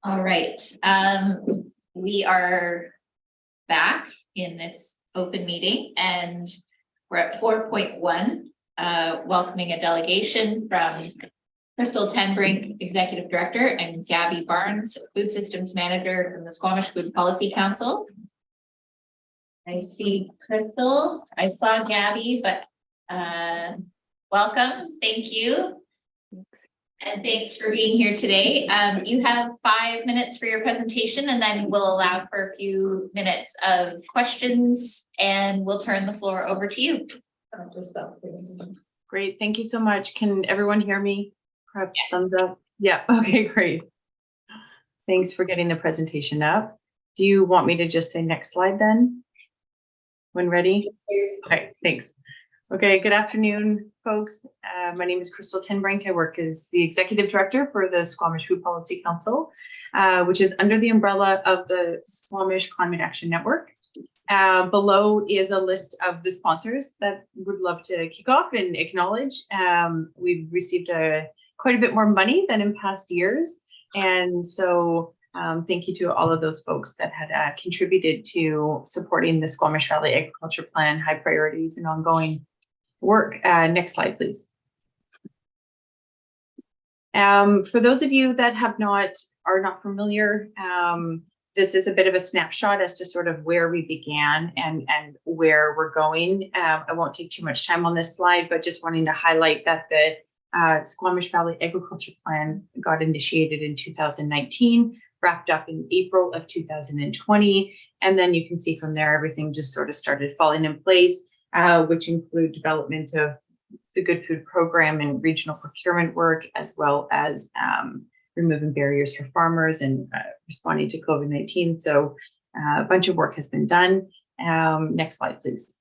All right, we are back in this open meeting and we're at 4.1, welcoming a delegation from Crystal Tenbrink, Executive Director, and Gabby Barnes, Food Systems Manager from the Squamish Food Policy Council. I see Crystal, I saw Gabby, but welcome, thank you. And thanks for being here today. You have 5 minutes for your presentation and then we'll allow for a few minutes of questions and we'll turn the floor over to you. Great, thank you so much. Can everyone hear me? Perhaps Yes. thumbs up. Yeah, okay, great. Thanks for getting the presentation up. Do you want me to just say next slide then? When ready? Okay, thanks. Okay, good afternoon, folks. My name is Crystal Tenbrink. I work as the Executive Director for the Squamish Food Policy Council, which is under the umbrella of the Squamish Climate Action Network. Below is a list of the sponsors that would love to kick off and acknowledge. We've received quite a bit more money than in past years. And so thank you to all of those folks that had contributed to supporting the Squamish Valley Agriculture Plan, high priorities and ongoing work. Next slide, please. For those of you that are not familiar, this is a bit of a snapshot as to sort of where we began and where we're going. I won't take too much time on this slide, but just wanting to highlight that the Squamish Valley Agriculture Plan got initiated in 2019, wrapped up in April of 2020. And then you can see from there, everything just sort of started falling in place, which include development of the Good Food Program and regional procurement work, as well as removing barriers for farmers and responding to COVID-19. So a bunch of work has been done. Next slide, please.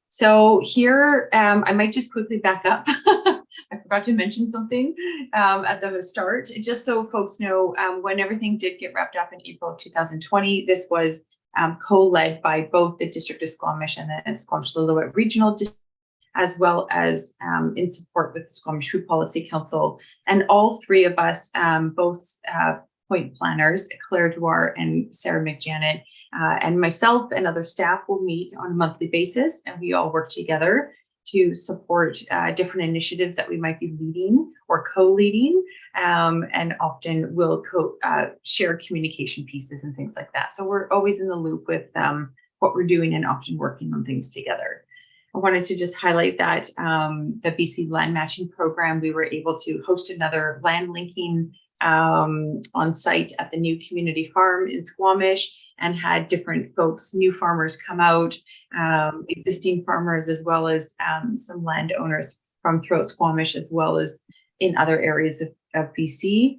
So here, I might just quickly back up. I forgot to mention something at the start, just so folks know, when everything did get wrapped up in April of 2020, this was co-led by both the District of Squamish and the Squamish-Lillooet Regional District, as well as in support with the Squamish Food Policy Council. And all three of us, both point planners, Claire Dwar and Sarah McJanet, and myself and other staff will meet on a monthly basis, and we all work together to support different initiatives that we might be leading or co-leading, and often we'll share communication pieces and things like that. So we're always in the loop with what we're doing and often working on things together. I wanted to just highlight that the BC Land Matching Program, we were able to host another land linking on site at the new community farm in Squamish, and had different folks, new farmers come out, existing farmers, as well as some landowners from throughout Squamish, as well as in other areas of BC,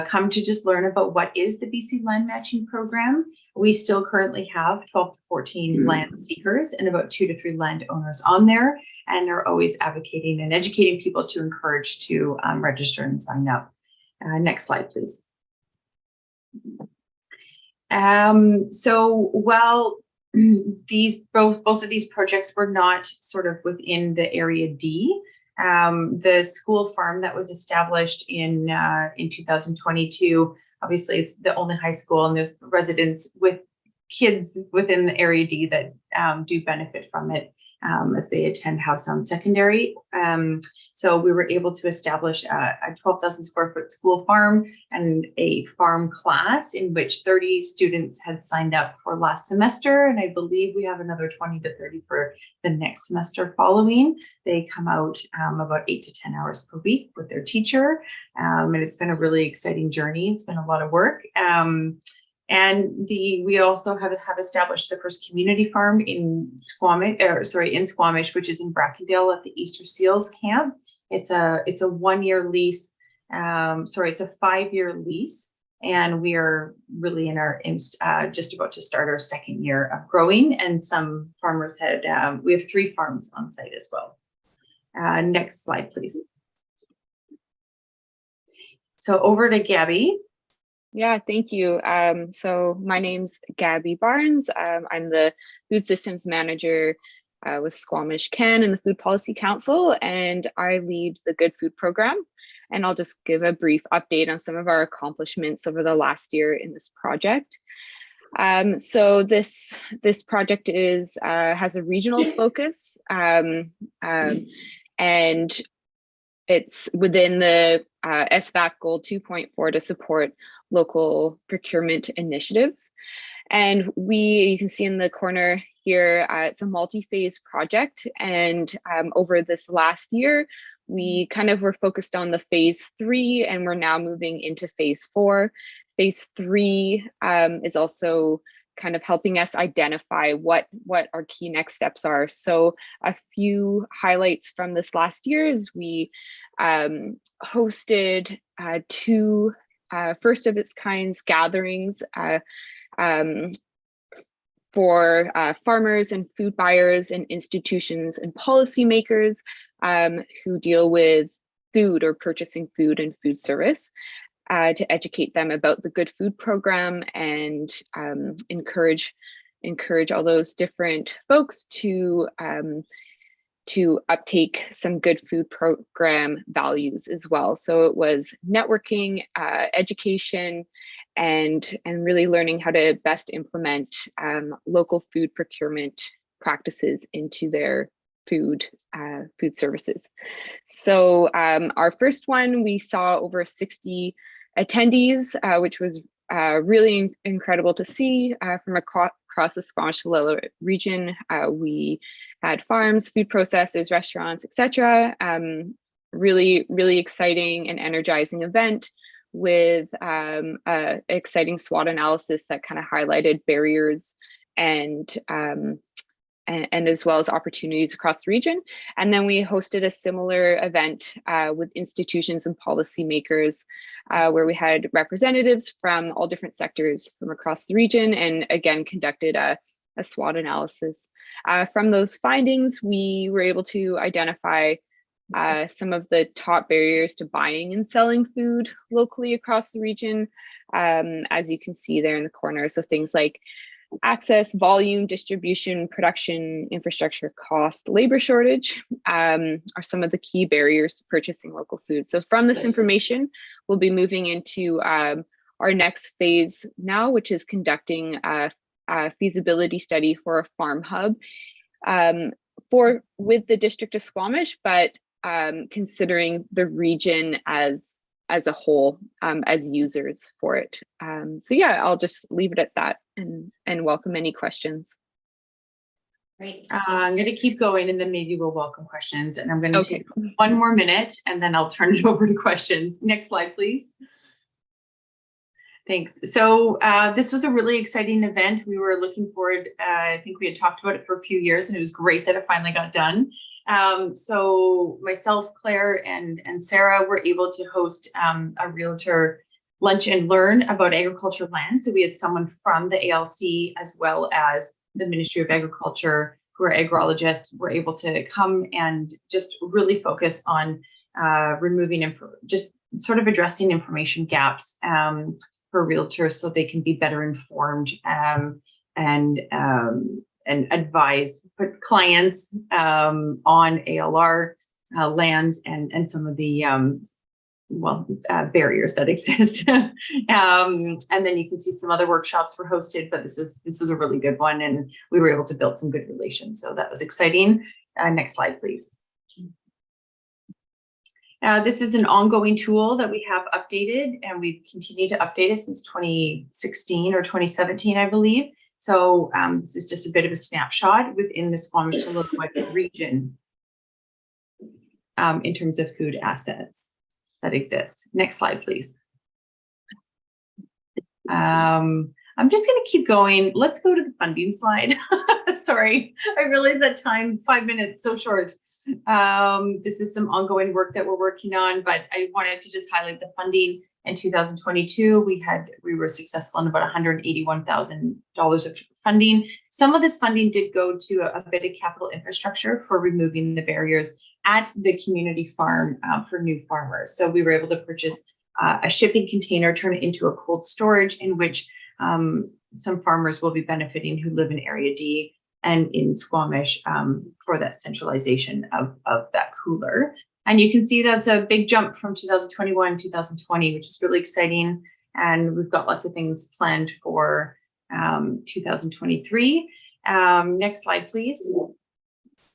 come to just learn about what is the BC Land Matching Program. We still currently have 12 to 14 land seekers and about 2 to 3 landowners on there, and are always advocating and educating people to encourage to register and sign up. Next slide, please. So while both of these projects were not sort of within the Area D, the school farm that was established in 2022, obviously it's the only high school, and there's residents with kids within the Area D that do benefit from it as they attend Howe Sound Secondary. So we were able to establish a 12,000 square foot school farm and a farm class in which 30 students had signed up for last semester. And I believe we have another 20 to 30 for the next semester following. They come out about 8 to 10 hours per week with their teacher. And it's been a really exciting journey. It's been a lot of work. And we also have established the first community farm in Squamish, which is in Brackendale at the Easter Seals camp. It's a 1-year lease. It's a 5-year lease, and we are really just about to start our 2nd year of growing. And some farmers we have 3 farms on site as well. Next slide, please. So over to Gabby. Yeah, thank you. So my name's Gabby Barnes. I'm the Food Systems Manager with Squamish Ken and the Food Policy Council, and I lead the Good Food program. And I'll just give a brief update on some of our accomplishments over the last year in this project. So this project has a regional focus, and it's within the SVAC goal 2.4 to support local procurement initiatives. And you can see in the corner here, it's a multi-phase project. And over this last year, we kind of were focused on the phase 3, and we're now moving into phase 4. Phase 3 is also kind of helping us identify what our key next steps are. So a few highlights from this last year is we hosted 2 first of its kinds gatherings for farmers and food buyers and institutions and policymakers who deal with food or purchasing food and food service, to educate them about the Good Food program and encourage all those different folks to uptake some Good Food program values as well. So it was networking, education, and really learning how to best implement local food procurement practices into their food services. So our first one, we saw over 60 attendees, which was really incredible to see from across the Squamish-Lillooet region. We had farms, food processors, restaurants, etc. Really, really exciting and energizing event with a exciting SWOT analysis that kind of highlighted barriers and as well as opportunities across the region. And then we hosted a similar event with institutions and policymakers where we had representatives from all different sectors from across the region, and again conducted a SWOT analysis. From those findings, we were able to identify some of the top barriers to buying and selling food locally across the region, as you can see there in the corner. So things like access, volume, distribution, production, infrastructure, cost, labor shortage are some of the key barriers to purchasing local food. So from this information, we'll be moving into our next phase now, which is conducting a feasibility study for a farm hub with the District of Squamish, but considering the region as a whole, as users for it. So yeah, I'll just leave it at that and welcome any questions. Great. I'm going to keep going, and then maybe we'll welcome questions. And I'm going to take 1 more minute, and then I'll turn it over to questions. Next slide, please. Thanks. So this was a really exciting event. We were looking forward. I think we had talked about it for a few years, and it was great that it finally got done. So myself, Claire, and Sarah were able to host a realtor lunch and learn about agriculture land. So we had someone from the ALC as well as the Ministry of Agriculture, who are agrologists, were able to come and just really focus on removing just sort of addressing information gaps for realtors so they can be better informed and advise clients on ALR lands and some of the barriers that exist. And then you can see some other workshops were hosted, but this was a really good one, and we were able to build some good relations. So that was exciting. Next slide, please. This is an ongoing tool that we have updated, and we've continued to update it since 2016 or 2017, I believe. So this is just a bit of a snapshot within the Squamish-Lillooet region in terms of food assets that exist. Next slide, please. I'm just going to keep going. Let's go to the funding slide. Sorry, I realize that time, 5 minutes, so short. This is some ongoing work that we're working on, but I wanted to just highlight the funding. In 2022, we were successful in about $181,000 of funding. Some of this funding did go to a bit of capital infrastructure for removing the barriers at the community farm for new farmers. So we were able to purchase a shipping container, turn it into a cold storage in which some farmers will be benefiting who live in Area D. and in Squamish for that centralization of that cooler. And you can see that's a big jump from 2021, 2020, which is really exciting. And we've got lots of things planned for 2023. Next slide, please.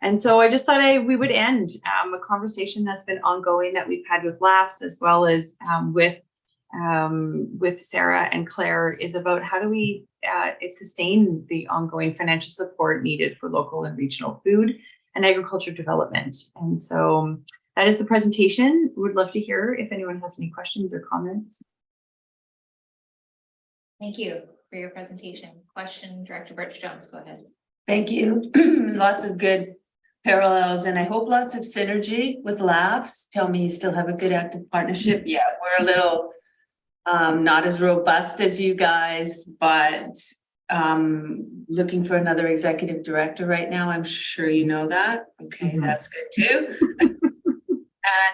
And so I just thought we would end a conversation that's been ongoing that we've had with LAFS as well as with Sarah and Claire, is about how do we sustain the ongoing financial support needed for local and regional food and agriculture development. And so that is the presentation. Would love to hear if anyone has any questions or comments. Thank you for your presentation. Question, Director Birch-Jones, go ahead. Thank you. Lots of good parallels, and I hope lots of synergy with LAFS. Tell me you still have a good active partnership. Yeah, we're a little not as robust as you guys, but looking for another executive director right now. I'm sure you know that. Okay, that's good too.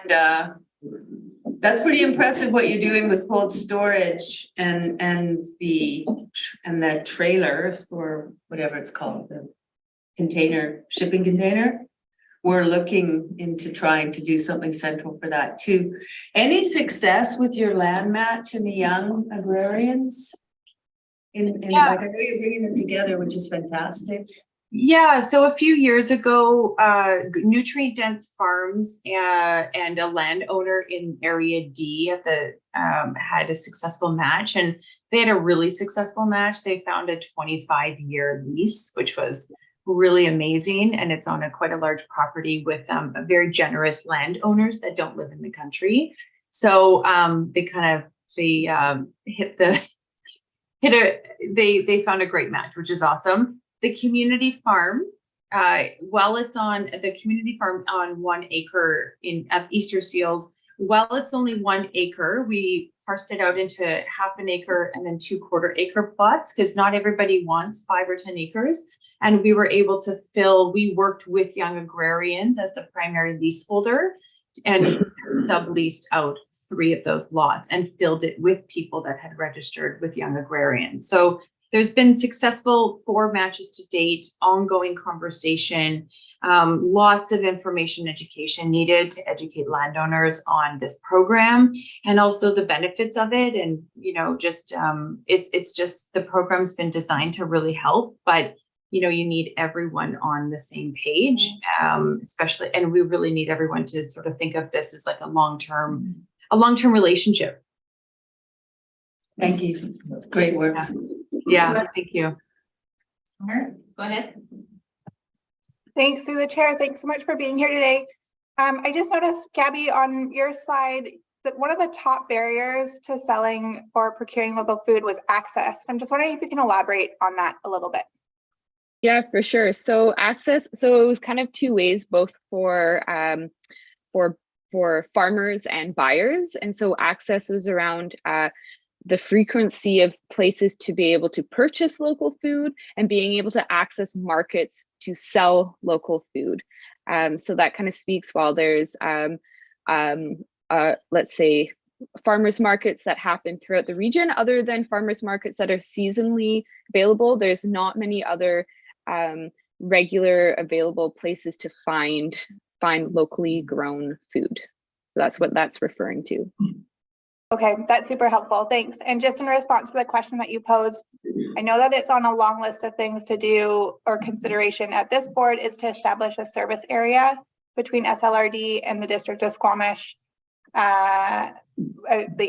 And that's pretty impressive what you're doing with cold storage and the trailers, or whatever it's called, the shipping container. We're looking into trying to do something central for that too. Any success with your land match and the young agrarians? Like, I know you're bringing them together, which is fantastic. Yeah, so a few years ago, nutrient dense farms and a landowner in Area D at the had a successful match, and they had a really successful match. They found a 25-year lease, which was really amazing, and it's on quite a large property with a very generous landowners that don't live in the country. So they found a great match, which is awesome. The community farm, while it's on the community farm on 1 acre at Easter Seals, while it's only 1 acre, we parsed it out into half an acre and then 2/4 acre plots, because not everybody wants 5 or 10 acres. And we were able to we worked with young agrarians as the primary leaseholder and subleased out 3 of those lots and filled it with people that had registered with young agrarians. So there's been successful 4 matches to date, ongoing conversation, lots of information education needed to educate landowners on this program and also the benefits of it. And, it's just the program's been designed to really help, but you need everyone on the same page, especially, and we really need everyone to sort of think of this as like a long-term relationship. Thank you. That's great work. Yeah, thank you. Go ahead. Thanks through the chair. Thanks so much for being here today. I just noticed, Gabby, on your slide, that one of the top barriers to selling or procuring local food was access. I'm just wondering if you can elaborate on that a little bit. Yeah, for sure. So access, so it was kind of 2 ways, both for farmers and buyers. And so access was around the frequency of places to be able to purchase local food and being able to access markets to sell local food. So that kind of speaks, while there's, let's say, farmers markets that happen throughout the region, other than farmers markets that are seasonally available, there's not many other regular available places to find locally grown food. So that's what that's referring to. Okay, that's super helpful. Thanks. And just in response to the question that you posed, I know that it's on a long list of things to do or consideration at this board is to establish a service area between SLRD and the District of Squamish, the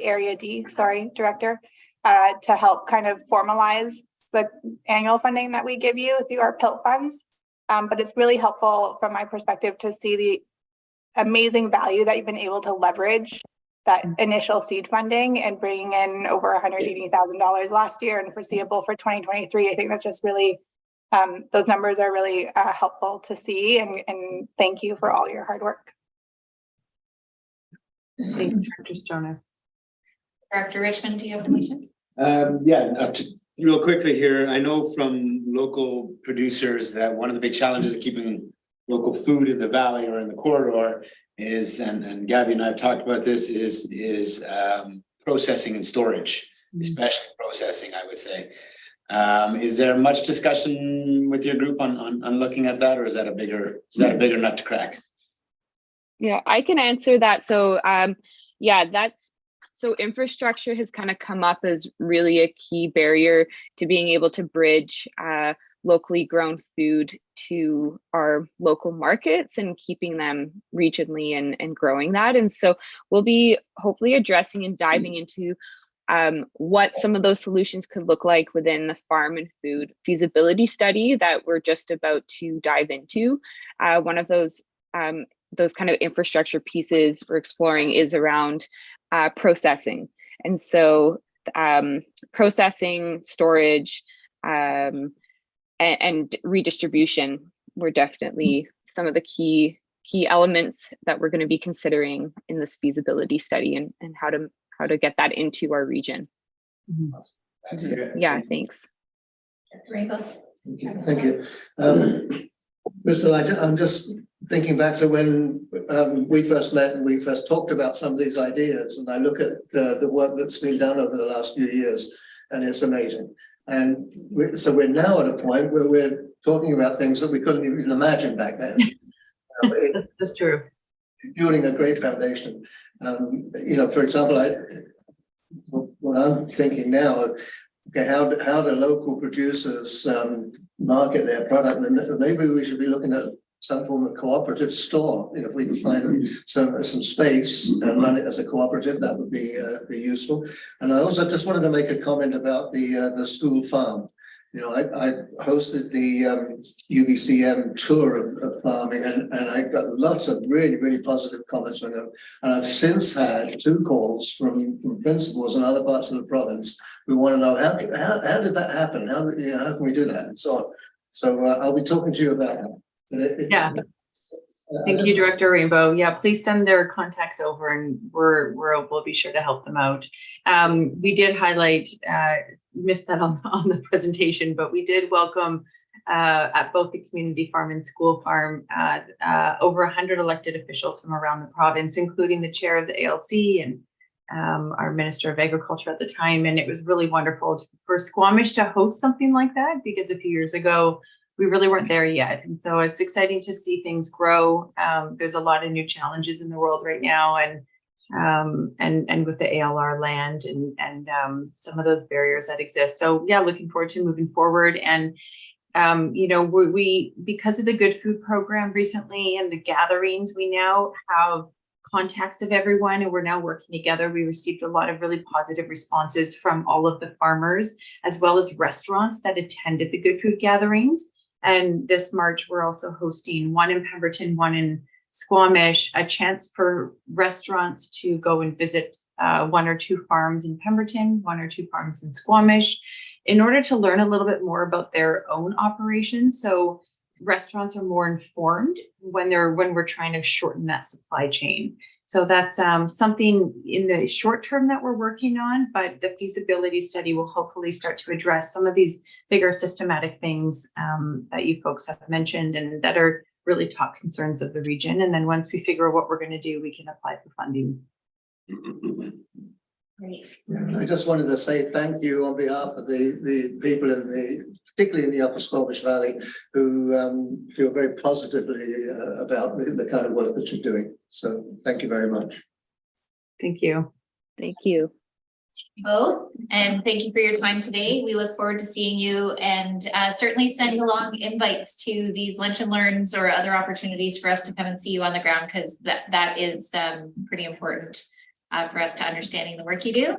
Area D, sorry, Director, to help kind of formalize the annual funding that we give you through our PILT funds. But it's really helpful from my perspective to see the amazing value that you've been able to leverage that initial seed funding and bringing in over $180,000 last year and foreseeable for 2023. I think that's just really, those numbers are really helpful to see, and thank you for all your hard work. Thanks, Director Stoner. Director Richmond, do you have a question? Real quickly here, I know from local producers that one of the big challenges of keeping local food in the valley or in the corridor is, and Gabby and I have talked about this, is processing and storage, especially processing, I would say. Is there much discussion with your group on looking at that, or is that a bigger nut to crack? Yeah, I can answer that. So so infrastructure has kind of come up as really a key barrier to being able to bridge locally grown food to our local markets and keeping them regionally and growing that. And so we'll be hopefully addressing and diving into what some of those solutions could look like within the farm and food feasibility study that we're just about to dive into. One of those kind of infrastructure pieces we're exploring is around processing. And so processing, storage, and redistribution were definitely some of the key elements that we're going to be considering in this feasibility study, and how to get that into our region. Yeah, thanks. Rainbow. Thank you. Mr. I'm just thinking back to when we first met and we first talked about some of these ideas, and I look at the work that's been done over the last few years, and it's amazing. And so we're now at a point where we're talking about things that we couldn't even imagine back then. That's true. Building a great foundation. For example, what I'm thinking now, okay, how do local producers market their product? And maybe we should be looking at some form of cooperative store. If we can find some space and run it as a cooperative, that would be useful. And I also just wanted to make a comment about the school farm. I hosted the UBCM tour of farming, and I got lots of really, really positive comments from them. And I've since had 2 calls from principals in other parts of the province who want to know how did that happen? How can we do that? And so on. So I'll be talking to you about that. Yeah. Thank you, Director Rainbow. Yeah, please send their contacts over, and we'll be sure to help them out. We did highlight, missed that on the presentation, but we did welcome at both the community farm and school farm over 100 elected officials from around the province, including the chair of the ALC and our Minister of Agriculture at the time. And it was really wonderful for Squamish to host something like that, because a few years ago, we really weren't there yet. And so it's exciting to see things grow. There's a lot of new challenges in the world right now, and with the ALR land and some of those barriers that exist. So yeah, looking forward to moving forward. And we because of the Good Food Program recently and the gatherings, we now have contacts of everyone, and we're now working together. We received a lot of really positive responses from all of the farmers, as well as restaurants that attended the Good Food gatherings. And this March, we're also hosting one in Pemberton, one in Squamish, a chance for restaurants to go and visit 1 or 2 farms in Pemberton, 1 or 2 farms in Squamish, in order to learn a little bit more about their own operations. So restaurants are more informed when we're trying to shorten that supply chain. So that's something in the short term that we're working on, but the feasibility study will hopefully start to address some of these bigger systematic things that you folks have mentioned, and that are really top concerns of the region. And then once we figure out what we're going to do, we can apply for funding. Great. Yeah, I just wanted to say thank you on behalf of the people particularly in the Upper Squamish Valley, who feel very positively about the kind of work that you're doing. So thank you very much. Thank you. Thank you. Both, and thank you for your time today. We look forward to seeing you, and certainly send along invites to these lunch and learns or other opportunities for us to come and see you on the ground, because that is pretty important for us to understanding the work you do.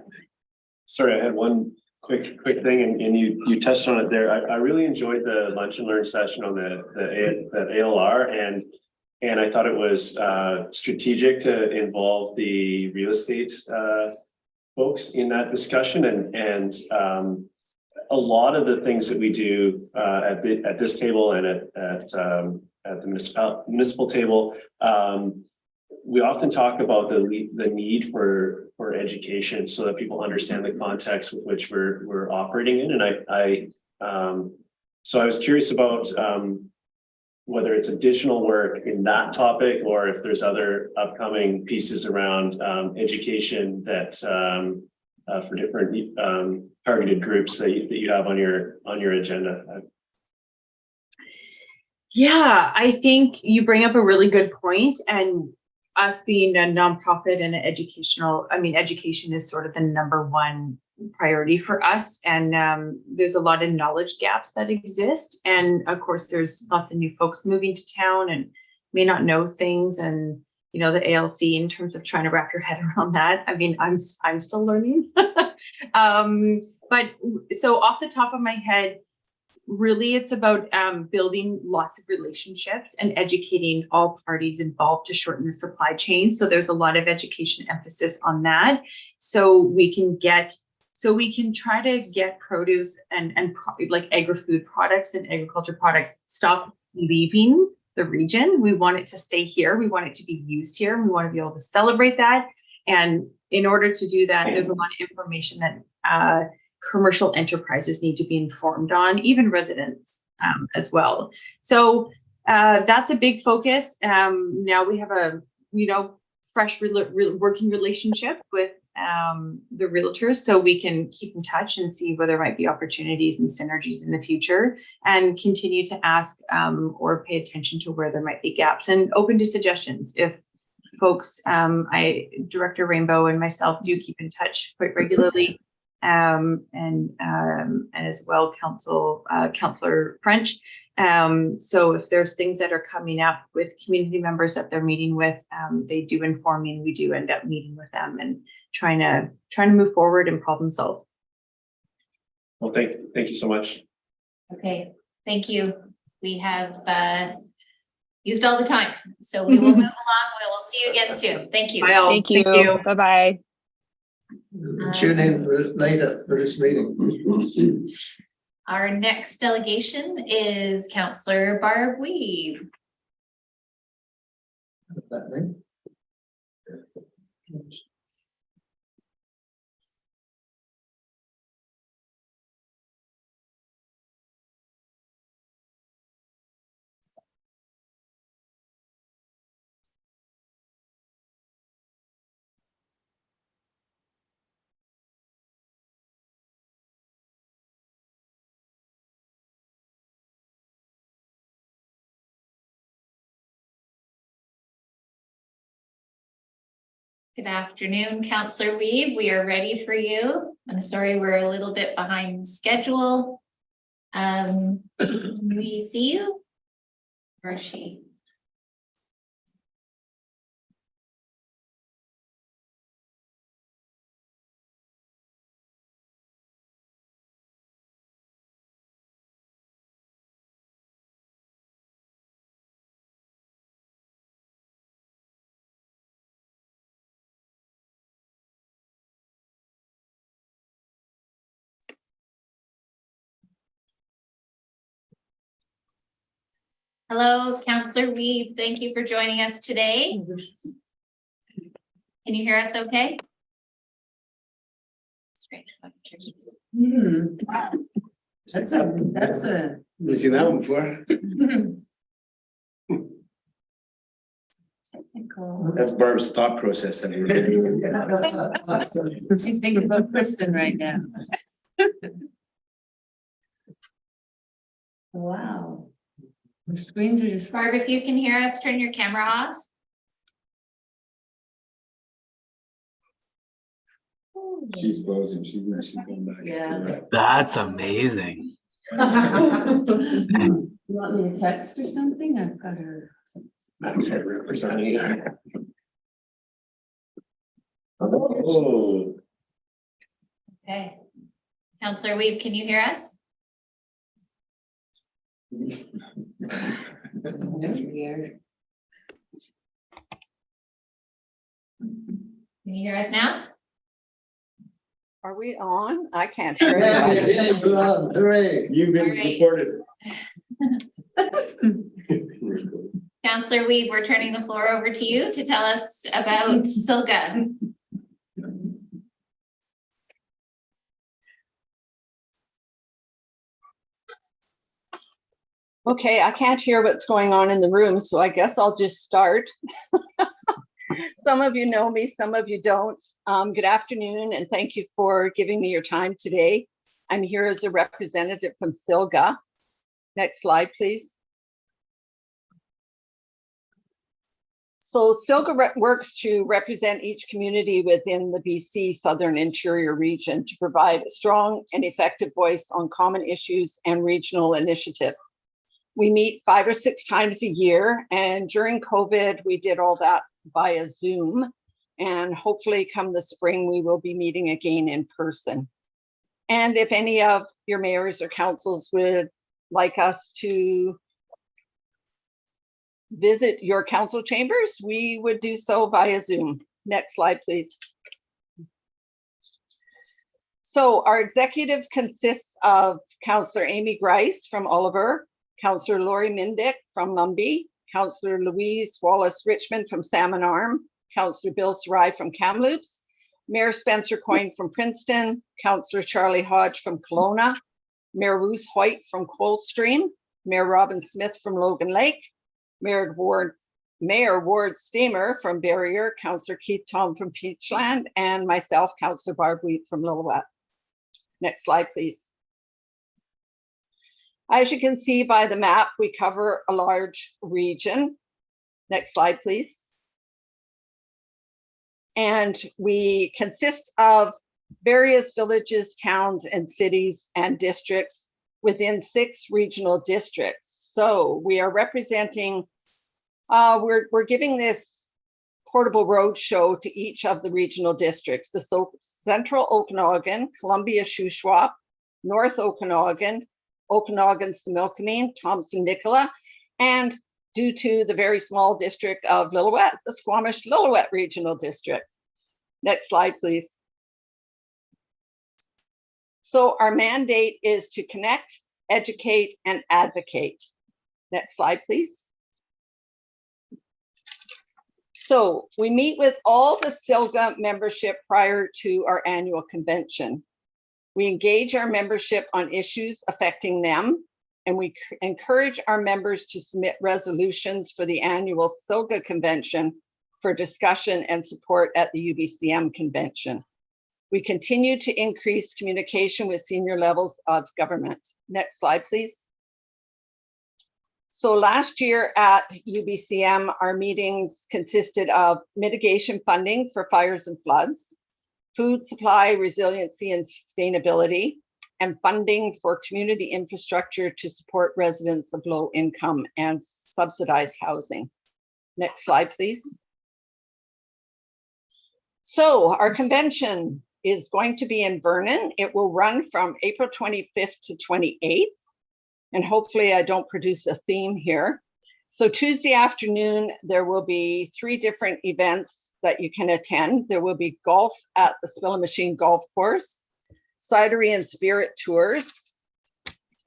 Sorry, I had one quick thing, and you touched on it there. I really enjoyed the lunch and learn session on the ALR, and I thought it was strategic to involve the real estate folks in that discussion, and a lot of the things that we do at this table and at the municipal table, we often talk about the need for education so that people understand the context with which we're operating in. And so I was curious about whether it's additional work in that topic, or if there's other upcoming pieces around education that for different targeted groups that you have on your agenda. Yeah, I think you bring up a really good point, and us being a nonprofit and education is sort of the number one priority for us. And there's a lot of knowledge gaps that exist. And of course, there's lots of new folks moving to town and may not know things. And, you know, the ALC in terms of trying to wrap your head around that. I mean, I'm still learning. But so off the top of my head, really, it's about building lots of relationships and educating all parties involved to shorten the supply chain. So there's a lot of education emphasis on that. So we can try to get produce and like agri-food products and agriculture products stop leaving the region. We want it to stay here. We want it to be used here. We want to be able to celebrate that. And in order to do that, there's a lot of information that commercial enterprises need to be informed on, even residents as well. So that's a big focus. Now we have a, fresh working relationship with the realtors, so we can keep in touch and see where there might be opportunities and synergies in the future, and continue to ask or pay attention to where there might be gaps, and open to suggestions. If folks, Director Rainbow and myself do keep in touch quite regularly, and as well Councillor French. So if there's things that are coming up with community members that they're meeting with, they do inform me, and we do end up meeting with them and trying to move forward and problem solve. Well, thank you so much. Okay, thank you. We have used all the time, so we will move along. We will see you again soon. Thank you. Bye all. Thank you. Bye-bye. Tune in for later for this meeting. Our next delegation is Councillor Barb Weave. That thing. Good afternoon, Councillor Weave. We are ready for you. I'm sorry we're a little bit behind schedule. Can we see you? Or is she? Hello, Councillor Weave. Thank you for joining us today. Can you hear us okay? Strange. That's a. You've seen that one before? Technical. That's Barb's thought process. She's thinking about Kristen right now. Wow. The screens are just. Barb, if you can hear us, turn your camera off. She's frozen. She's going back. Yeah. That's amazing. You want me to text or something? I've got her. Oh, Okay. Councillor Weave, can you hear us? Weird. Can you hear us now? Are we on? I can't hear Yeah, anybody. yeah, you're on. Hooray. You've been recorded. Councillor Weave, we're turning the floor over to you to tell us about Silga. Okay, I can't hear what's going on in the room, so I guess I'll just start. Some of you know me, some of you don't. Good afternoon, and thank you for giving me your time today. I'm here as a representative from SILGA. Next slide, please. So SILGA works to represent each community within the BC Southern Interior region to provide a strong and effective voice on common issues and regional initiatives. We meet 5 or 6 times a year, and during COVID, we did all that via Zoom. And hopefully come the spring, we will be meeting again in person. And if any of your mayors or councils would like us to visit your council chambers, we would do so via Zoom. Next slide, please. So our executive consists of Councillor Amy Grice from Oliver, Councillor Lori Mindick from Lumby, Councillor Louise Wallace-Richmond from Salmon Arm, Councillor Bill Sarai from Kamloops, Mayor Spencer Coyne from Princeton, Councillor Charlie Hodge from Kelowna, Mayor Ruth Hoyt from Coldstream, Mayor Robin Smith from Logan Lake, Mayor Ward Steamer from Barrier, Councillor Keith Tom from Peachland, and myself, Councillor Barb Wheat from Lillooet. Next slide, please. As you can see by the map, we cover a large region. Next slide, please. And we consist of various villages, towns, and cities and districts within 6 regional districts. So we are representing, we're giving this portable road show to each of the regional districts, the Central Okanagan, Columbia-Shuswap, North Okanagan, Okanagan-Similkameen, Thompson-Nicola, and due to the very small district of Lillooet, the Squamish-Lillooet Regional District. Next slide, please. So our mandate is to connect, educate, and advocate. Next slide, please. So we meet with all the SILGA membership prior to our annual convention. We engage our membership on issues affecting them, and we encourage our members to submit resolutions for the annual SILGA convention for discussion and support at the UBCM convention. We continue to increase communication with senior levels of government. Next slide, please. So last year at UBCM, our meetings consisted of mitigation funding for fires and floods, food supply resiliency and sustainability, and funding for community infrastructure to support residents of low income and subsidized housing. Next slide, please. So our convention is going to be in Vernon. It will run from April 25th to 28th. And hopefully I don't produce a theme here. So Tuesday afternoon, there will be 3 different events that you can attend. There will be golf at the Squamish Golf Course, cidery and spirit tours,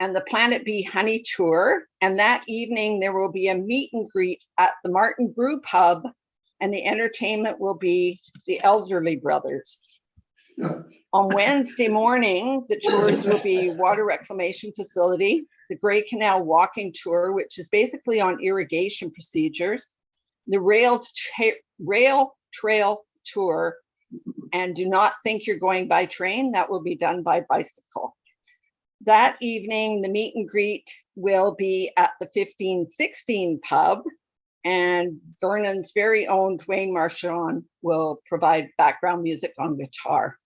and the Planet Bee Honey Tour. And that evening, there will be a meet and greet at the Martin Brew Pub, and the entertainment will be the Elderly Brothers. On Wednesday morning, the tours will be Water Reclamation Facility, the Grey Canal Walking Tour, which is basically on irrigation procedures, the Rail Trail Tour, and do not think you're going by train, that will be done by bicycle. That evening, the meet and greet will be at the 1516 pub, and Vernon's very own Dwayne Marchand will provide background music on guitar.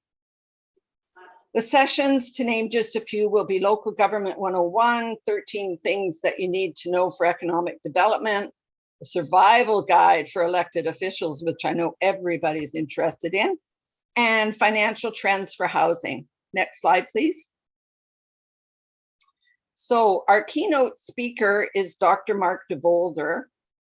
The sessions, to name just a few, will be Local Government 101, 13 things that you need to know for economic development, a survival guide for elected officials, which I know everybody's interested in, and financial trends for housing. Next slide, please. So our keynote speaker is Dr. Mark DeVolder,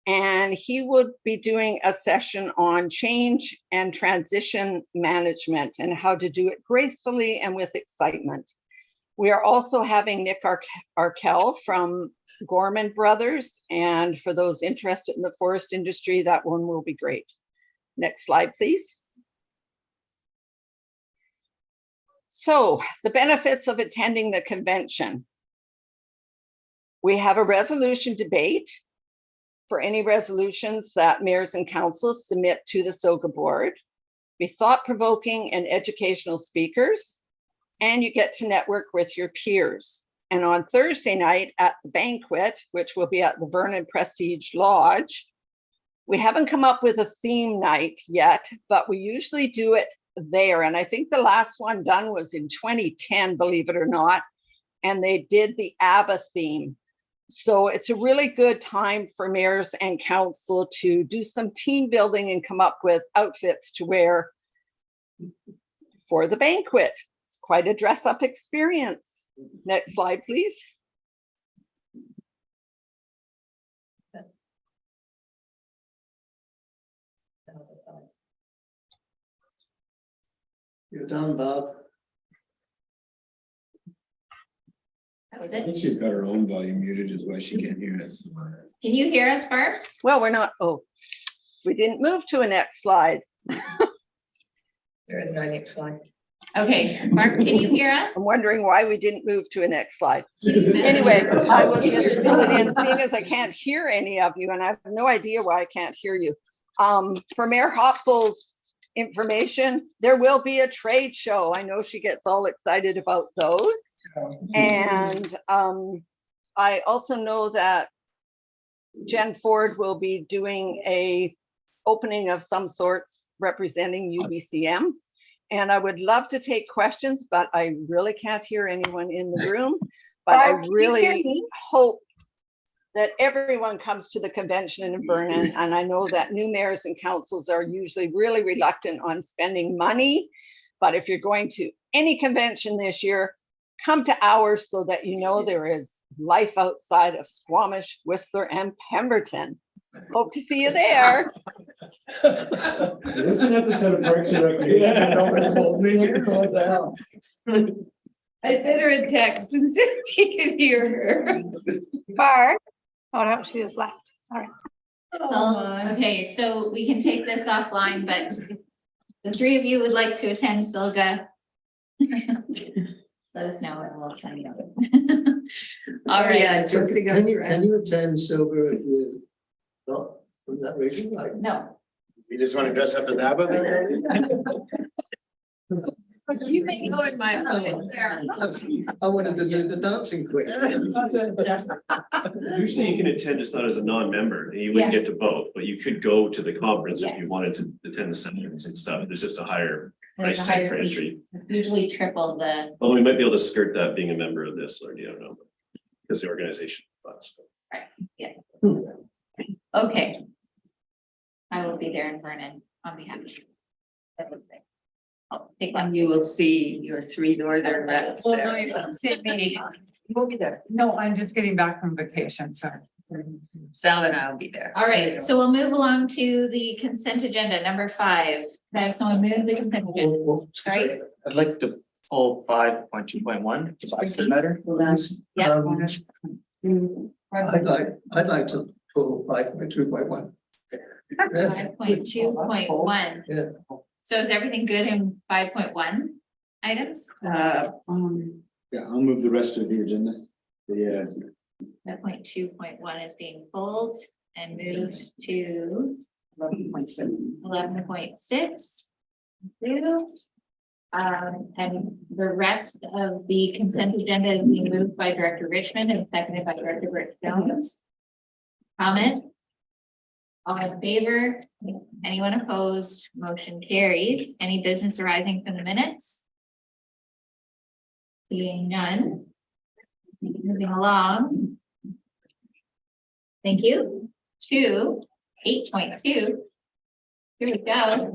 and he would be doing a session on change and transition management and how to do it gracefully and with excitement. We are also having Nick Arkell from Gorman Brothers, and for those interested in the forest industry, that one will be great. Next slide, please. So the benefits of attending the convention. We have a resolution debate. for any resolutions that mayors and councils submit to the SOGA board. Be thought-provoking and educational speakers, and you get to network with your peers. And on Thursday night at the banquet, which will be at the Vernon Prestige Lodge, we haven't come up with a theme night yet, but we usually do it there. And I think the last one done was in 2010, believe it or not, and they did the ABBA theme. So it's a really good time for mayors and council to do some team building and come up with outfits to wear for the banquet. It's quite a dress up experience. Next slide, please. You're done, Bob. That was I it. think she's got her own volume muted, is why she can't hear us. Can you hear us, Barb? Well, we're not, oh, we didn't move to a next slide. There is no next slide. Okay, Barb, can you hear us? I'm wondering why we didn't move to a next slide. Anyway, I will just fill it in, seeing as I can't hear any of you, and I have no idea why I can't hear you. For Mayor Hopful's information, there will be a trade show. I know she gets all excited about those. And I also know that Jen Ford will be doing a opening of some sorts representing UBCM. And I would love to take questions, but I really can't hear anyone in the room. But I Barb, can you hear really me? hope that everyone comes to the convention in Vernon. And I know that new mayors and councils are usually really reluctant on spending money. But if you're going to any convention this year, come to ours so that you know there is life outside of Squamish, Whistler, and Pemberton. Hope to see you there. This is an episode of Parks and Recreation. Nobody told me here. What the hell? I sent her a text and said she could hear her. Barb? Oh no, she just left. All right. Okay, so we can take this offline, but if the three of you would like to attend SLGA, let us know and we'll send you. All right. Yeah, So Josie got can you, your can you attend Silver if you're not from that region? Like, No, You just want to dress up as ABBA then? You may go in my phone. I wanted to do the dancing quiz. Usually you can attend just not as a non-member, and you wouldn't get to vote, but you could go to the conference if you Yes. wanted to attend the seminars and stuff. There's just a higher there's price a tag higher for fee, entry. usually triple the, Well, we might be able to skirt that being a member of this, or I don't know. Because the organization funds. okay. I will be there in Vernon on behalf of. I'll take one. And you will see your three northern reps Well, no, there. you won't see me. We'll be there. No, I'm just getting back from vacation, so. Sal and I will be there. All right, so we'll move along to the consent agenda, number 5. Can I have someone move the consent agenda? Sorry? I'd like to pull 5.2.1, device for better. Yeah. I'd like to pull 5.2.1. 5.2.1. Yeah. So is everything good in 5.1 items? Yeah, I'll move the rest of the agenda. Yeah. 5.2.1 is being pulled and moved to 11.6. And the rest of the consent agenda is being moved by Director Richmond and seconded by Director Britt Jones. Comment? All in favor? Anyone opposed? Motion carries. Any business arising from the minutes? Seeing none. Moving along. Thank you. 8.2. Here we go.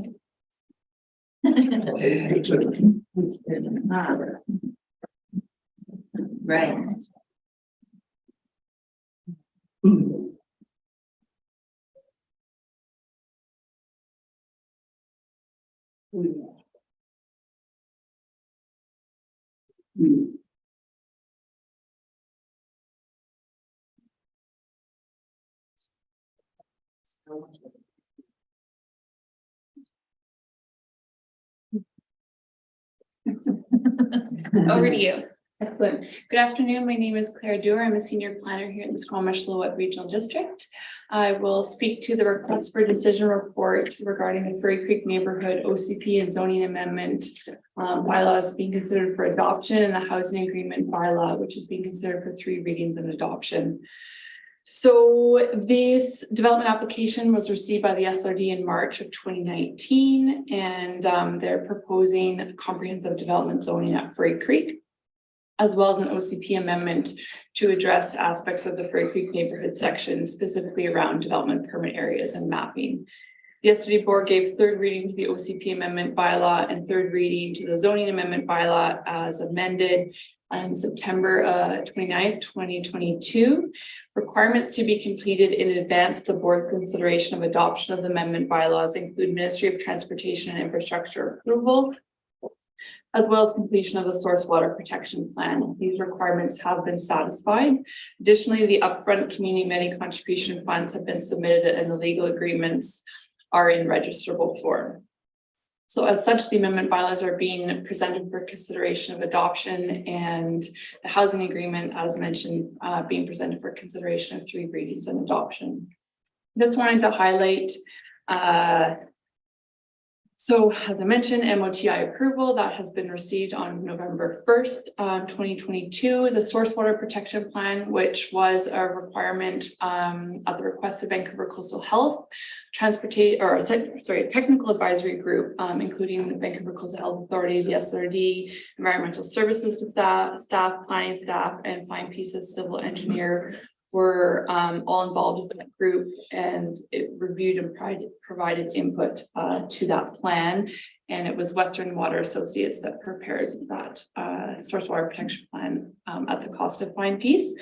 Right. Over to you. Excellent. Good afternoon. My name is Claire Dewar. I'm a senior planner here in the Squamish-Lillooet Regional District. I will speak to the request for decision report regarding the Furry Creek Neighborhood OCP and zoning amendment bylaws being considered for adoption, and the housing agreement bylaw, which is being considered for 3 readings and adoption. So this development application was received by the SLRD in March of 2019, and they're proposing comprehensive development zoning at Furry Creek, as well as an OCP amendment to address aspects of the Furry Creek neighborhood section, specifically around development permit areas and mapping. The SLRD board gave 3rd reading to the OCP amendment bylaw and 3rd reading to the zoning amendment bylaw as amended on September 29th, 2022. Requirements to be completed in advance of the board consideration of adoption of the amendment bylaws include Ministry of Transportation and Infrastructure approval, as well as completion of the source water protection plan. These requirements have been satisfied. Additionally, the upfront community many contribution funds have been submitted and the legal agreements are in registrable form. So as such, the amendment bylaws are being presented for consideration of adoption, and the housing agreement, as mentioned, being presented for consideration of 3 readings and adoption. Just wanted to highlight so as I mentioned, MOTI approval that has been received on November 1st, 2022. The source water protection plan, which was a requirement at the request of Vancouver Coastal Health, technical advisory group, including Vancouver Coastal Health Authority, the SLRD, environmental services staff, planning staff, and Fine Pieces civil engineer were all involved in that group, and it reviewed and provided input to that plan. And it was Western Water Associates that prepared that source water protection plan at the cost of Fine Piece.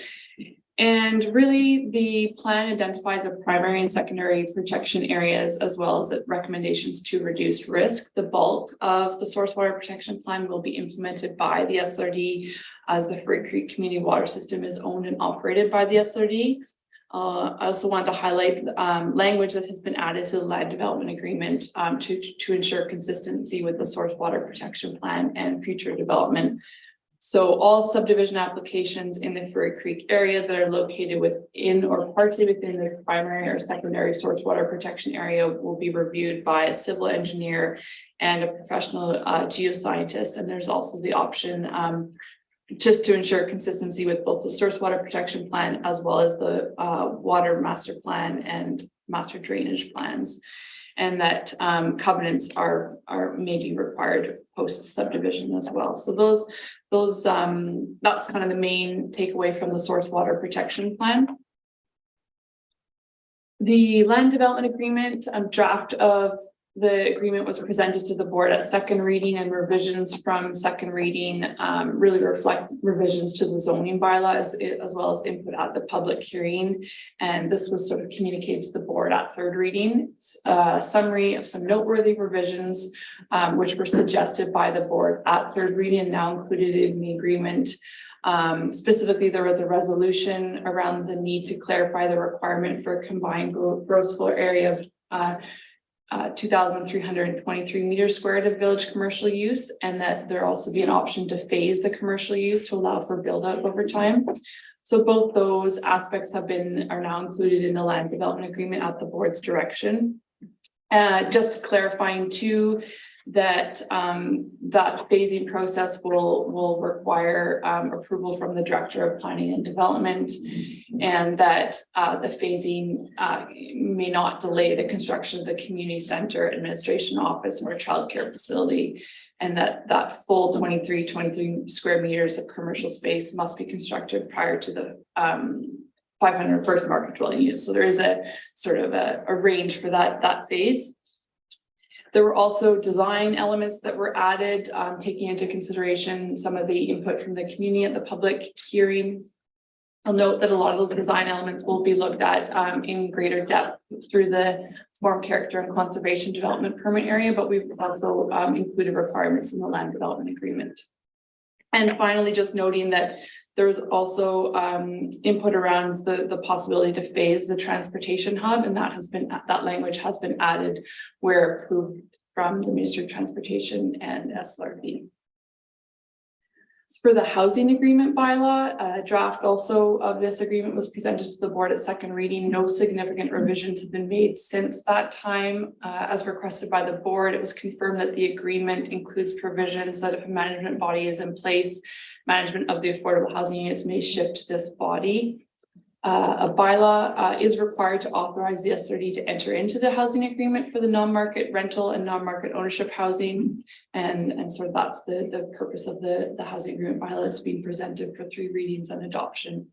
And really, the plan identifies a primary and secondary protection areas, as well as recommendations to reduce risk. The bulk of the source water protection plan will be implemented by the SLRD, as the Furry Creek community water system is owned and operated by the SLRD. I also wanted to highlight language that has been added to the land development agreement to ensure consistency with the source water protection plan and future development. So all subdivision applications in the Furry Creek area that are located within or partially within the primary or secondary source water protection area will be reviewed by a civil engineer and a professional geoscientist. And there's also the option just to ensure consistency with both the source water protection plan as well as the water master plan and master drainage plans. And that covenants are maybe required post subdivision as well. So that's kind of the main takeaway from the source water protection plan. The land development agreement, a draft of the agreement was presented to the board at 2nd reading, and revisions from 2nd reading really reflect revisions to the zoning bylaws as well as input at the public hearing. And this was sort of communicated to the board at 3rd reading. Summary of some noteworthy revisions which were suggested by the board at 3rd reading and now included in the agreement. Specifically, there was a resolution around the need to clarify the requirement for a combined gross floor area of 2,323 meters squared of village commercial use, and that there also be an option to phase the commercial use to allow for build out over time. So both those aspects are now included in the land development agreement at the board's direction. Just clarifying too, that that phasing process will require approval from the Director of Planning and Development, and that the phasing may not delay the construction of the community center, administration office, or childcare facility, and that full 23 square meters of commercial space must be constructed prior to the 500 first market dwelling units. So there is a sort of a range for that phase. There were also design elements that were added, taking into consideration some of the input from the community at the public hearing. I'll note that a lot of those design elements will be looked at in greater depth through the form, character, and conservation development permit area, but we've also included requirements in the land development agreement. And finally, just noting that there was also input around the possibility to phase the transportation hub, and that language has been added where approved from the Ministry of Transportation and SLRD. For the housing agreement bylaw, a draft also of this agreement was presented to the board at second reading. No significant revisions have been made since that time. As requested by the board, it was confirmed that the agreement includes provisions that if a management body is in place, management of the affordable housing units may shift to this body. A bylaw is required to authorize the SLRD to enter into the housing agreement for the non-market rental and non-market ownership housing. And so that's the purpose of the housing agreement bylaw that's being presented for 3 readings and adoption.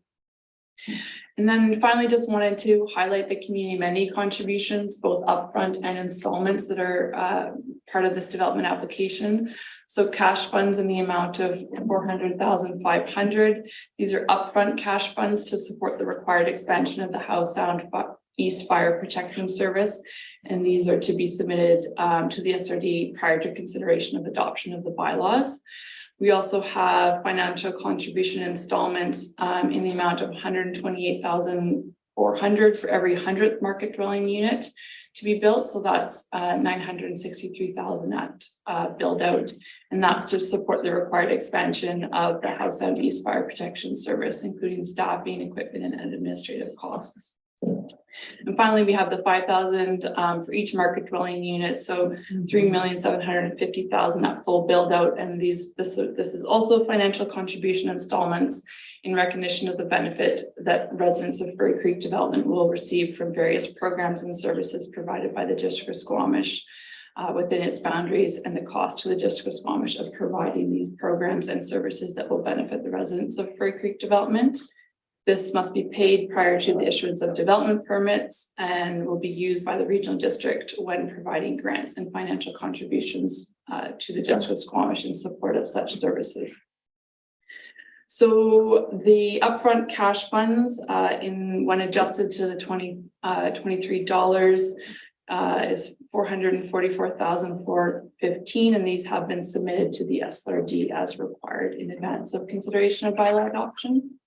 And then finally, just wanted to highlight the community amenity contributions, both upfront and installments that are part of this development application. So cash funds in the amount of $400,500. These are upfront cash funds to support the required expansion of the Howe Sound East Fire Protection Service. And these are to be submitted to the SLRD prior to consideration of adoption of the bylaws. We also have financial contribution installments in the amount of $128,400 for every 100th market dwelling unit to be built. So that's $963,000 at build out. And that's to support the required expansion of the Howe Sound East Fire Protection Service, including staffing, equipment, and administrative costs. And finally, we have the $5,000 for each market dwelling unit, so $3,750,000 at full build out. And this is also financial contribution installments in recognition of the benefit that residents of Furry Creek development will receive from various programs and services provided by the District of Squamish within its boundaries, and the cost to the District of Squamish of providing these programs and services that will benefit the residents of Furry Creek development. This must be paid prior to the issuance of development permits and will be used by the regional district when providing grants and financial contributions to the District of Squamish in support of such services. So the upfront cash funds when adjusted to the $23 is $444,415, and these have been submitted to the SLRD as required in advance of consideration of bylaw adoption.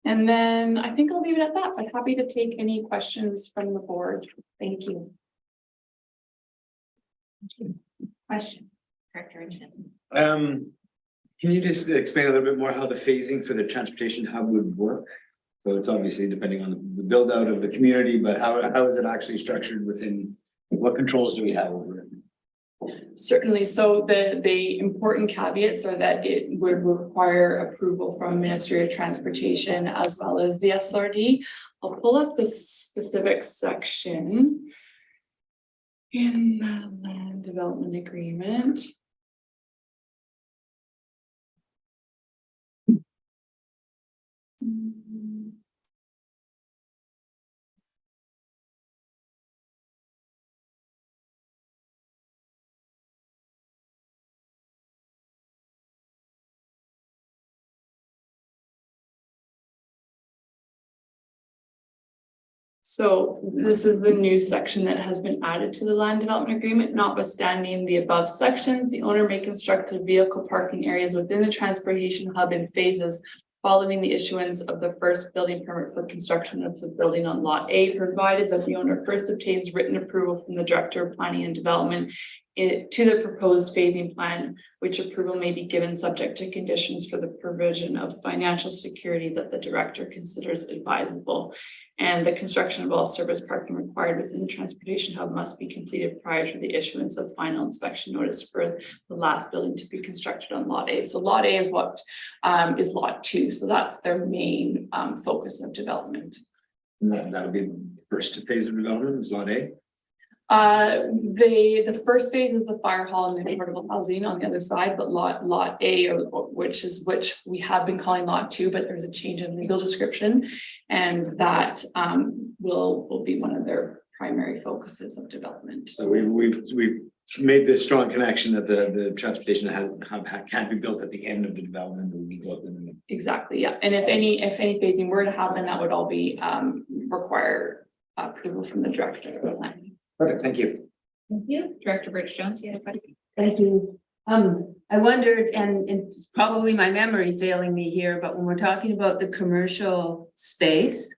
And then I think I'll leave it at that. I'm happy to take any questions from the board. Thank you. Question, Director Richardson. Can you just explain a little bit more how the phasing for the transportation hub would work? So it's obviously depending on the build out of the community, but how is it actually structured within, what controls do we have over it? Certainly. So the important caveats are that it would require approval from Ministry of Transportation as well as the SLRD. I'll pull up the specific section in the land development agreement. So this is the new section that has been added to the land development agreement. Notwithstanding the above sections, the owner may construct vehicle parking areas within the transportation hub in phases following the issuance of the first building permit for construction of the building on lot A, provided that the owner first obtains written approval from the Director of Planning and Development to the proposed phasing plan, which approval may be given subject to conditions for the provision of financial security that the director considers advisable. And the construction of all service parking required within the transportation hub must be completed prior to the issuance of final inspection notice for the last building to be constructed on lot A. So lot A is what is lot 2. So that's their main focus of development. And that'll be the first phase of development, is lot A. The first phase is the fire hall and the affordable housing on the other side, but lot A, which we have been calling lot 2, but there's a change in legal description, and that will be one of their primary focuses of development. So we've made this strong connection that the transportation can't be built at the end of the development. Exactly, yeah. And if any phasing were to happen, that would all be require approval from the director of planning. Perfect, thank you. Thank you. Director Birch Jones, you had a question? Thank you. I wondered, and it's probably my memory failing me here, but when we're talking about the commercial space,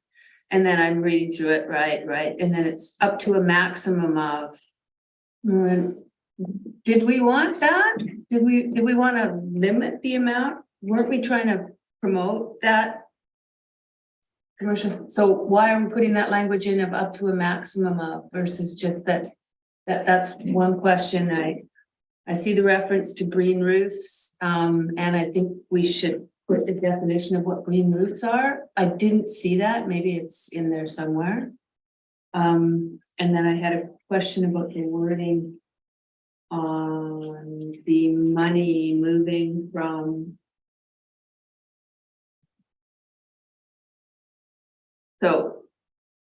and then I'm reading through it, right, and then it's up to a maximum of, did we want that? did we want to limit the amount? Weren't we trying to promote that? Commercial, so why are we putting that language in of up to a maximum of versus just that's one question. I see the reference to green roofs, and I think we should put the definition of what green roofs are. I didn't see that, maybe it's in there somewhere. And then I had a question about the wording on the money moving from. So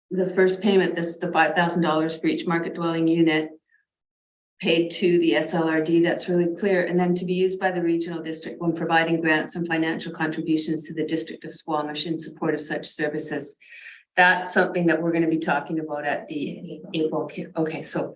the first payment, this is the $5,000 for each market dwelling unit paid to the SLRD, that's really clear. And then to be used by the regional district when providing grants and financial contributions to the district of Squamish in support of such services. That's something that we're going to be talking about at the April. Okay, so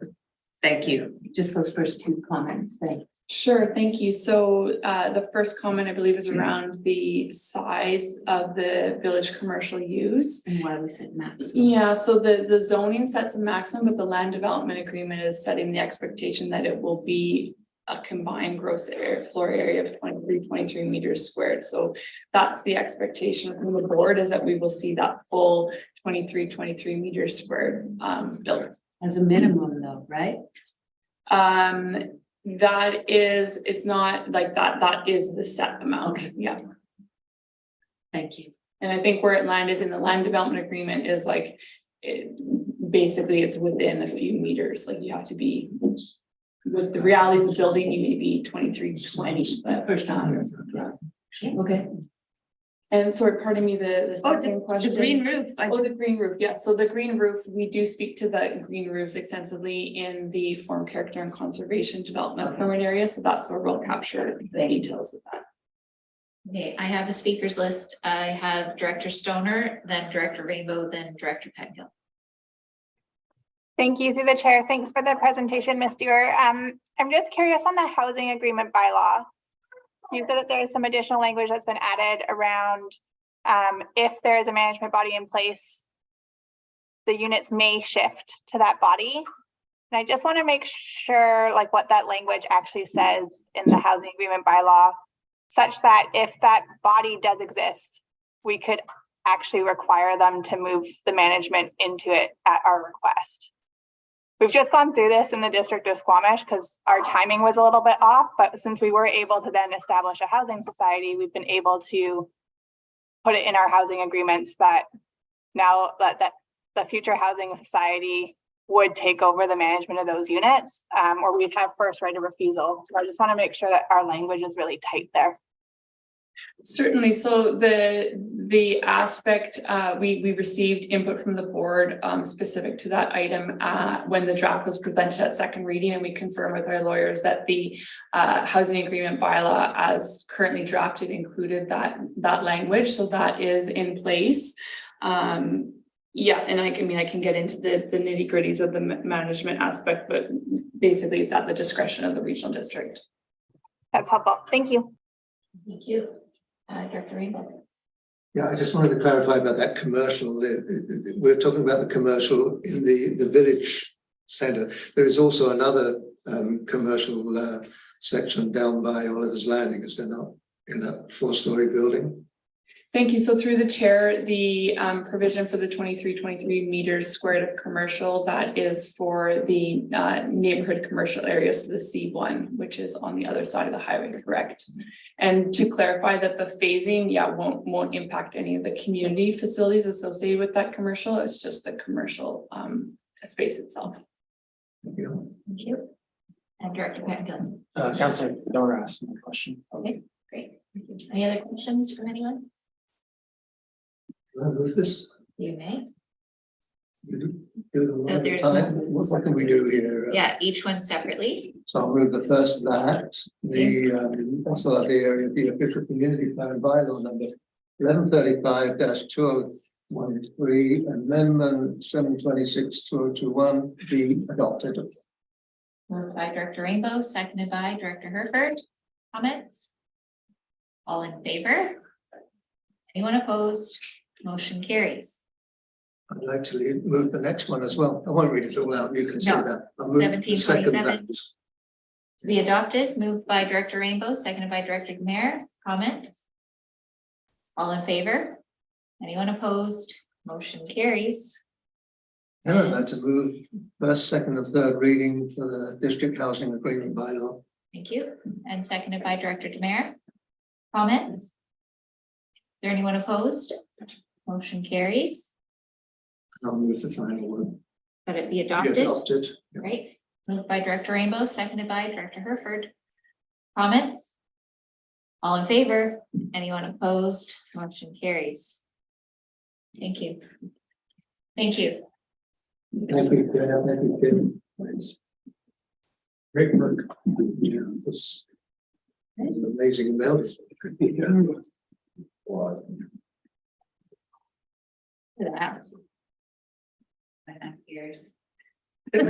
thank you. Just those first two comments. Thanks. Sure, thank you. So the first comment I believe is around the size of the village commercial use. And why we said maximum. Yeah, so the zoning sets a maximum, but the land development agreement is setting the expectation that it will be a combined gross area, floor area of 23 meters squared. So that's the expectation from the board, is that we will see that full 23 meters squared built. As a minimum though, right? That is, it's not like that is the set amount. Okay. Yeah. Thank you. And I think where it landed in the land development agreement is like, basically it's within a few meters, like you have to be, with the realities of building, you may be 23-20, but first time. Yeah. Okay. And sorry, pardon me, the second question. The green roof. The green roof, yes. So the green roof, we do speak to the green roofs extensively in the form, character and conservation development permit area. So that's where we'll capture the details of that. Okay, I have the speakers list. I have Director Stoner, then Director Rainbow, then Director Petgill. Thank you through the chair. Thanks for the presentation, Ms. Dewar. I'm just curious on the housing agreement bylaw. You said that there is some additional language that's been added around if there is a management body in place, the units may shift to that body. And I just want to make sure like what that language actually says in the housing agreement bylaw, such that if that body does exist, we could actually require them to move the management into it at our request. We've just gone through this in the district of Squamish because our timing was a little bit off, but since we were able to then establish a housing society, we've been able to put it in our housing agreements that now that the future housing society would take over the management of those units, or we'd have first right of refusal. So I just want to make sure that our language is really tight there. Certainly. So the aspect we received input from the board specific to that item when the draft was presented at second reading, and we confirmed with our lawyers that the housing agreement bylaw as currently drafted included that language. So that is in place. Yeah, and I can get into the nitty gritties of the management aspect, but basically it's at the discretion of the regional district. That's helpful. Thank you. Thank you. Director Rainbow. Yeah, I just wanted to clarify about that commercial. We're talking about the commercial in the village centre. There is also another commercial section down by Oliver's Landing, is there not, in that 4-story building? Thank you. So through the chair, the provision for the 23 meters squared of commercial, that is for the neighborhood commercial areas, so the C1, which is on the other side of the highway, correct? And to clarify that the phasing, won't impact any of the community facilities associated with that commercial. It's just the commercial space itself. Thank you. Thank you. And Director Petgill. Councilor Donor asked my question. Okay, great. Any other questions from anyone? Can I move this? You may. Do them one at a there's time. one. What can we do here? Yeah, each one separately. So I'll move the first that, the SLRD area, the official community plan bylaw number 1135-2013, amendment 726-2021 be adopted. Moved by Director Rainbow, seconded by Director Herford. Comments? All in favor? Anyone opposed? Motion carries. I'd like to move the next one as well. I won't read it all out. You can see No. that. I'll move the second 1727. that. To be adopted, moved by Director Rainbow, seconded by Director Demare. Comments? All in favor? Anyone opposed? Motion carries. And I'd like to move first, second, and third reading for the district housing agreement bylaw. Thank you. And seconded by Director Demare. Comments? Is there anyone opposed? Motion carries. I'll move the final one. Let it be Be adopted. adopted. Yeah. Great. Moved by Director Rainbow, seconded by Director Herford. Comments? All in favor? Anyone opposed? Motion carries. Thank you. Thank you. Thank you, Dale. Thank you, Kim. Thanks. Great work. Yeah, this is an amazing amount. Wow. Look at that. 2.5 years. No,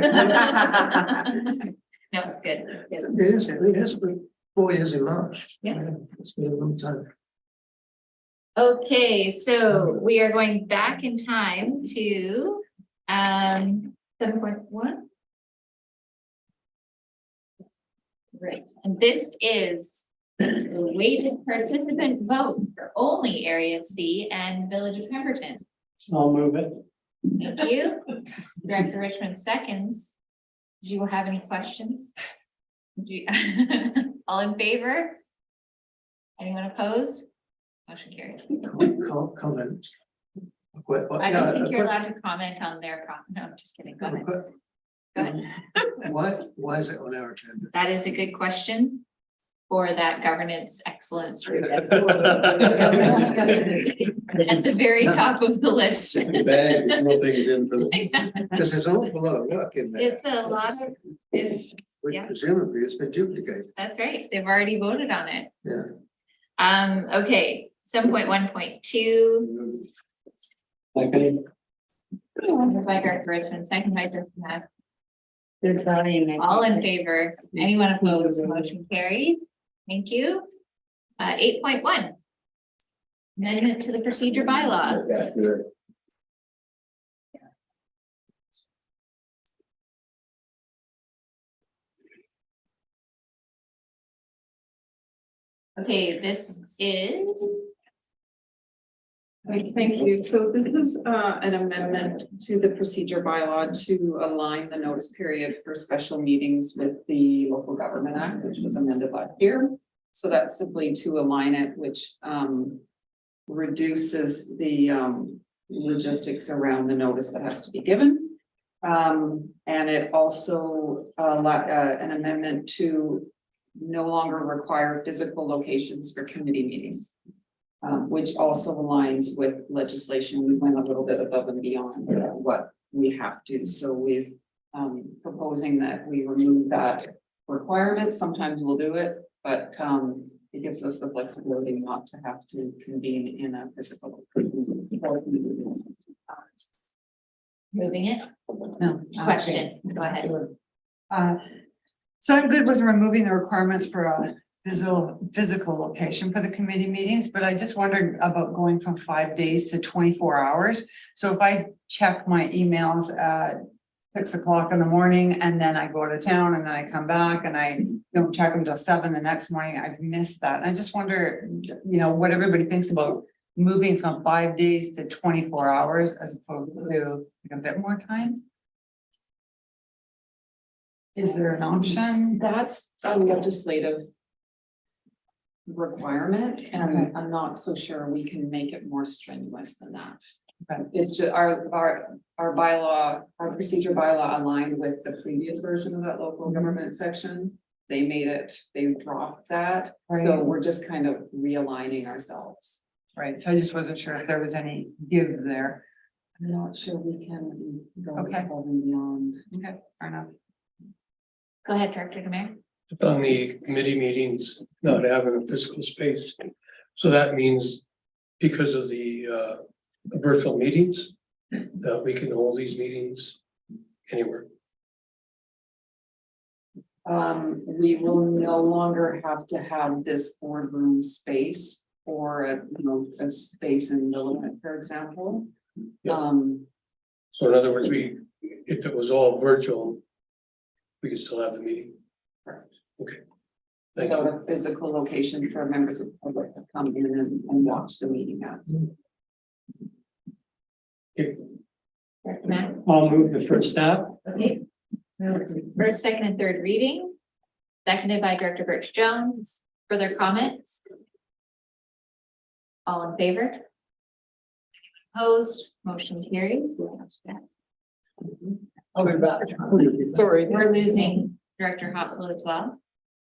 good. It has been 4 years in March. Yeah. It's been a long time. Okay, so we are going back in time to 7.1. Right, and this is the weighted participant vote for only Area C and Village of Pemberton. I'll move it. Thank you. Director Richmond seconds. Do you have any questions? All in favor? Anyone opposed? Motion carried. Comment. I don't think you're allowed to comment on their, no, I'm just kidding. Go ahead. Go ahead. Why is it on our agenda? That is a good question for that governance excellence. At the very top of the list. Bag, more things in for because there's an awful lot of work in there. It's a lot of, it's, Which yeah. presumably it's been duplicated. that's great. They've already voted on it. Yeah. Okay, 7.1.2. Moved by Director Richmond, second by Director Matt. All in favor? Anyone opposed? Motion carried. Thank you. 8.1. Amendment to the procedure bylaw. Okay, this is. Right, thank you. So this is an amendment to the procedure bylaw to align the notice period for special meetings with the Local Government Act, which was amended last year. So that's simply to align it, which reduces the logistics around the notice that has to be given. And it also an amendment to no longer require physical locations for committee meetings. Which also aligns with legislation. We went a little bit above and beyond what we have to. So we're proposing that we remove that requirement. Sometimes we'll do it, but it gives us the flexibility not to have to convene in a physical. Moving it. No. Question. Go ahead. So I'm good with removing the requirements for a physical location for the committee meetings, but I just wondered about going from 5 days to 24 hours. So if I check my emails at 6 o'clock in the morning and then I go to town and then I come back and I don't check them till 7 the next morning, I've missed that. And I just wonder, you know, what everybody thinks about moving from 5 days to 24 hours as opposed to a bit more time. Is there an option? That's a legislative requirement, and I'm not so sure we can make it more strenuous than that. Okay. It's just our bylaw, our procedure bylaw aligned with the previous version of that local government section. They made it, they dropped that, so we're just kind of realigning ourselves. Right, so I just wasn't sure if there was any give there. I'm not sure we can go Okay. above and beyond. Okay, fair enough. Go ahead, Director Demare. On the committee meetings, not having a physical space. So that means because of the virtual meetings, that we can hold these meetings anywhere. We will no longer have to have this boardroom space or a space in Lillooet, for example. Yeah. So in other words, if it was all virtual, we could still have the meeting. Correct. Thank you. without a physical location for members of the public to come in and watch the meeting at. Director Matt? I'll move the first step. Okay. First, second, and third reading. Seconded by Director Birch Jones. Further comments? All in favor? Opposed, motion carries. I'll be back. Sorry. We're losing Director Hopfield as well.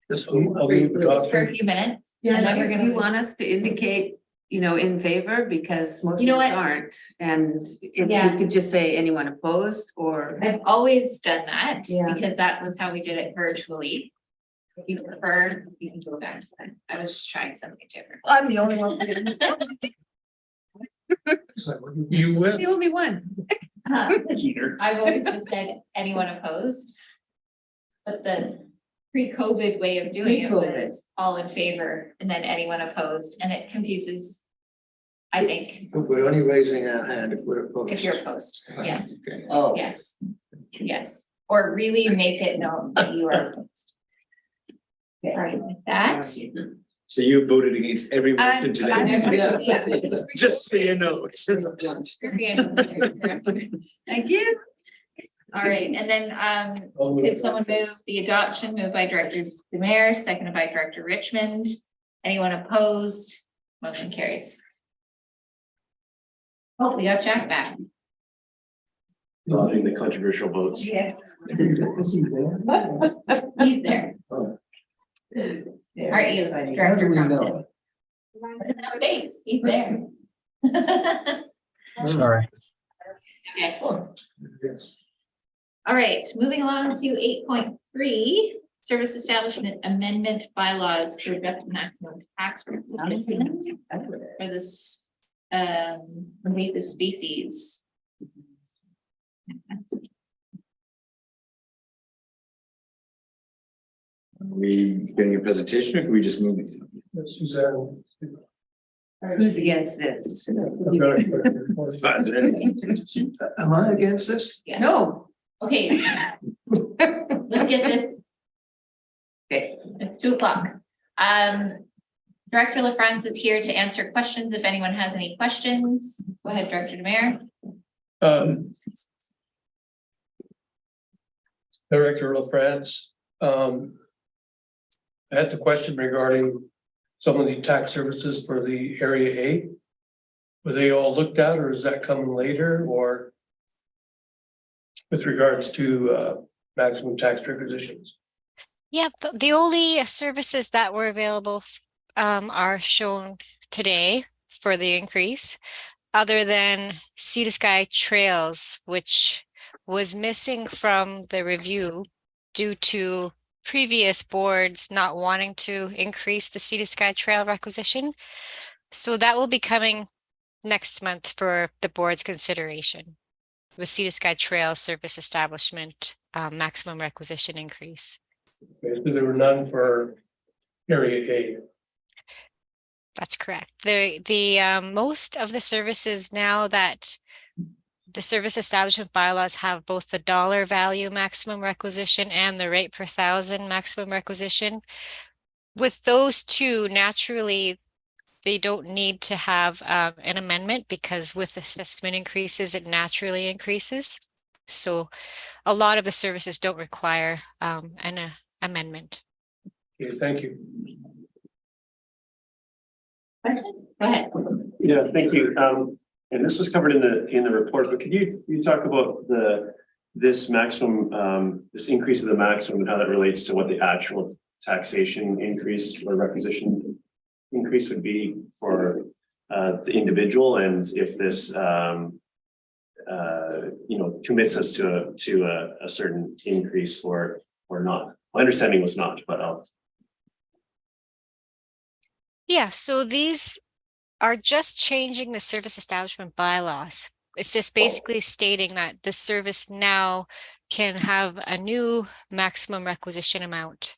This I'll move the Just for a adoption. few minutes. Yeah, And then we're you gonna, want us to indicate, in favor, because most You know of us what? aren't, and if Yeah. we could just say anyone opposed, or. I've always done that Yeah. because that was how we did it virtually. If you prefer, you can go back to that. I was just trying something different. I'm the only one. You will. The only one. I've always just said anyone opposed. But the pre-COVID way of doing it Pre-COVID. was all in favor and then anyone opposed, and it confuses. I think, We're only raising our hand if we're opposed. if you're opposed, yes, Okay. Oh. yes, yes, or really make it known that you are opposed. All right, with that. So you voted against every motion today, Yeah. just so you know. Thank you. All right, and then, could someone move the adoption, moved by Director Demare, seconded by Director Richmond? Anyone opposed? Motion carries. Oh, we got Jack back. In the controversial votes. Yeah. He's there. Aren't you, How do Director we Crompton? know? Face, he's there. Sorry. Okay, cool. Yes. All right, moving along to 8.3, service establishment amendment bylaws to adjust the maximum tax rate for this invasive species. Are we getting a presentation or can we just move these? Suzanne. Who's against this? Am I against this? Yeah. No. Okay. Let's get this. Okay, it's 2:00. Director LaFrance is here to answer questions if anyone has any questions. Go ahead, Director Demare. Director LaFrance, I had the question regarding some of the tax services for the Area A. Were they all looked at, or is that coming later, or with regards to maximum tax requisitions? Yeah, the only services that were available are shown today for the increase, other than Sea to Sky Trails, which was missing from the review due to previous boards not wanting to increase the Sea to Sky Trail requisition. So that will be coming next month for the board's consideration. The Sea to Sky Trail service establishment maximum requisition increase. Okay, so there were none for Area A. That's correct. The most of the services now that the service establishment bylaws have both the dollar value maximum requisition and the rate per thousand maximum requisition. With those two, naturally, they don't need to have an amendment because with assessment increases, it naturally increases. So a lot of the services don't require an amendment. Okay, thank you. Go ahead. Yeah, thank you. And this was covered in the report, but could you talk about this maximum, this increase of the maximum and how that relates to what the actual taxation increase or requisition increase would be for the individual, and if this commits us to a certain increase or not. My understanding was not, but Yeah, so these are just changing the service establishment bylaws. It's just basically stating that the service now can have a new maximum requisition amount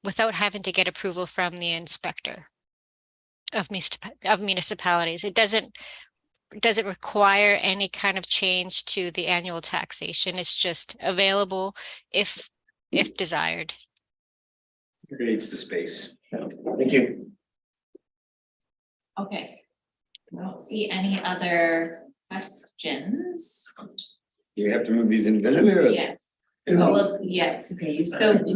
without having to get approval from the inspector of municipalities. It doesn't require any kind of change to the annual taxation. It's just available if desired. creates the space. Thank you. Okay. I don't see any other questions. Do we have to move these individually or? Yes. Oh, well, yes. Okay, So the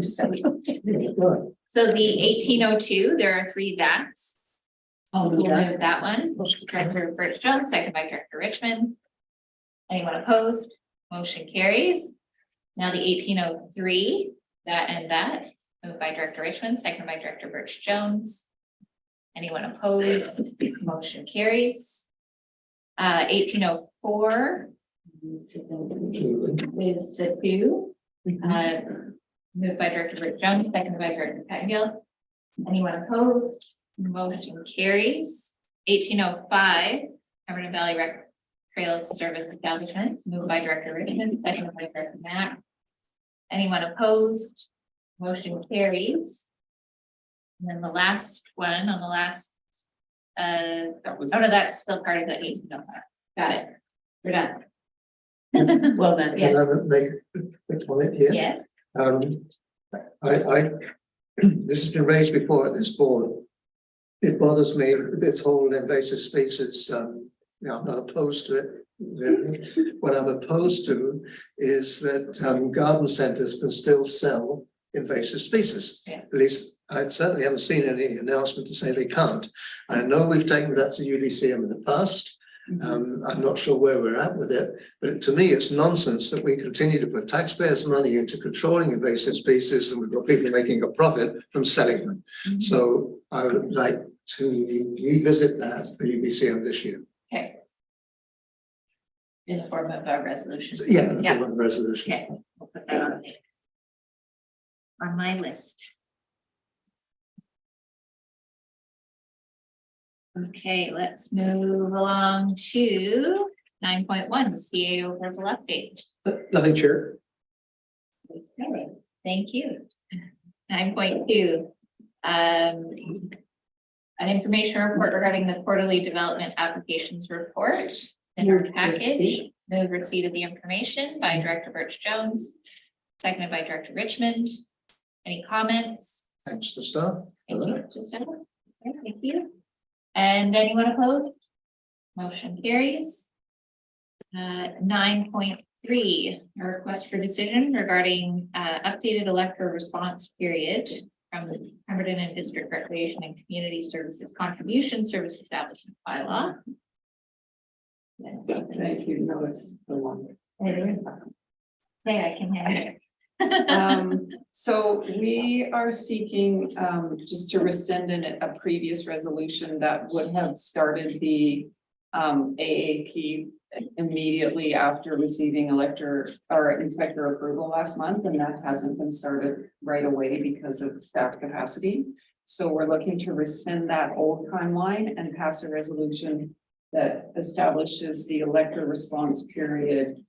1802, there are 3 that's. I'll We'll do that. move that one. Director Birch Jones, second by Director Richmond. Anyone opposed? Motion carries. Now the 1803, that and that, moved by Director Richmond, second by Director Birch Jones. Anyone opposed? Motion carries. 1804 is the 2. Moved by Director Birch Jones, second by Director Pettengill. Anyone opposed? Motion carries. 1805, Pemberton Valley Rec Trails Service Establishment, moved by Director Richmond, second by Director Mack. Anyone opposed? Motion carries. And then the last one on the last, That was, oh no, that's still part of the 1805. Got it. We're done. well then. Yeah. Can I make a comment here? Yes. I this has been raised before at this board. It bothers me, this whole invasive species, I'm not opposed to it. What I'm opposed to is that garden centers can still sell invasive species. Yeah. At least I certainly haven't seen any announcement to say they can't. I know we've taken that to UDCM in the past. I'm not sure where we're at with it, but to me, it's nonsense that we continue to put taxpayers' money into controlling invasive species and we've got people making a profit from selling them. So I would like to revisit that for UBCM this year. Okay. In the form of a resolution. So, yeah, the form of resolution. Okay, we'll put that on my list. Okay, let's move along to 9.1, CAO verbal update. Nothing, Chair. Okay, thank you. 9.2, an information report regarding the quarterly development applications report in our package. The receipt of the information by Director Birch Jones, seconded by Director Richmond. Any comments? Thanks to staff. Thank you. Okay, thank you. And anyone opposed? Motion carries. 9.3, a request for decision regarding updated elector response period from the Pemberton and District Recreation and Community Services Contribution Service Establishment bylaw. Thank you. No, it's just the one. Okay, I can handle it. So we are seeking just to rescind a previous resolution that would have started the AAP immediately after receiving elector or inspector approval last month, and that hasn't been started right away because of staff capacity. So we're looking to rescind that old timeline and pass a resolution that establishes the elector response period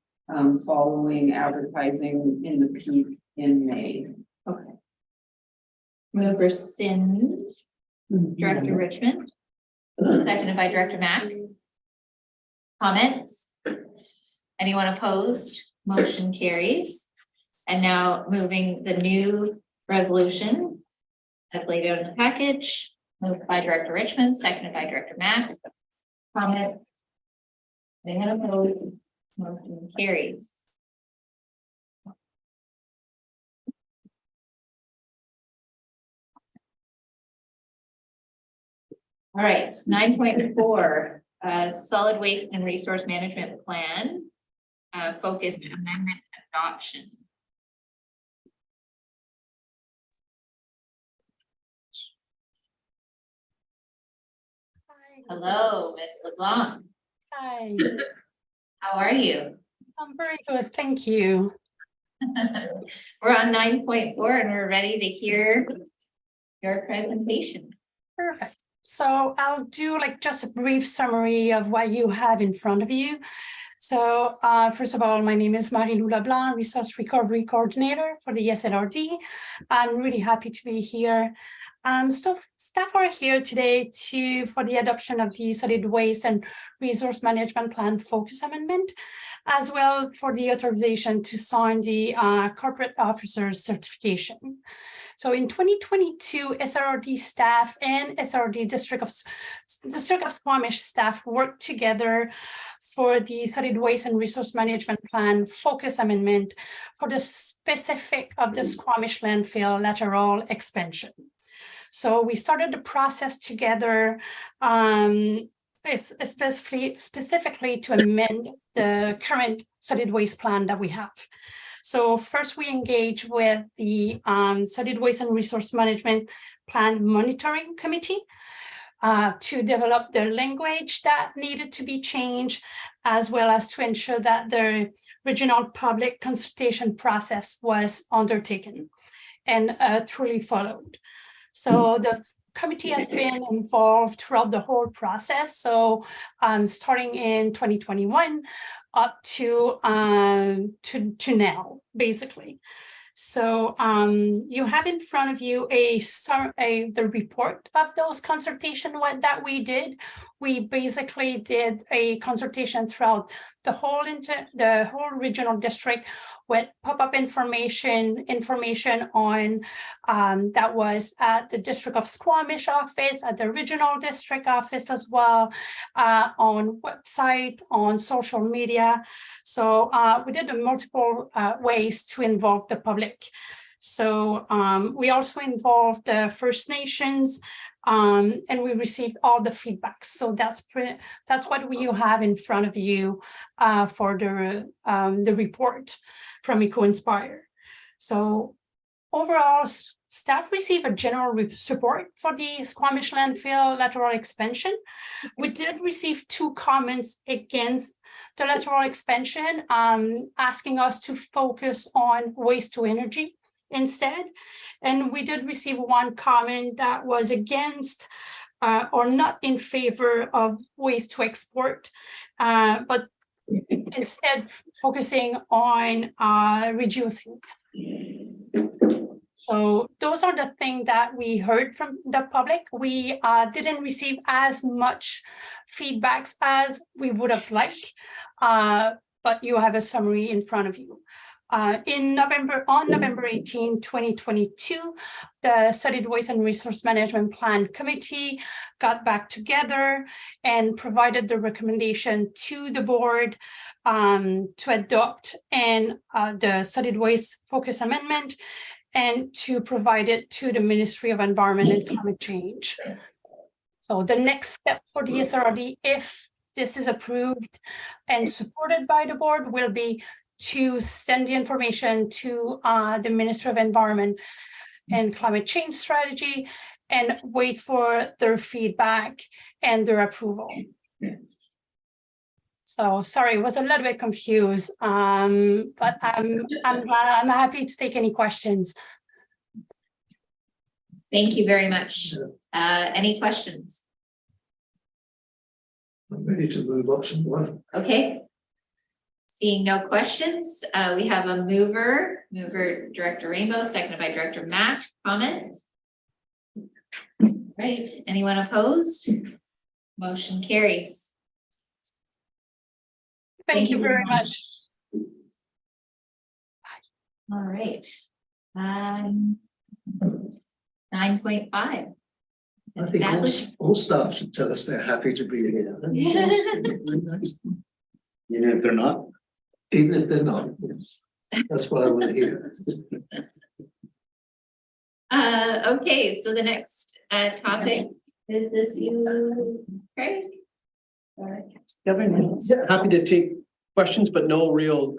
following advertising in the peak in May. Okay. Move rescind, Director Richmond, seconded by Director Mack. Comments? Anyone opposed? Motion carries. And now moving the new resolution as laid out in the package, moved by Director Richmond, seconded by Director Mack. Comment? Anyone opposed? Motion carries. All right, 9.4, solid waste and resource management plan, focused amendment adoption. Hello, Ms. LeBlanc. Hi, How are you? I'm very good, thank you. We're on 9.4 and we're ready to hear your presentation. Perfect. So I'll do like just a brief summary of what you have in front of you. So first of all, my name is Marie-Lou Leblanc, Resource Recovery Coordinator for the SLRD. I'm really happy to be here. So staff are here today for the adoption of the Solid Waste and Resource Management Plan Focus Amendment, as well for the authorization to sign the Corporate Officer Certification. So in 2022, SLRD staff and SLRD District of Squamish staff worked together for the Solid Waste and Resource Management Plan Focus Amendment for the specific of the Squamish landfill lateral expansion. So we started the process together, specifically to amend the current solid waste plan that we have. So first we engage with the Solid Waste and Resource Management Plan Monitoring Committee to develop the language that needed to be changed, as well as to ensure that the regional public consultation process was undertaken and truly followed. So the committee has been involved throughout the whole process. So starting in 2021 up to now, basically. So you have in front of you the report of those consultation that we did. We basically did a consultation throughout the whole regional district with pop-up information on that was at the District of Squamish office, at the regional district office as well, on website, on social media. So we did multiple ways to involve the public. So we also involved the First Nations, and we received all the feedback. So that's what you have in front of you for the report from EcoInspire. So overall, staff received a general support for the Squamish landfill lateral expansion. We did receive 2 comments against the lateral expansion, asking us to focus on waste to energy instead. And we did receive 1 comment that was against or not in favor of waste to export, but instead focusing on reducing. So those are the things that we heard from the public. We didn't receive as much feedbacks as we would have liked, but you have a summary in front of you. On November 18, 2022, the Solid Waste and Resource Management Plan Committee got back together and provided the recommendation to the board to adopt the Solid Waste Focus Amendment and to provide it to the Ministry of Environment and Climate Change. So the next step for the SLRD, if this is approved and supported by the board, will be to send the information to the Ministry of Environment and Climate Change Strategy and wait for their feedback and their approval. So sorry, I was a little bit confused, but I'm happy to take any questions. Thank you very much. Any questions? I'm ready to move option 1. Okay. Seeing no questions, we have a mover Director Rainbow, seconded by Director Mack. Comments? Right, anyone opposed? Motion carries. Thank you very much. All right. 9.5. I think all staff should tell us they're happy to be here. Even if they're not? Even if they're not, yes. That's what I want to hear. Okay, so the next topic is this you, Craig? Governance. Happy to take questions, but no real,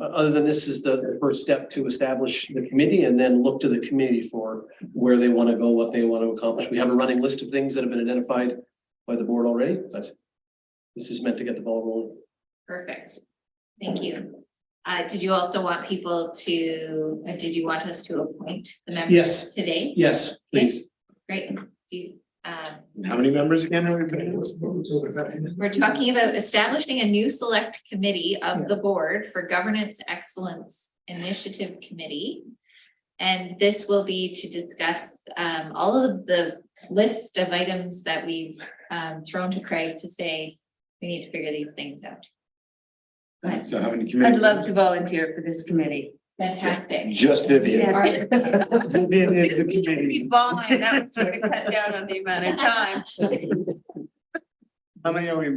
other than this is the first step to establish the committee and then look to the committee for where they want to go, what they want to accomplish. We have a running list of things that have been identified by the board already, but this is meant to get the ball rolling. Perfect. Thank you. Did you also want people to, did you want us to appoint the members Yes. today? Yes, please. Great. Do you, how many members again are we putting? we're talking about establishing a new select committee of the board for Governance Excellence Initiative Committee. And this will be to discuss all of the list of items that we've thrown to Craig to say we need to figure these things out. Go ahead. So how many committees? I'd love to volunteer for this committee. Fantastic. Just Vivian. Vivian is the If committee. you fall line, that would sort of cut down on the amount of time. How many are we?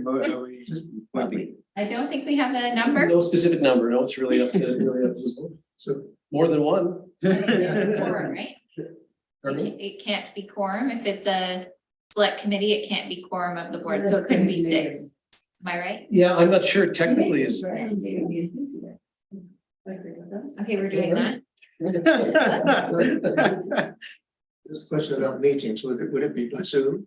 I don't think we have a number. No specific number, no, it's really up to the board. So more than one. Quorum, right? Pardon me? It can't be quorum. If it's a select committee, it can't be quorum of the board, so it could be 6. Am I right? Yeah, I'm not sure technically is. Okay, we're doing that. There's a question about meetings, would it be by Zoom?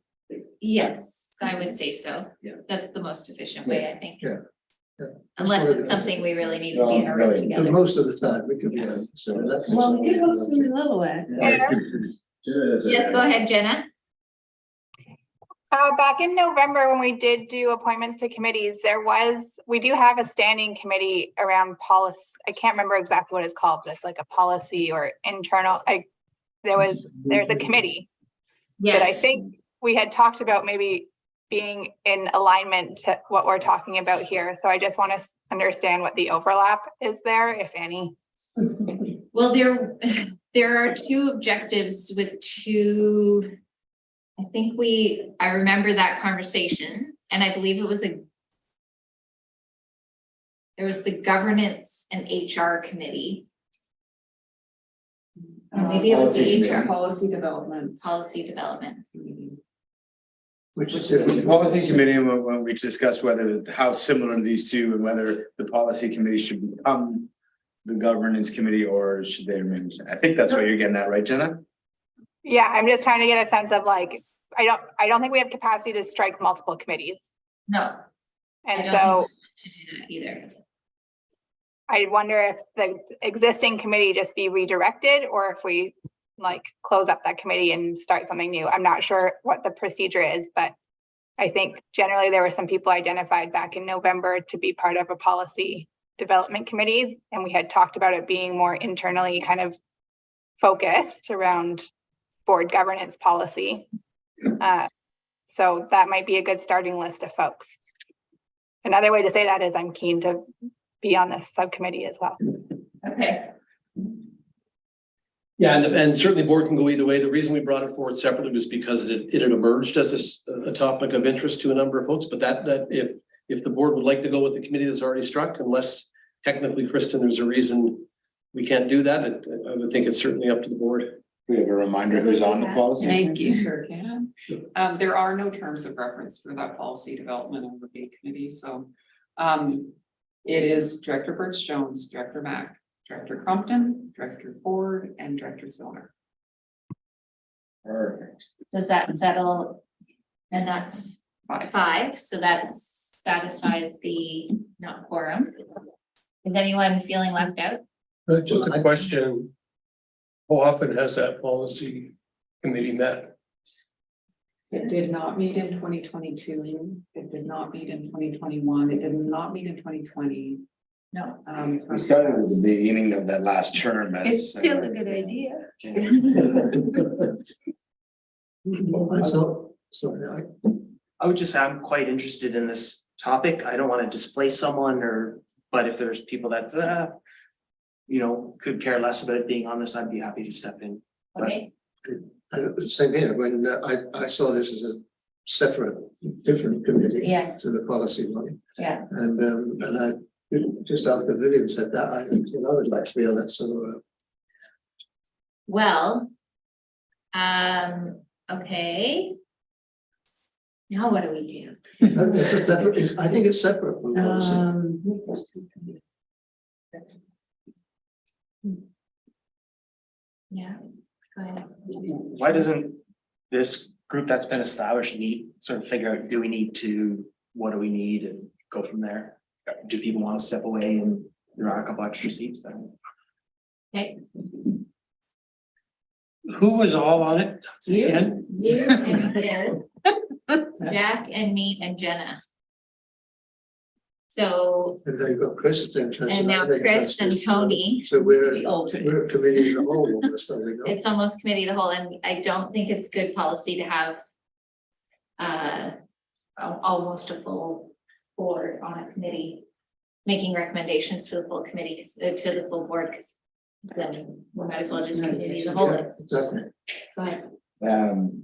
Yes, I would say so. Yeah. That's the most efficient way, I think. Yeah. Yeah. Unless it's something we really need to be in a room But together. most of the time, we could be on, so that's. Well, we could host them in Lillooet. Yes, go ahead, Jenna. Back in November, when we did do appointments to committees, we do have a standing committee around policy. I can't remember exactly what it's called, but it's like a policy or internal, there's a committee. That I Yes, think we had talked about maybe being in alignment to what we're talking about here. So I just want to understand what the overlap is there, if any. well, there are 2 objectives with 2. I think I remember that conversation, and I believe there was the governance and HR committee. Or maybe it was the HR Policy development. policy development. Which is The different. policy committee, when we discussed how similar these two and whether the policy committee should become the governance committee or should they remain? I think that's what you're getting at, right, Jenna? Yeah, I'm just trying to get a sense of like, I don't think we have capacity to strike multiple committees. No, And I don't so think we should do that either. I wonder if the existing committee just be redirected or if we like close up that committee and start something new. I'm not sure what the procedure is, but I think generally there were some people identified back in November to be part of a policy development committee. And we had talked about it being more internally kind of focused around board governance policy. So that might be a good starting list of folks. Another way to say that is I'm keen to be on this subcommittee as well. Okay, Yeah, and certainly board can go either way. The reason we brought it forward separately was because it had emerged as a topic of interest to a number of folks, but that if the board would like to go with the committee that's already struck, unless technically, Kristen, there's a reason we can't do that, I would think it's certainly up to the board. We have a reminder who's on the policy. Thank you. Sure can. There are no terms of reference for that policy development and review committee, so it is Director Birch Jones, Director Mack, Director Crumpton, Director Ford, and Director Zoner. Perfect. does that settle? And that's 5, so that satisfies the not quorum. Is anyone feeling left out? Just a question. How often has that policy committee met? It did not meet in 2022. It did not meet in 2021. It did not meet in 2020. No. We started at the beginning of that last term as. It's still a good idea. I would just say I'm quite interested in this topic. I don't want to displace someone but if there's people that, could care less about it being on this, I'd be happy to step in. Okay, Same here, when I saw this as a separate, different committee. Yes. To the policy one. yeah, And I, just after Vivian said that, I think, I would like to be on it, so. well. Okay. Now what do we do? I think it's separate from policy. Yeah, go ahead. Why doesn't this group that's been established sort of figure out, what do we need and go from there? Do people want to step away and there are a couple extra seats then? Okay, Who was all on it? you and Jen, Jack and me and Jenna. So, And then you've got Chris interested. and now Chris and Tony. So we're the a alternates. committee as a whole, almost, are we not? It's almost committee of the whole, and I don't think it's good policy to have almost a full board on a committee making recommendations to the full committee, to the full board, because then we might as well just committee the whole. Yeah, exactly. Go ahead.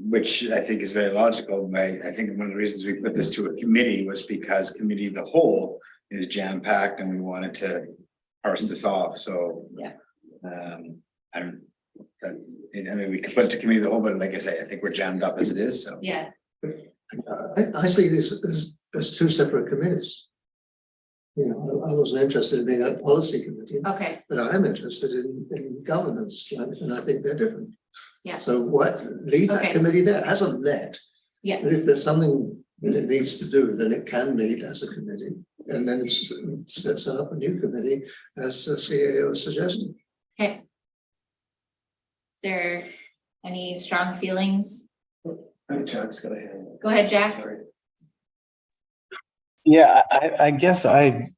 Which I think is very logical. I think one of the reasons we put this to a committee was because committee of the whole is jam-packed and we wanted to parse this off, so. Yeah. I mean, we could put it to committee of the whole, but like I say, I think we're jammed up as it is, so. Yeah, I see this as two separate committees. You know, I wasn't interested in being a policy committee, okay, but I am interested in governance, and I think they're different. yeah, So what, leave that Okay. committee there, it hasn't met. yeah, But if there's something that it needs to do, then it can meet as a committee. And then set up a new committee as CAO suggested. okay. Is there any strong feelings? Jack's got a hand. Go ahead, Jack. Sorry. Yeah, I guess I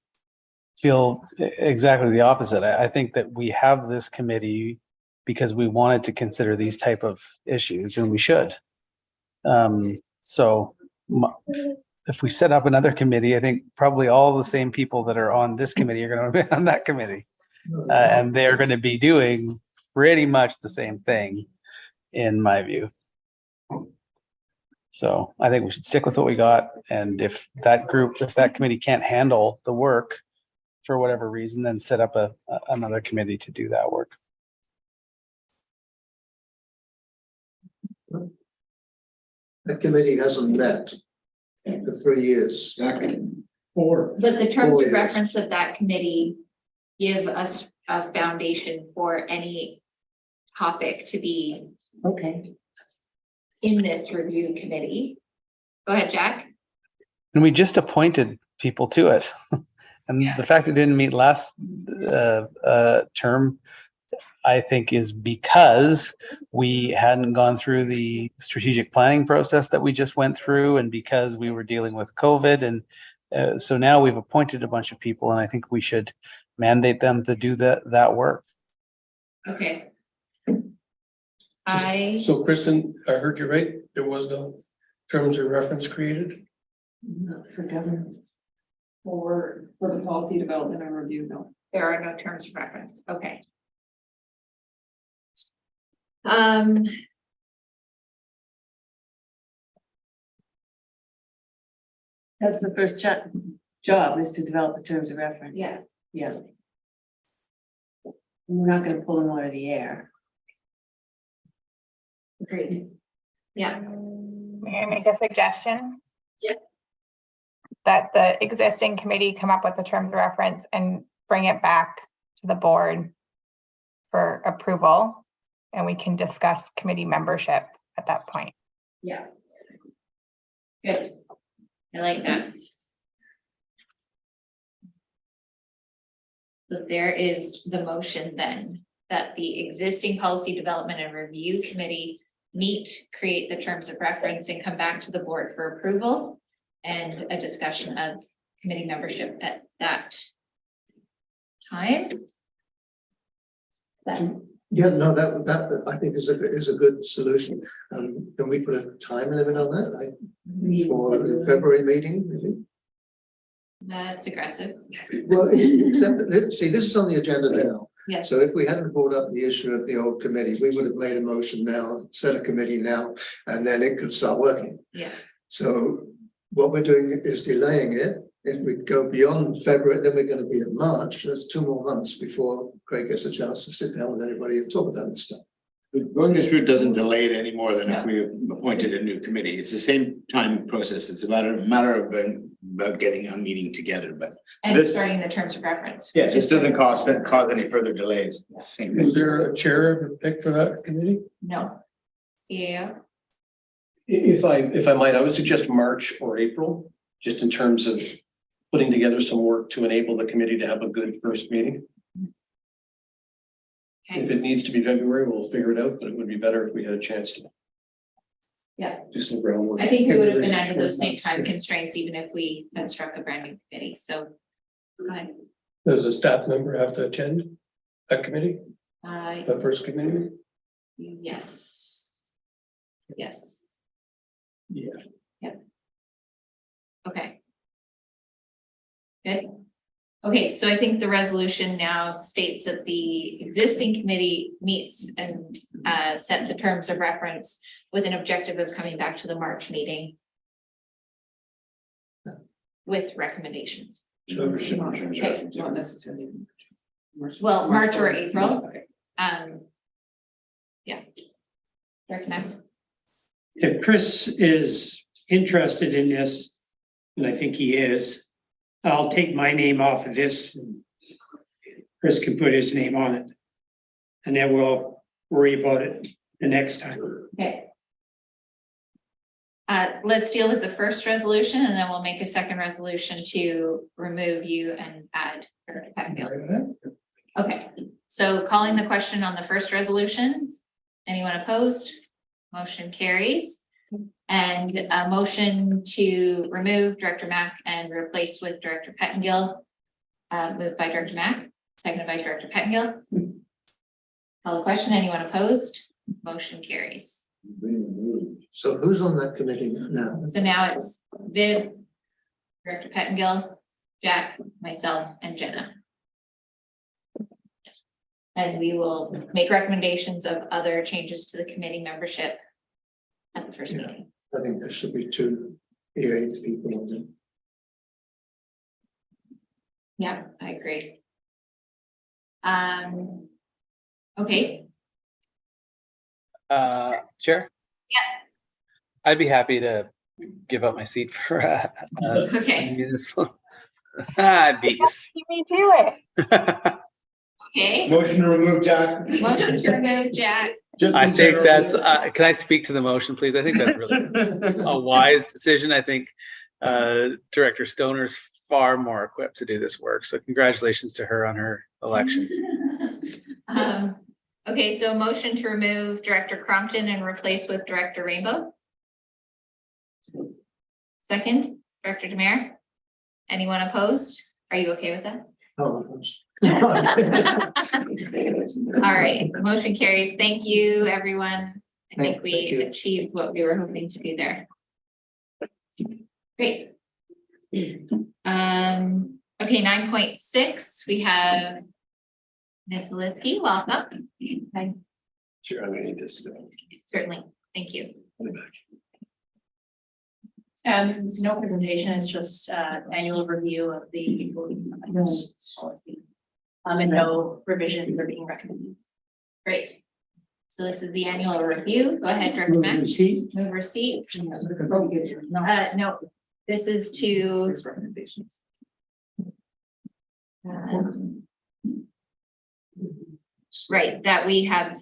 feel exactly the opposite. I think that we have this committee because we wanted to consider these type of issues, and we should. So if we set up another committee, I think probably all the same people that are on this committee are going to be on that committee. And they're going to be doing pretty much the same thing, in my view. So I think we should stick with what we got. And if that committee can't handle the work for whatever reason, then set up another committee to do that work. The committee hasn't met for 3 years. Exactly. But the terms 4 of years. reference of that committee give us a foundation for any topic to be Okay. in this review committee. Go ahead, Jack. And we just appointed people to it. And Yeah. the fact it didn't meet last term, I think, is because we hadn't gone through the strategic planning process that we just went through, and because we were dealing with COVID. And so now we've appointed a bunch of people, and I think we should mandate them to do that work. Okay. So Kristen, I heard you right, there was no terms of reference created? For governance. For the policy development and review, no. There are no terms of reference. Okay. That's the first job is to develop the terms of reference. Yeah. Yeah. We're not gonna pull them out of the air. Agreed. Yeah. May I make a suggestion? Yeah. That the existing committee come up with the terms of reference and bring it back to the board for approval, and we can discuss committee membership at that point. Yeah. Good. I like that. So there is the motion then, that the existing policy development and review committee meet, create the terms of reference, and come back to the board for approval and a discussion of committee membership at that time. Then, Yeah, no, that I think is a good solution. Can we put a time limit on that, like for the February meeting, maybe? that's aggressive. Well, except that, see, this is on the agenda now. Yes. So if we hadn't brought up the issue of the old committee, we would have made a motion now, set a committee now, and then it could start working. Yeah. So what we're doing is delaying it. If we go beyond February, then we're going to be in March. There's 2 more months before Craig gets a chance to sit down with everybody and talk about this stuff. Going this route doesn't delay it any more than if we appointed a new committee. It's the same time process. It's about a matter of about getting a meeting together, but And this, starting the terms of reference. yeah, this doesn't cause any further delays. It's the same Was thing. there a chair picked for that committee? No. Yeah. If I might, I would suggest March or April, just in terms of putting together some work to enable the committee to have a good first meeting. Okay. If it needs to be February, we'll figure it out, but it would be better if we had a chance to. Yeah. Do some groundwork. I think we would have been under those same time constraints, even if we had struck a brand new committee, so. Go ahead. Does a staff member have to attend that committee, Uh, that first committee? yes. Yes, Yeah. okay. Good, Okay, so I think the resolution now states that the existing committee meets and sets a terms of reference with an objective of coming back to the March meeting with recommendations. Sure. Okay. Not necessarily. Well, March or April. Yeah. Director Mack? If Chris is interested in this, and I think he is, I'll take my name off of this. And Chris can put his name on it. And then we'll worry about it the next time. Okay. Let's deal with the first resolution and then we'll make a second resolution to remove you and add Director Pettengill. Okay, so calling the question on the first resolution, anyone opposed? Motion carries. And a motion to remove Director Mack and replace with Director Pettengill. Moved by Director Mack, seconded by Director Pettengill. Call the question, anyone opposed? Motion carries. So who's on that committee now? So now it's Viv, Director Pettengill, Jack, myself, and Jenna. And we will make recommendations of other changes to the committee membership at the first meeting. I think there should be 2 EA people on it. Yeah, I agree. Okay. Chair? Yeah. I'd be happy to give up my seat for Okay. municipal. Bees. You may do it. Okay. Motion to remove Jack. Motion to remove Jack. I think that's, can I speak to the motion, please? I think that's really a wise decision. I think Director Stoner's far more equipped to do this work. So congratulations to her on her election. Okay, so a motion to remove Director Crompton and replace with Director Rainbow. Second, Director Demare. Anyone opposed? Are you okay with that? Oh, All right, motion carries. Thank you, everyone. I think we Thank you. achieved what we were hoping to do there. Great. Okay, 9.6, we have Ms. Litsky, welcome. Hi. Sure, I'm gonna need this. Certainly, thank you. No presentation, it's just annual review of the policy. And no revisions are being recommended. Great. So this is the annual review. Go ahead, Director Mack. Move receipt. No, this is to Recommendations. right, that we have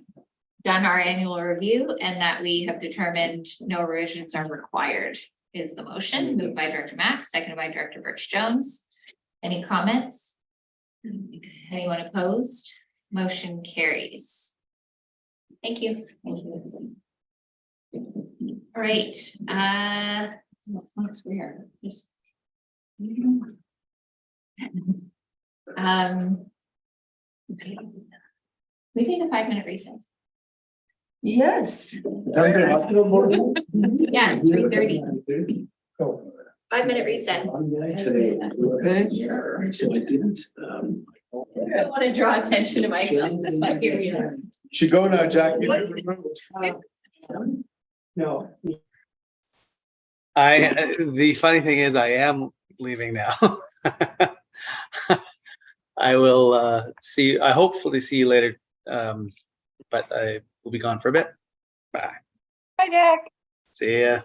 done our annual review and that we have determined no revisions are required is the motion. Moved by Director Mack, seconded by Director Birch Jones. Any comments? Anyone opposed? Motion carries. Thank you. Thank you. All right. Smokes, where? Just. Okay. We did a 5-minute recess. Yes. Yeah, 3:30. 5-minute recess. So I didn't. I don't want to draw attention to myself. But here we are. Should go now, Jack. No. The funny thing is I am leaving now. I will I hopefully see you later. But I will be gone for a bit. Bye. Hi, Jack. See ya.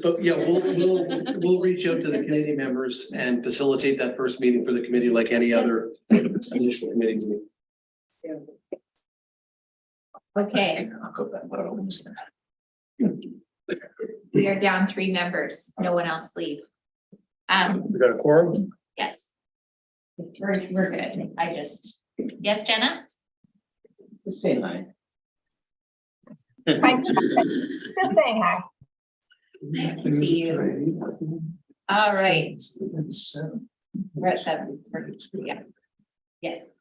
But yeah, we'll reach out to the committee members and facilitate that first meeting for the committee like any other initial committee meeting. Okay, I'll go back. we are down 3 members. No one else leave. We got a quorum? Yes. We're good. Yes, Jenna? Just saying hi. Just saying hi. Thank you. All right. We're at 7. Yeah. Yes.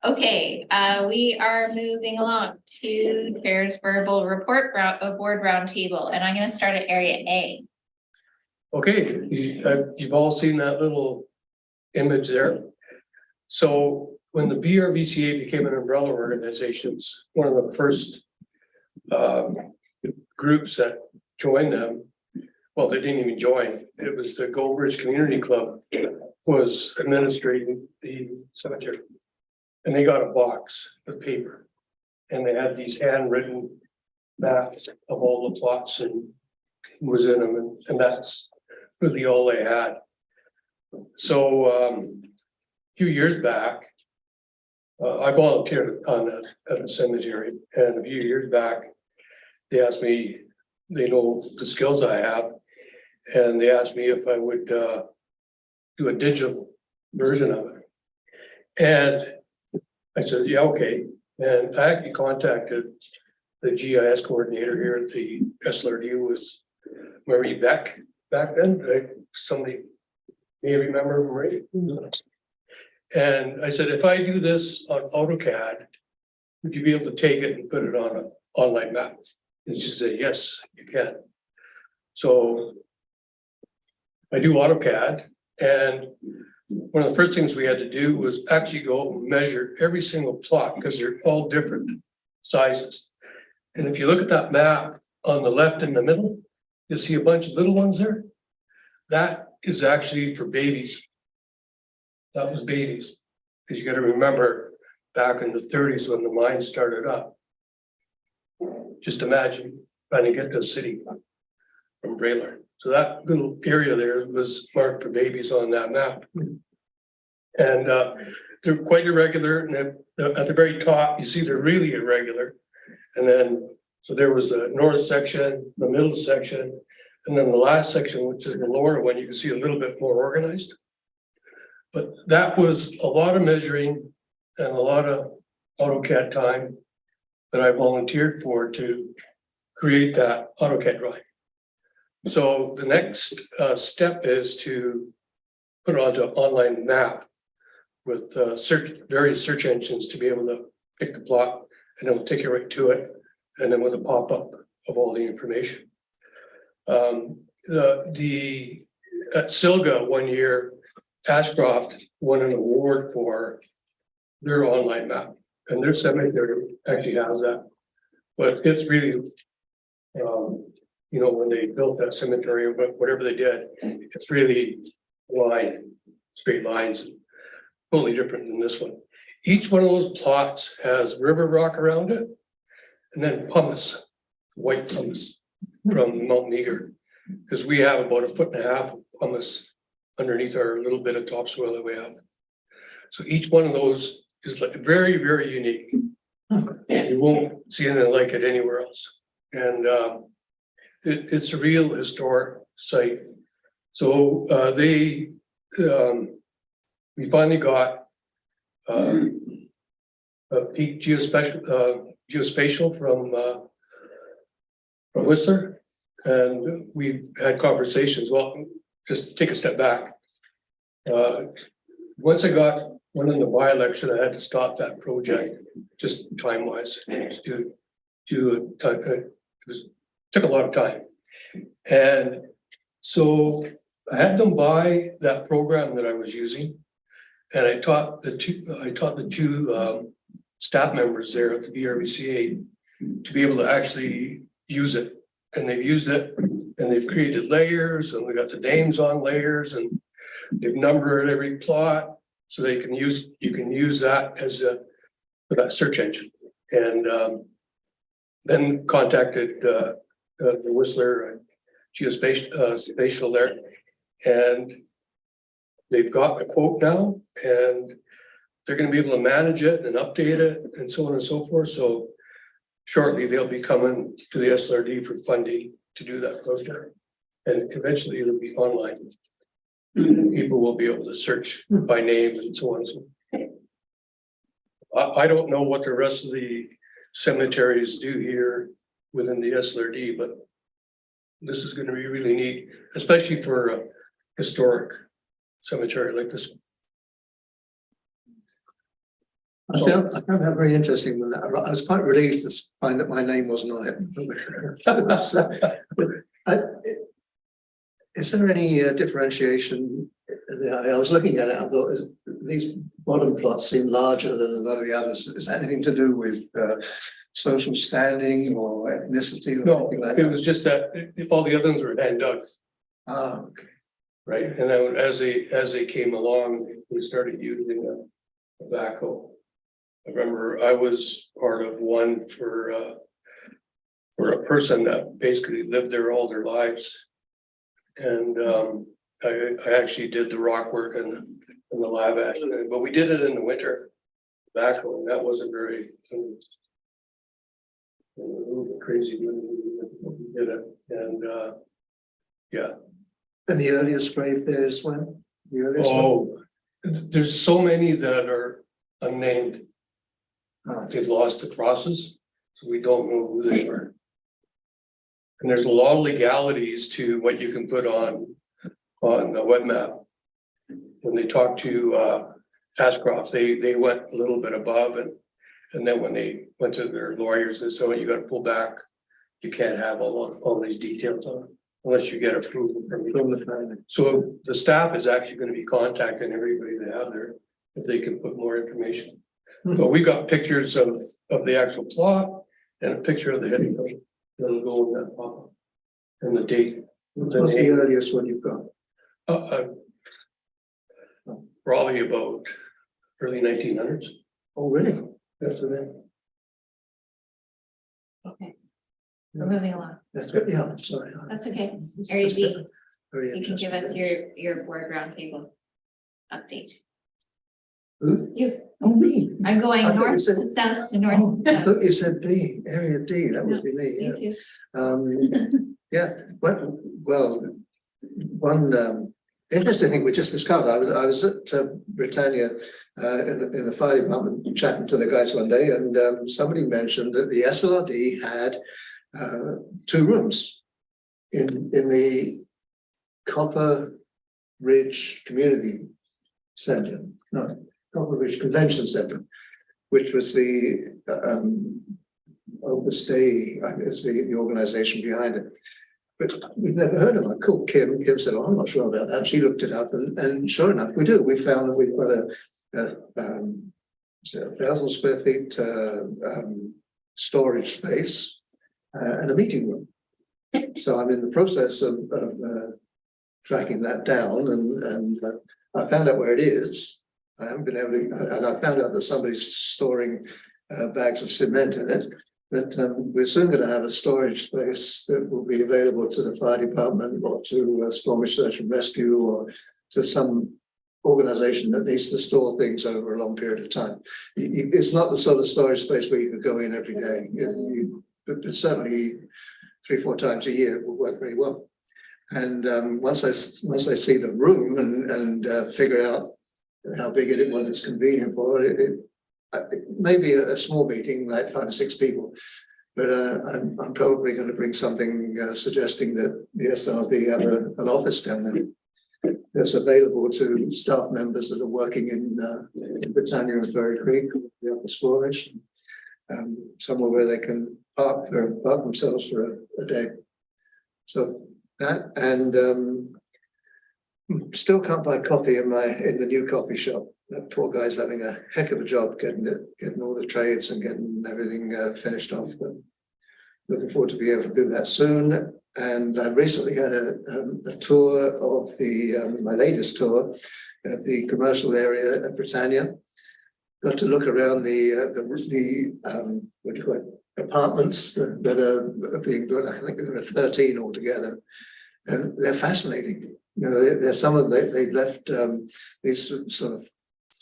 Okay, we are moving along to Chair's verbal report board roundtable, and I'm going to start at area A. Okay, you've all seen that little image there. So when the BRVCA became an umbrella organizations, one of the first groups that joined them, well, they didn't even join. It was the Gold Bridge Community Club was administrating the cemetery. And they got a box of paper. And they had these handwritten maps of all the plots and who was in them. And that's really all they had. So a few years back, I volunteered at a cemetery. And a few years back, they asked me, they know the skills I have. And they asked me if I would do a digital version of it. And I said, yeah, okay. And I actually contacted the GIS coordinator here at the SLRD, was Marie Beck back then. Somebody may remember Marie. And I said, if I do this on AutoCAD, would you be able to take it and put it on an online map? And she said, yes, you can. So I do AutoCAD, and one of the first things we had to do was actually go and measure every single plot because they're all different sizes. And if you look at that map on the left in the middle, you'll see a bunch of little ones there. That is actually for babies. That was babies. Because you got to remember back in the 30s when the mines started up. Just imagine trying to get to a city from Brayler. So that little area there was marked for babies on that map. And they're quite irregular. And at the very top, you see they're really irregular. And then, so there was the north section, the middle section, and then the last section, which is the lower one, you can see a little bit more organized. But that was a lot of measuring and a lot of AutoCAD time that I volunteered for to create that AutoCAD drawing. So the next step is to put it onto an online map with various search engines to be able to pick the plot, and it will take you right to it, and then with a pop-up of all the information. At Silga one year, Ashcroft won an award for their online map, and their cemetery actually has that. But it's really, you know, when they built that cemetery or whatever they did, it's really straight lines, totally different than this one. Each one of those plots has river rock around it, and then pumice, white pumice from Mount Meager, because we have about 1.5 feet of pumice underneath our little bit of topsoil that we have. So each one of those is like very, very unique. You won't see anything like it anywhere else. And it's a real historic site. So we finally got a peak geospatial from Whistler, and we've had conversations. Well, just take a step back. Once I got one in the by-election, I had to stop that project, just time-wise. It took a lot of time. And so I had them buy that program that I was using. And I taught the two staff members there at the BRVCA to be able to actually use it. And they've used it, and they've created layers, and we got the names on layers, and they've numbered every plot, so you can use that as for that search engine. And then contacted the Whistler spatial there. And they've got a quote now, and they're gonna be able to manage it and update it and so on and so forth. So shortly, they'll be coming to the SLRD for funding to do that project. And eventually it'll be online. People will be able to search by name and so on and so forth. I don't know what the rest of the cemeteries do here within the SLRD, but this is gonna be really neat, especially for a historic cemetery like this. I found that very interesting. When I was quite relieved to find that my name wasn't on it. Is there any differentiation? I was looking at it, I thought these bottom plots seem larger than a lot of the others. Is that anything to do with social standing or ethnicity? Or No, like it was just that all the other ones were hand dug. Ah, okay. Right, and then as they came along, we started using a backhoe. I remember I was part of one for a person that basically lived there all their lives. And I actually did the rock work and the lab action, but we did it in the winter. Backhoe, and that wasn't very crazy when we did it. And yeah. And the earliest grave there is when? The earliest one? There's so many that are unnamed. They've lost the crosses, so we don't know who they were. And there's a lot of legalities to what you can put on the web map. When they talked to Ashcroft, they went a little bit above, and then when they went to their lawyers, they said, you got to pull back. You can't have all these details on it unless you get approval from the family. So the staff is actually going to be contacting everybody they have there if they can put more information. But we got pictures of the actual plot and a picture of the heading. That'll go in that pop-up and the date. What's the earliest one you've got? Probably about early 1900s. Oh, really? That's then. Okay. We're moving along. That's good. Yeah, sorry. That's okay. Area D, Very you can give us interesting. your board roundtable update. Who? You. Oh, me. I'm going I thought you north said- to south to north. I thought you said B, area D, that would be me, yeah. Thank you. Yeah, well, one interesting thing we just discovered, I was at Britannia in the fire department chatting to the guys one day, and somebody mentioned that the SLRD had 2 rooms in the Copper Ridge Community Center, no, Copper Ridge Convention Center, which was the Overstay is the organization behind it. But we've never heard of it. Called Kim. Kim said, "Oh, I'm not sure about that." She looked it up, and sure enough, we do. We found that we've got a 1,000 square feet storage space and a meeting room. So I'm in the process of tracking that down, and I found out where it is. I haven't been able to, and I found out that somebody's storing bags of cement in it. But we're soon going to have a storage space that will be available to the fire department or to Squamish Search and Rescue or to some organization that needs to store things over a long period of time. It's not the sort of storage space where you could go in every day. But certainly 3-4 times a year it will work very well. And once I see the room and figure out how big it is, what it's convenient for it maybe a small meeting, like 5 or 6 people, but I'm probably going to bring something suggesting that the SLRD have an office down there that's available to staff members that are working in Britannia and Ferry Creek, the upper storage, somewhere where they can park themselves for a day. So that, and still can't buy coffee in the new coffee shop. That poor guy's having a heck of a job getting all the trades and getting everything finished off. But looking forward to be able to do that soon. And I recently had a tour of my latest tour at the commercial area at Britannia. Got to look around the what do you call it, apartments that are being built. I think there are 13 altogether. and they're fascinating. You know, there's some of they've left these sort of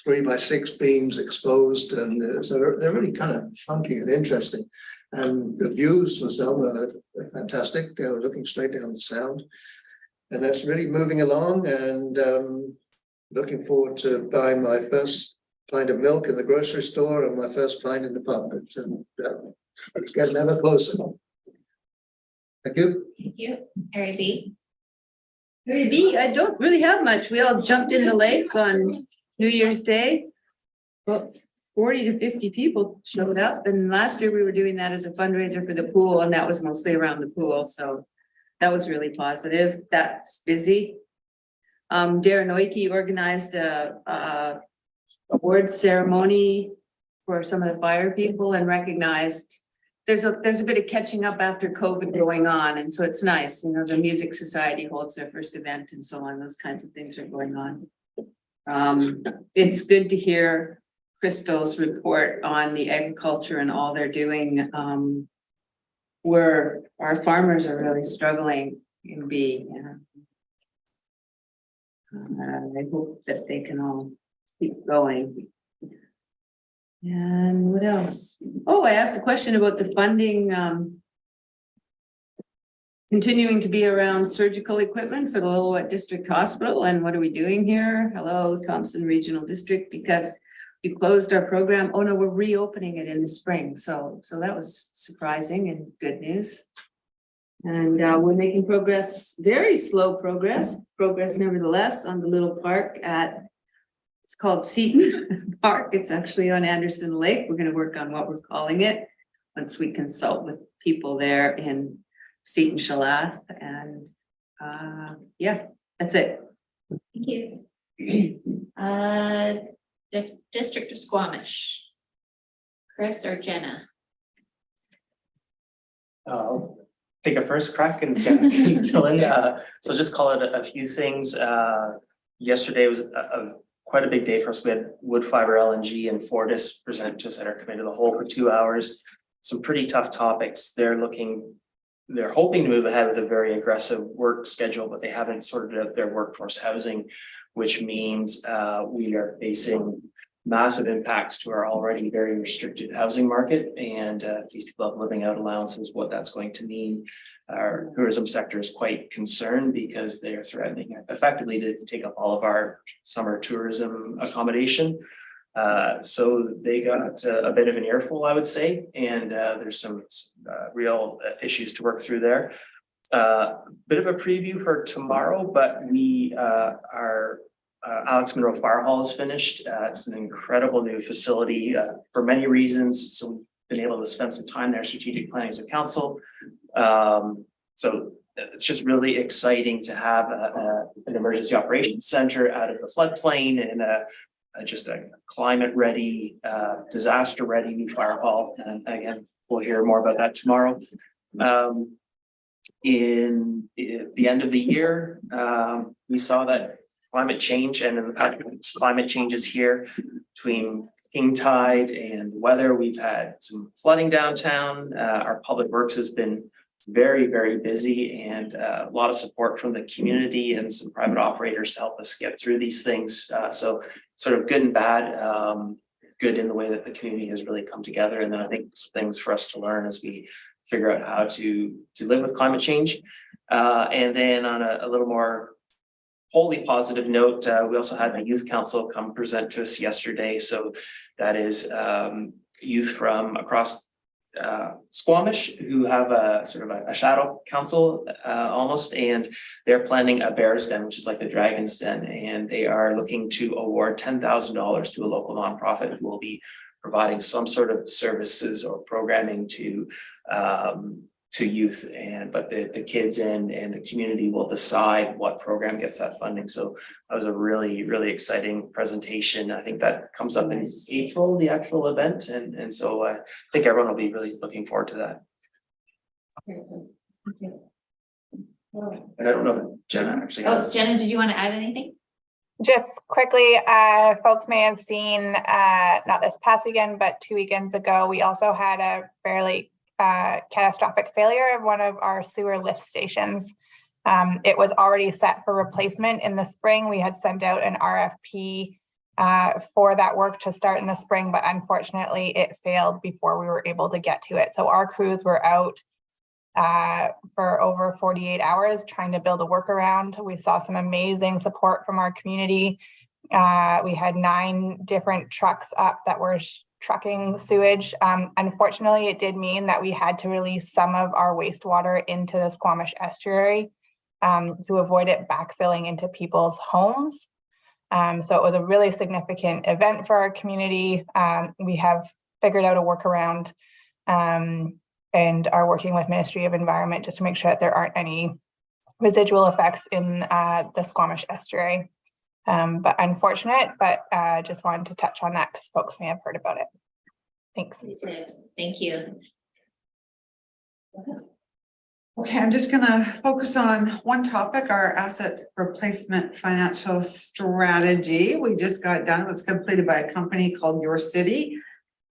3x6 beams exposed, and so they're really kind of funky and interesting. And the views for some are fantastic. They're looking straight down the sound, and that's really moving along. And looking forward to buying my first pint of milk in the grocery store and my first pint in the pub. But it's getting ever closer. Thank you. Thank you. Mary B. Mary B, I don't really have much. We all jumped in the lake on New Year's Day. Well, 40 to 50 people showed up, and last year we were doing that as a fundraiser for the pool, and that was mostly around the pool, so that was really positive. That's busy. Darren Oiki organized a award ceremony for some of the fire people and recognized there's a bit of catching up after COVID going on, and so it's nice. You know, the Music Society holds their first event and so on. Those kinds of things are going on. It's good to hear Crystal's report on the agriculture and all they're doing, where our farmers are really struggling in B. I hope that they can all keep going. And what else? Oh, I asked a question about the funding continuing to be around surgical equipment for the Lillooet District Hospital. And what are we doing here? Hello, Thompson Regional District, because we closed our program. Oh no, we're reopening it in the spring. So that was surprising and good news. And we're making progress, very slow progress nevertheless, on the little park at, it's called Seton Park. It's actually on Anderson Lake. We're going to work on what we're calling it once we consult with people there in Seton Shalath. And yeah, that's it. Thank you. District of Squamish. Chris or Jenna? Take a first crack and Jenna can fill in. So just call it a few things. Yesterday was quite a big day for us. We had wood fiber LNG and Fortis present to us at our committee of the whole for 2 hours. Some pretty tough topics. They're hoping to move ahead with a very aggressive work schedule, but they haven't sorted out their workforce housing, which means we are facing massive impacts to our already very restricted housing market. And if these people have living out allowances, what that's going to mean. Our tourism sector is quite concerned because they are threatening effectively to take up all of our summer tourism accommodation. So they got a bit of an earful, I would say, and there's some real issues to work through there. Bit of a preview for tomorrow, but we are Alex Monroe Fire Hall is finished. It's an incredible new facility for many reasons. So we've been able to spend some time there, strategic planning as a council. So it's just really exciting to have an emergency operations center out of the floodplain and just a climate ready, disaster ready new fire hall. And again, we'll hear more about that tomorrow. In the end of the year, we saw that climate change, and in the past climate changes here between king tide and the weather. We've had some flooding downtown. Our public works has been very, very busy, and a lot of support from the community and some private operators to help us get through these things. So sort of good and bad, good in the way that the community has really come together. And then I think some things for us to learn as we figure out how to live with climate change. And then on a little more wholly positive note, we also had a youth council come present to us yesterday. So that is youth from across Squamish who have a sort of a shadow council almost, and they're planning a bear's den, which is like the dragon's den, and they are looking to award $10,000 to a local nonprofit who will be providing some sort of services or programming to youth, but the kids and the community will decide what program gets that funding. So that was a really, really exciting presentation. I think that comes up in April, the actual event. And so I think everyone will be really looking forward to that. And I don't know if Jenna actually has. Jenna, did you want to add anything? Just quickly, folks may have seen, not this past weekend, but 2 weekends ago, we also had a fairly catastrophic failure of one of our sewer lift stations It was already set for replacement in the spring. We had sent out an RFP for that work to start in the spring, but unfortunately it failed before we were able to get to it. So our crews were out for over 48 hours trying to build a workaround. We saw some amazing support from our community. We had 9 different trucks up that were trucking sewage. Unfortunately, it did mean that we had to release some of our wastewater into the Squamish estuary to avoid it backfilling into people's homes. So it was a really significant event for our community. We have figured out a workaround and are working with Ministry of Environment just to make sure that there aren't any residual effects in the Squamish estuary. But unfortunate, but just wanted to touch on that because folks may have heard about it. Thanks. You did. Thank you. Okay, I'm just gonna focus on one topic, our asset replacement financial strategy. We just got done. It was completed by a company called Your City.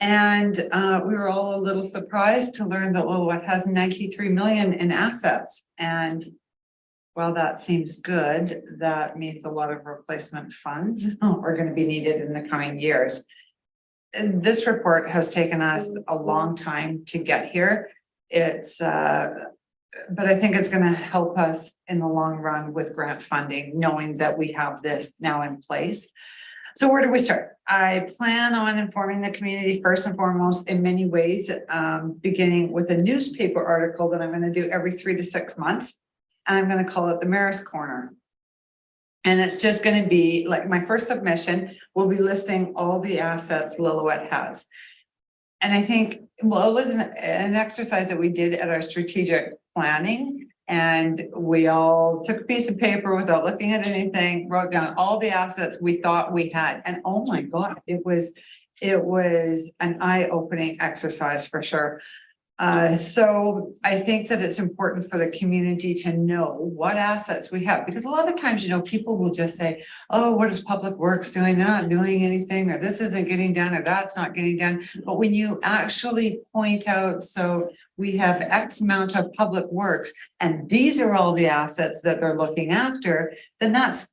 And we were all a little surprised to learn that Lillooet has 93 million in assets. And while that seems good, that means a lot of replacement funds are going to be needed in the coming years. And this report has taken us a long time to get here. It's but I think it's going to help us in the long run with grant funding, knowing that we have this now in place. So where do we start? I plan on informing the community first and foremost in many ways, beginning with a newspaper article that I'm going to do every 3 to 6 months. And I'm going to call it the Mayor's Corner. And it's just going to be like my first submission will be listing all the assets Lillooet has. And I think, well, it was an exercise that we did at our strategic planning. And we all took a piece of paper without looking at anything, wrote down all the assets we thought we had. And oh my God, it was an eye-opening exercise for sure. So I think that it's important for the community to know what assets we have, because a lot of times, you know, people will just say, oh, what is Public Works doing? They're not doing anything, or this isn't getting done, or that's not getting done. But when you actually point out, so we have X amount of Public Works, and these are all the assets that they're looking after, then that's,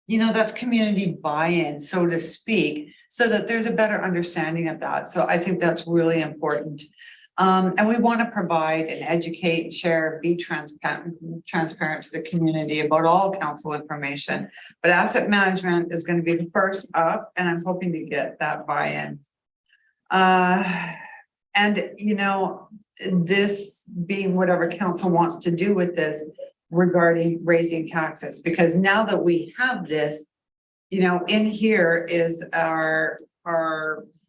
you know, that's community buy-in, so to speak, so that there's a better understanding of that. So I think that's really important. And we want to provide and educate, share, be transparent to the community about all council information. But asset management is going to be the first up, and I'm hoping to get that buy-in. And, you know, this being whatever council wants to do with this regarding raising taxes, because now that we have this, you know, in here is our,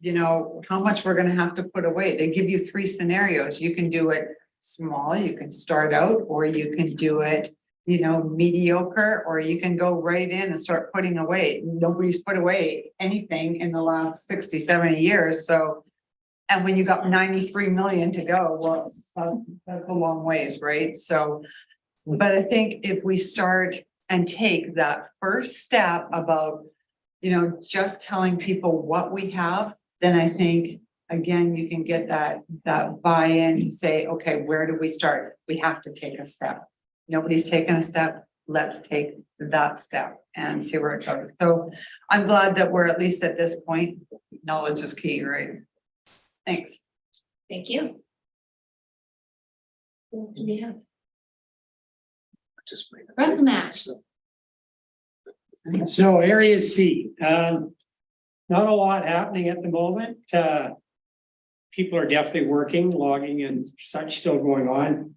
you know, how much we're going to have to put away. They give you 3 scenarios. You can do it small, you can start out, or you can do it, you know, mediocre, or you can go right in and start putting away. Nobody's put away anything in the last 60, 70 years. So, and when you got 93 million to go, well, that's a long ways, right? So, but I think if we start and take that first step about, you know, just telling people what we have, then I think, again, you can get that buy-in to say, okay, where do we start? We have to take a step. Nobody's taken a step. Let's take that step and see where it goes. So I'm glad that we're at least at this point. Knowledge is key, right? Thanks. Thank you. Who else do we have? Russell Match. So Area C, not a lot happening at the moment. People are definitely working, logging and such still going on.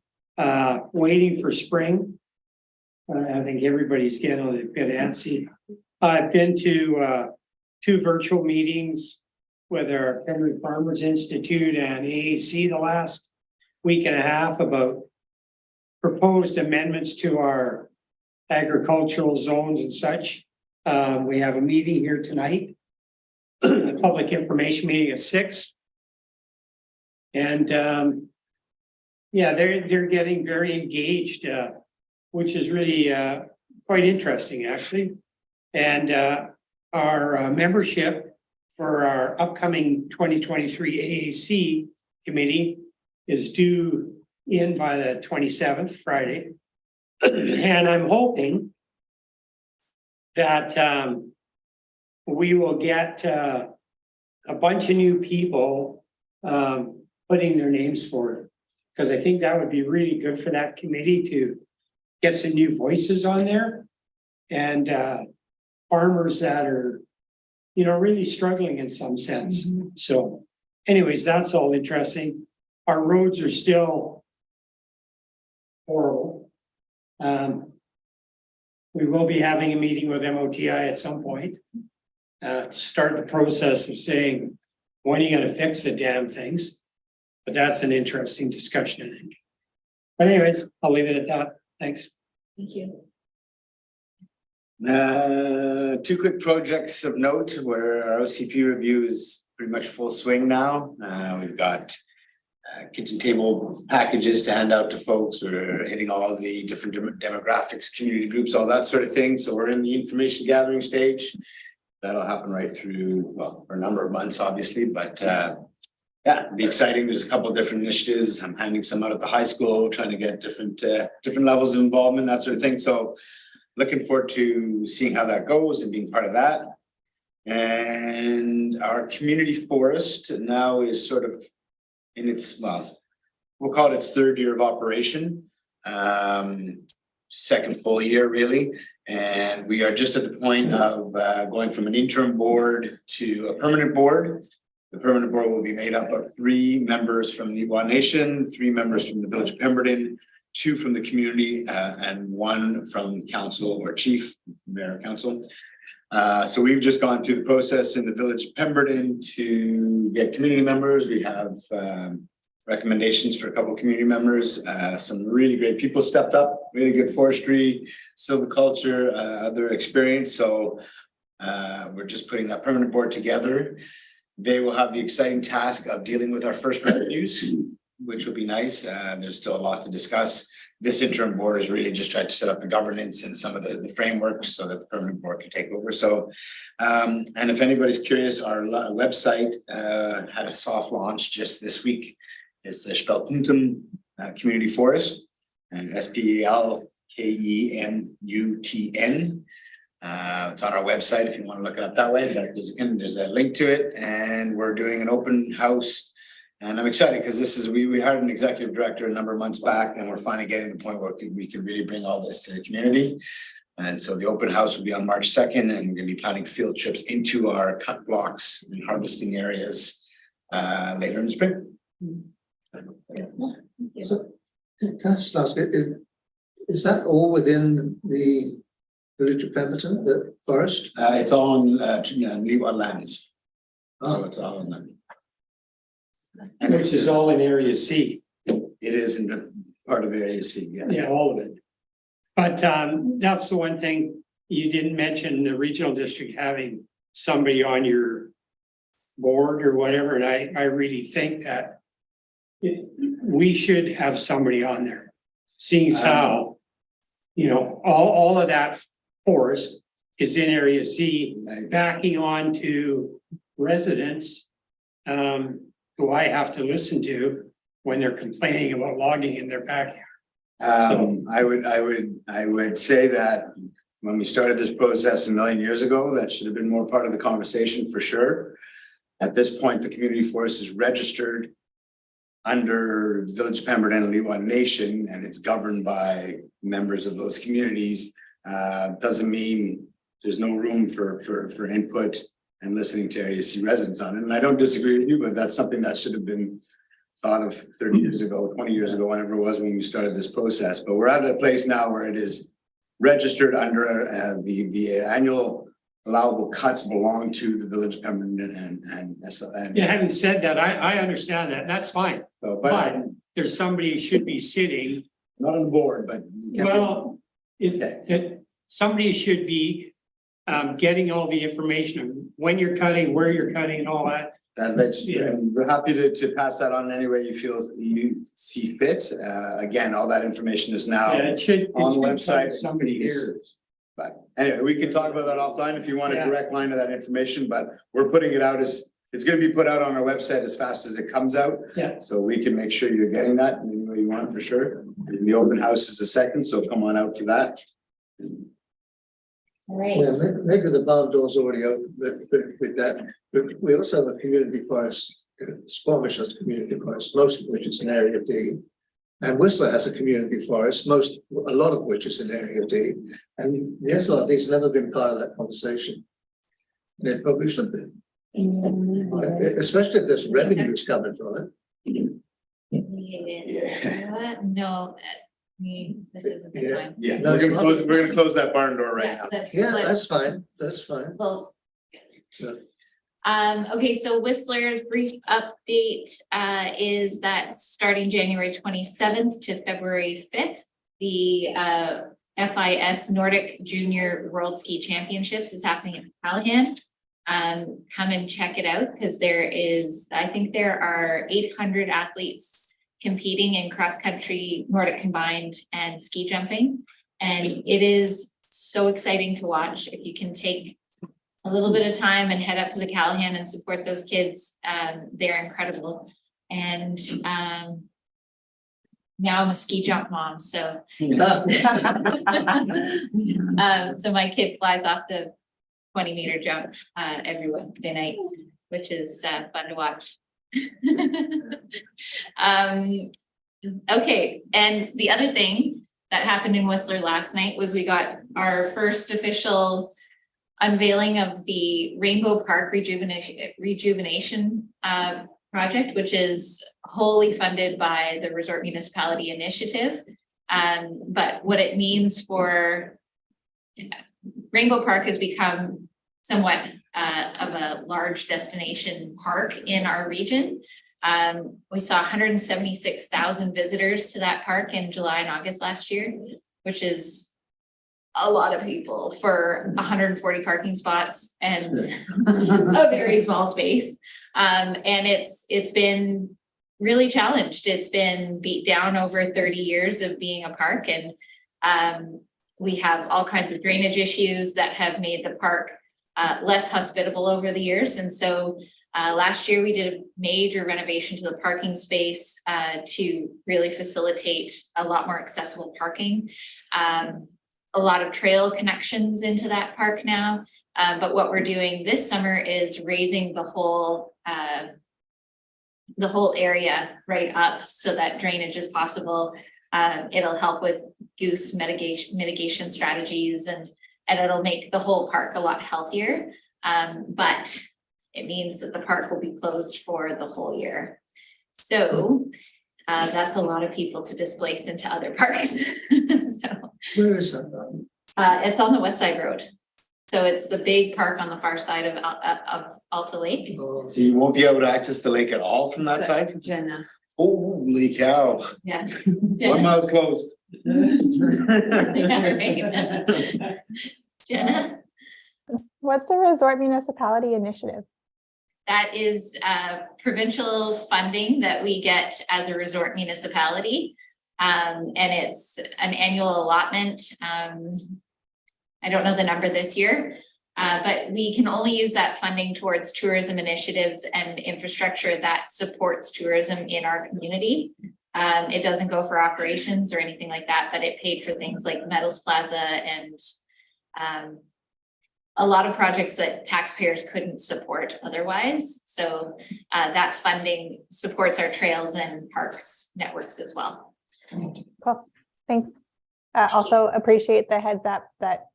Waiting for spring. I think everybody's getting a bit antsy. I've been to 2 virtual meetings with our Henry Farmers Institute and AAC the last week and a half about proposed amendments to our agricultural zones and such. We have a meeting here tonight, a public information meeting at 6. And yeah, they're getting very engaged, which is really quite interesting actually. And our membership for our upcoming 2023 AAC committee is due in by the 27th, Friday. And I'm hoping that we will get a bunch of new people putting their names forward. Because I think that would be really good for that committee to get some new voices on there. And farmers that are, you know, really struggling in some sense. So anyways, that's all interesting. Our roads are still horrible. We will be having a meeting with MOTI at some point to start the process of saying, when are you gonna fix the damn things? But that's an interesting discussion, I think. But anyways, I'll leave it at that. Thanks. Thank you. Two quick projects of note where our OCP review is pretty much full swing now. We've got kitchen table packages to hand out to folks. We're hitting all the different demographics, community groups, all that sort of thing. So we're in the information gathering stage. That'll happen right through, well, for a number of months, obviously, but yeah, it'll be exciting. There's a couple of different initiatives. I'm handing some out at the high school, trying to get different levels of involvement, that sort of thing. So looking forward to seeing how that goes and being part of that. And our community forest now is sort of in its, well, we'll call it its third year of operation. Second full year, really. And we are just at the point of going from an interim board to a permanent board. The permanent board will be made up of 3 members from the Lillooet Nation, 3 members from the Village of Pemberton, 2 from the community, and 1 from council or chief, mayor council. So we've just gone through the process in the Village of Pemberton to get community members. We have recommendations for a couple of community members. Some really great people stepped up, really good forestry, silviculture, other experience. So we're just putting that permanent board together. They will have the exciting task of dealing with our first revenues, which will be nice. There's still a lot to discuss. This interim board is really just trying to set up the governance and some of the framework so that the permanent board can take over. So, and if anybody's curious, our website had a soft launch just this week. It's the Spelpuntum Community Forest, and SPELKEMUTN. It's on our website if you want to look it up that way. There's a link to it, and we're doing an open house. And I'm excited because this is, we hired an executive director a number of months back, and we're finally getting to the point where we can really bring all this to the community. And so the open house will be on March 2nd, and we're going to be planning field trips into our cut blocks and harvesting areas later in the spring. So, can I just ask, is that all within the Village of Pemberton, the forest? It's on Lillooet lands. So it's all on them. And this is all in Area C. It is in part of Area C, yes. Yeah, all of it. But that's the one thing you didn't mention, the regional district having somebody on your board or whatever. And I really think that we should have somebody on there. Seeing as how, you know, all of that forest is in Area C, backing on to residents who I have to listen to when they're complaining about logging in their backyard. I would say that when we started this process a million years ago, that should have been more part of the conversation for sure. At this point, the community forest is registered under the Village of Pemberton and Lillooet Nation, and it's governed by members of those communities. Doesn't mean there's no room for input and listening to Area C residents on it. And I don't disagree with you, but that's something that should have been thought of 30 years ago, 20 years ago, whenever it was when we started this process. But we're at a place now where it is registered under the annual allowable cuts belong to the Village of Pemberton and SLRD. Yeah, having said that, I understand that. That's fine. So, but there's somebody who should be sitting. Not on the board, but well, somebody should be getting all the information of when you're cutting, where you're cutting, and all that. We're happy to pass that on any way you see fit. Again, all that information is now on the website. Somebody here. But anyway, we can talk about that offline if you want a direct line to that information, but we're putting it out as it's gonna be put out on our website as fast as it comes out. Yeah. So we can make sure you're getting that in any way you want for sure. And the open house is the second, so come on out for that. All right. Yeah, maybe the barn door's already open with that, but we also have a community forest, Squamish has community forest, most of which is in Area D. And Whistler has a community forest, a lot of which is in Area D. And the SLRD's never been part of that conversation. And it probably should be. Especially if there's revenues coming from it. Yeah. No, this isn't the time. Yeah, No, we're gonna close that barn door right now. Yeah, that's fine, that's fine. Well, So, okay, so Whistler's brief update is that starting January 27th to February 5th, the FIS Nordic Junior World Ski Championships is happening in Callahan. Come and check it out because I think there are 800 athletes competing in cross-country, Nordic combined, and ski jumping. And it is so exciting to watch. If you can take a little bit of time and head up to the Callahan and support those kids, they're incredible. And now I'm a ski jump mom, so so my kid flies off the 20-meter jumps every Wednesday night, which is fun to watch. Okay, and the other thing that happened in Whistler last night was we got our first official unveiling of the Rainbow Park rejuvenation project, which is wholly funded by the Resort Municipality Initiative. But what it means for Rainbow Park has become somewhat of a large destination park in our region. We saw 176,000 visitors to that park in July and August last year, which is a lot of people for 140 parking spots and a very small space. And it's been really challenged. It's been beat down over 30 years of being a park, and we have all kinds of drainage issues that have made the park less hospitable over the years. And so last year we did a major renovation to the parking space to really facilitate a lot more accessible parking. A lot of trail connections into that park now. But what we're doing this summer is raising the whole area right up so that drainage is possible. It'll help with goose mitigation strategies, and it'll make the whole park a lot healthier. But it means that the park will be closed for the whole year. So that's a lot of people to displace into other parks. So where is that? it's on the West Side Road. So it's the big park on the far side of Alta Lake. So you won't be able to access the lake at all from that side? Jenna. Holy cow. Yeah. 1 mile's closed. Jenna? What's the Resort Municipality Initiative? That is provincial funding that we get as a resort municipality. And it's an annual allotment. I don't know the number this year, but we can only use that funding towards tourism initiatives and infrastructure that supports tourism in our community. It doesn't go for operations or anything like that, but it paid for things like Metals Plaza and a lot of projects that taxpayers couldn't support otherwise. So that funding supports our trails and parks networks as well. Cool, thanks. Also appreciate the heads up that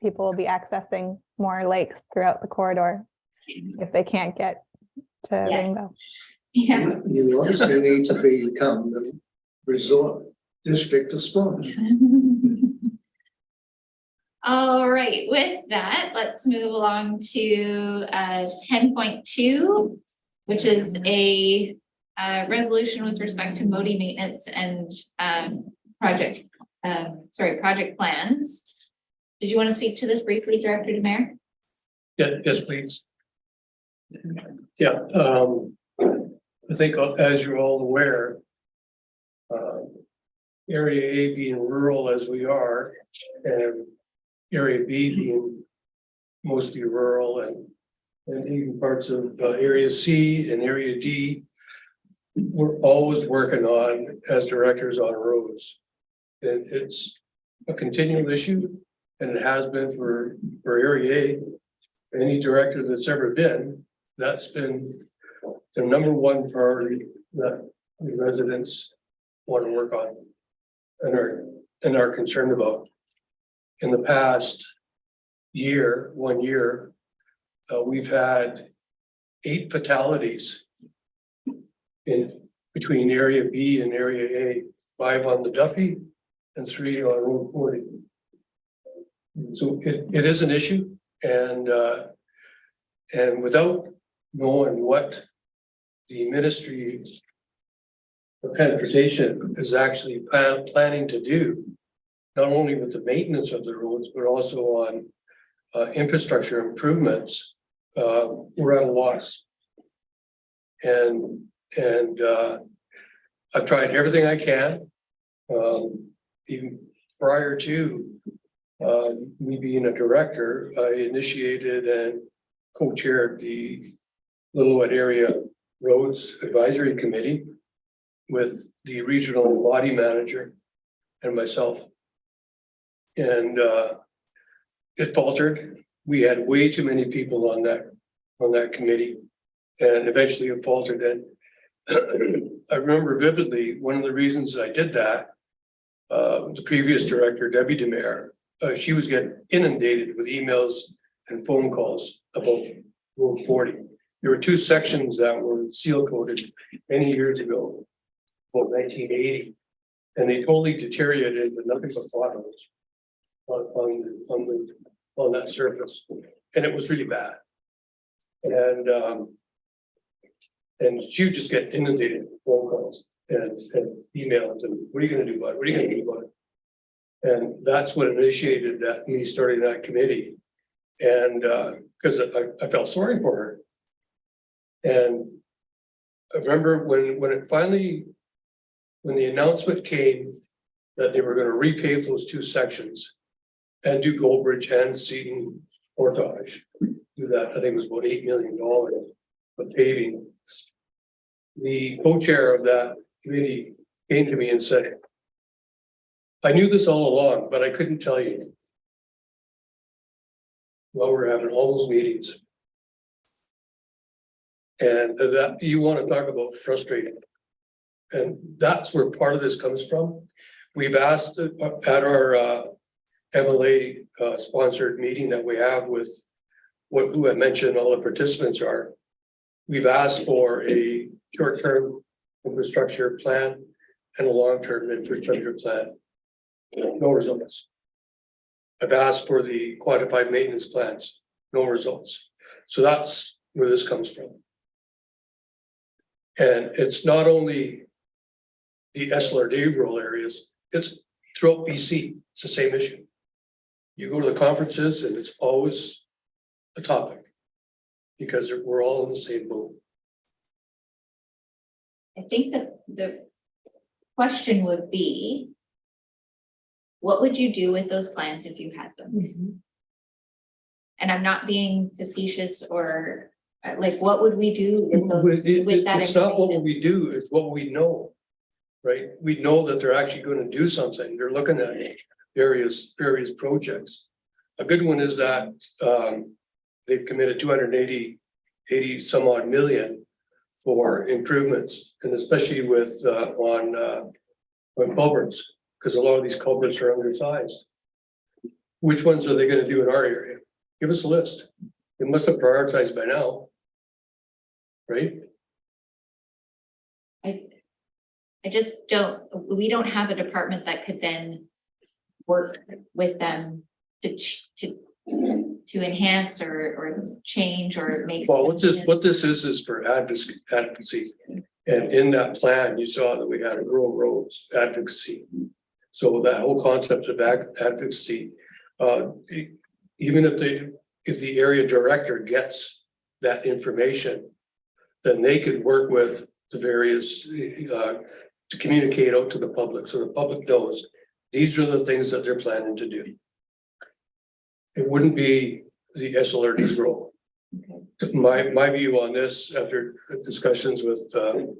people will be accessing more lakes throughout the corridor if they can't get to Rainbow. Yeah. You obviously need to become the resort district of Squamish. All right, with that, let's move along to 10.2, which is a resolution with respect to MODI maintenance and project plans. Did you want to speak to this briefly, Director DeMare? Yeah, yes, please. Yeah, I think as you're all aware, Area A being rural as we are, and Area B being mostly rural and and even parts of area C and area D. We're always working on as directors on roads. And it's a continual issue, and it has been for area A. Any director that's ever been, that's been the number one priority that the residents want to work on and are concerned about. In the past year, 1 year, we've had 8 fatalities in between area B and area A, 5 on the Duffy and 3 on Road 40. So it is an issue, and without knowing what the Ministry of Transportation is actually planning to do, not only with the maintenance of the roads, but also on infrastructure improvements, we're at a loss. And I've tried everything I can, even prior to me being a director. I initiated and co-chaired the Lillooet Area Roads Advisory Committee with the regional body manager and myself. And it faltered. We had way too many people on that committee, and eventually it faltered. And I remember vividly one of the reasons I did that. The previous director, Debbie Demare, she was getting inundated with emails and phone calls about Road 40. There were 2 sections that were seal coated many years ago, about 1980, and they totally deteriorated with nothing but potholes on that surface, and it was really bad. And she would just get inundated with phone calls and emails, and what are you going to do about it? What are you going to do about it? And that's what initiated that me starting that committee, and because I felt sorry for her. And I remember when the announcement came that they were going to repave those 2 sections and do Goldbridge and Seaton Portage, do that. I think it was about $8 million of paving. The co-chair of that committee came to me and said, I knew this all along, but I couldn't tell you. Well, we're having all those meetings. And that you want to talk about frustrating. And that's where part of this comes from. We've asked at our MLA sponsored meeting that we have with who I mentioned all the participants are. We've asked for a short-term infrastructure plan and a long-term infrastructure plan. No results. I've asked for the quantified maintenance plans, no results. So that's where this comes from. And it's not only the SLRD rural areas, it's throughout BC, it's the same issue. You go to the conferences and it's always a topic because we're all in the same boat. I think that the question would be, what would you do with those plans if you had them? Mm-hmm. And I'm not being facetious or like, what would we do with those? With that it's not what information? we do, it's what we know, right? We know that they're actually going to do something. They're looking at various projects. A good one is that they've committed 280 some odd million for improvements, and especially with on culverts, because a lot of these culverts are undersized. Which ones are they going to do in our area? Give us a list. They must have prioritized by now, right? I just don't, we don't have a department that could then work with them to enhance or change or make. Well, what this is for advocacy. And in that plan, you saw that we had a rural roads advocacy. So that whole concept of advocacy, even if the area director gets that information, then they could work with the various to communicate out to the public, so the public knows these are the things that they're planning to do. It wouldn't be the SLRD's role. Okay. my view on this after discussions with the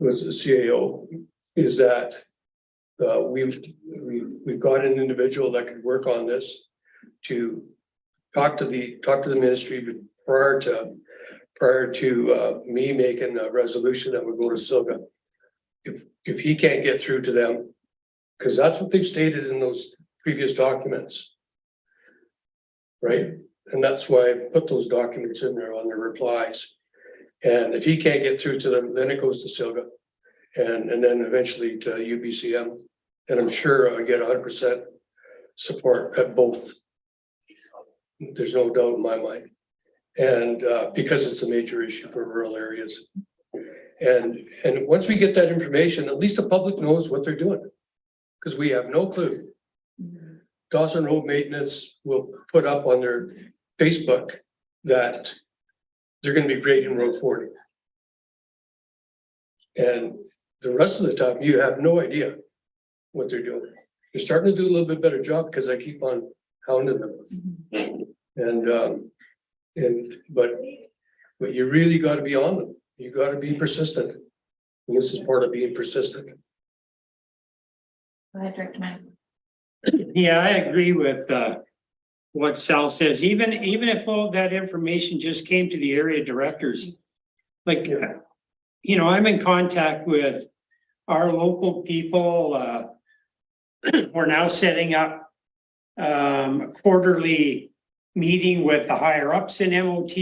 CAO is that we've got an individual that could work on this to talk to the ministry prior to me making a resolution that would go to Silga. If he can't get through to them, because that's what they've stated in those previous documents. Right? And that's why I put those documents in there on the replies. And if he can't get through to them, then it goes to Silga and then eventually to UBCM. And I'm sure I get 100% support at both. There's no doubt in my mind. And because it's a major issue for rural areas. And once we get that information, at least the public knows what they're doing. Because we have no clue. Dawson Road Maintenance will put up on their Facebook that they're going to be grading Road 40. And the rest of the time, you have no idea what they're doing. They're starting to do a little bit better job because I keep on hounding them. But you really got to be on them. You got to be persistent. And this is part of being persistent. Go ahead, Director Mann. Yeah, I agree with what Sal says. Even if all that information just came to the area directors, like, you know, I'm in contact with our local people. We're now setting up a quarterly meeting with the higher ups in MOT.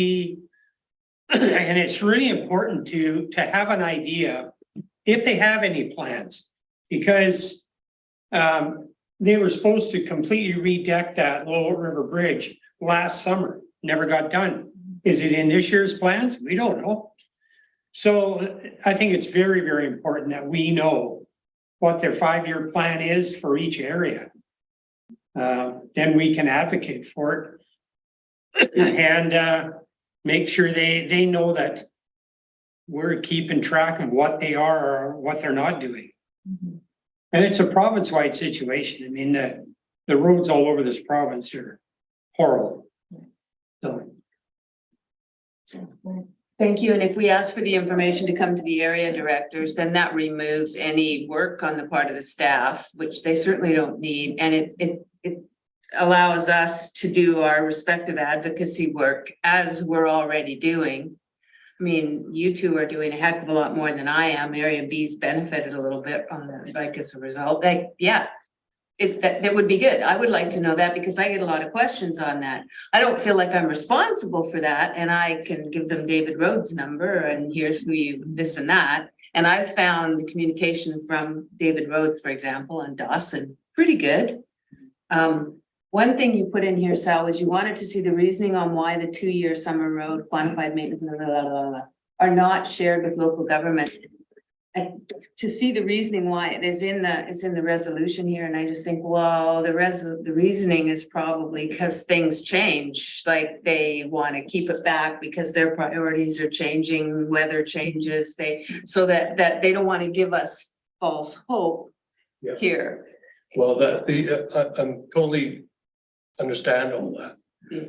And it's really important to have an idea if they have any plans, because they were supposed to completely redeck that Lower River Bridge last summer, never got done. Is it in this year's plans? We don't know. So I think it's very, very important that we know what their 5-year plan is for each area. Then we can advocate for it and make sure they know that we're keeping track of what they are or what they're not doing. And it's a province-wide situation. I mean, the roads all over this province are horrible. So. Thank you. And if we ask for the information to come to the area directors, then that removes any work on the part of the staff, which they certainly don't need. And it allows us to do our respective advocacy work as we're already doing. I mean, you two are doing a heck of a lot more than I am. Area B's benefited a little bit on that, like as a result. Like, yeah, that would be good. I would like to know that because I get a lot of questions on that. I don't feel like I'm responsible for that, and I can give them David Rhodes' number and here's who you this and that. And I've found the communication from David Rhodes, for example, and Dawson pretty good. One thing you put in here, Sal, was you wanted to see the reasoning on why the 2-year summer road quantified maintenance are not shared with local government. And to see the reasoning why it's in the resolution here, and I just think, well, the reasoning is probably because things change, like they want to keep it back because their priorities are changing, weather changes, so that they don't want to give us false hope here. Well, I'm totally understand all that.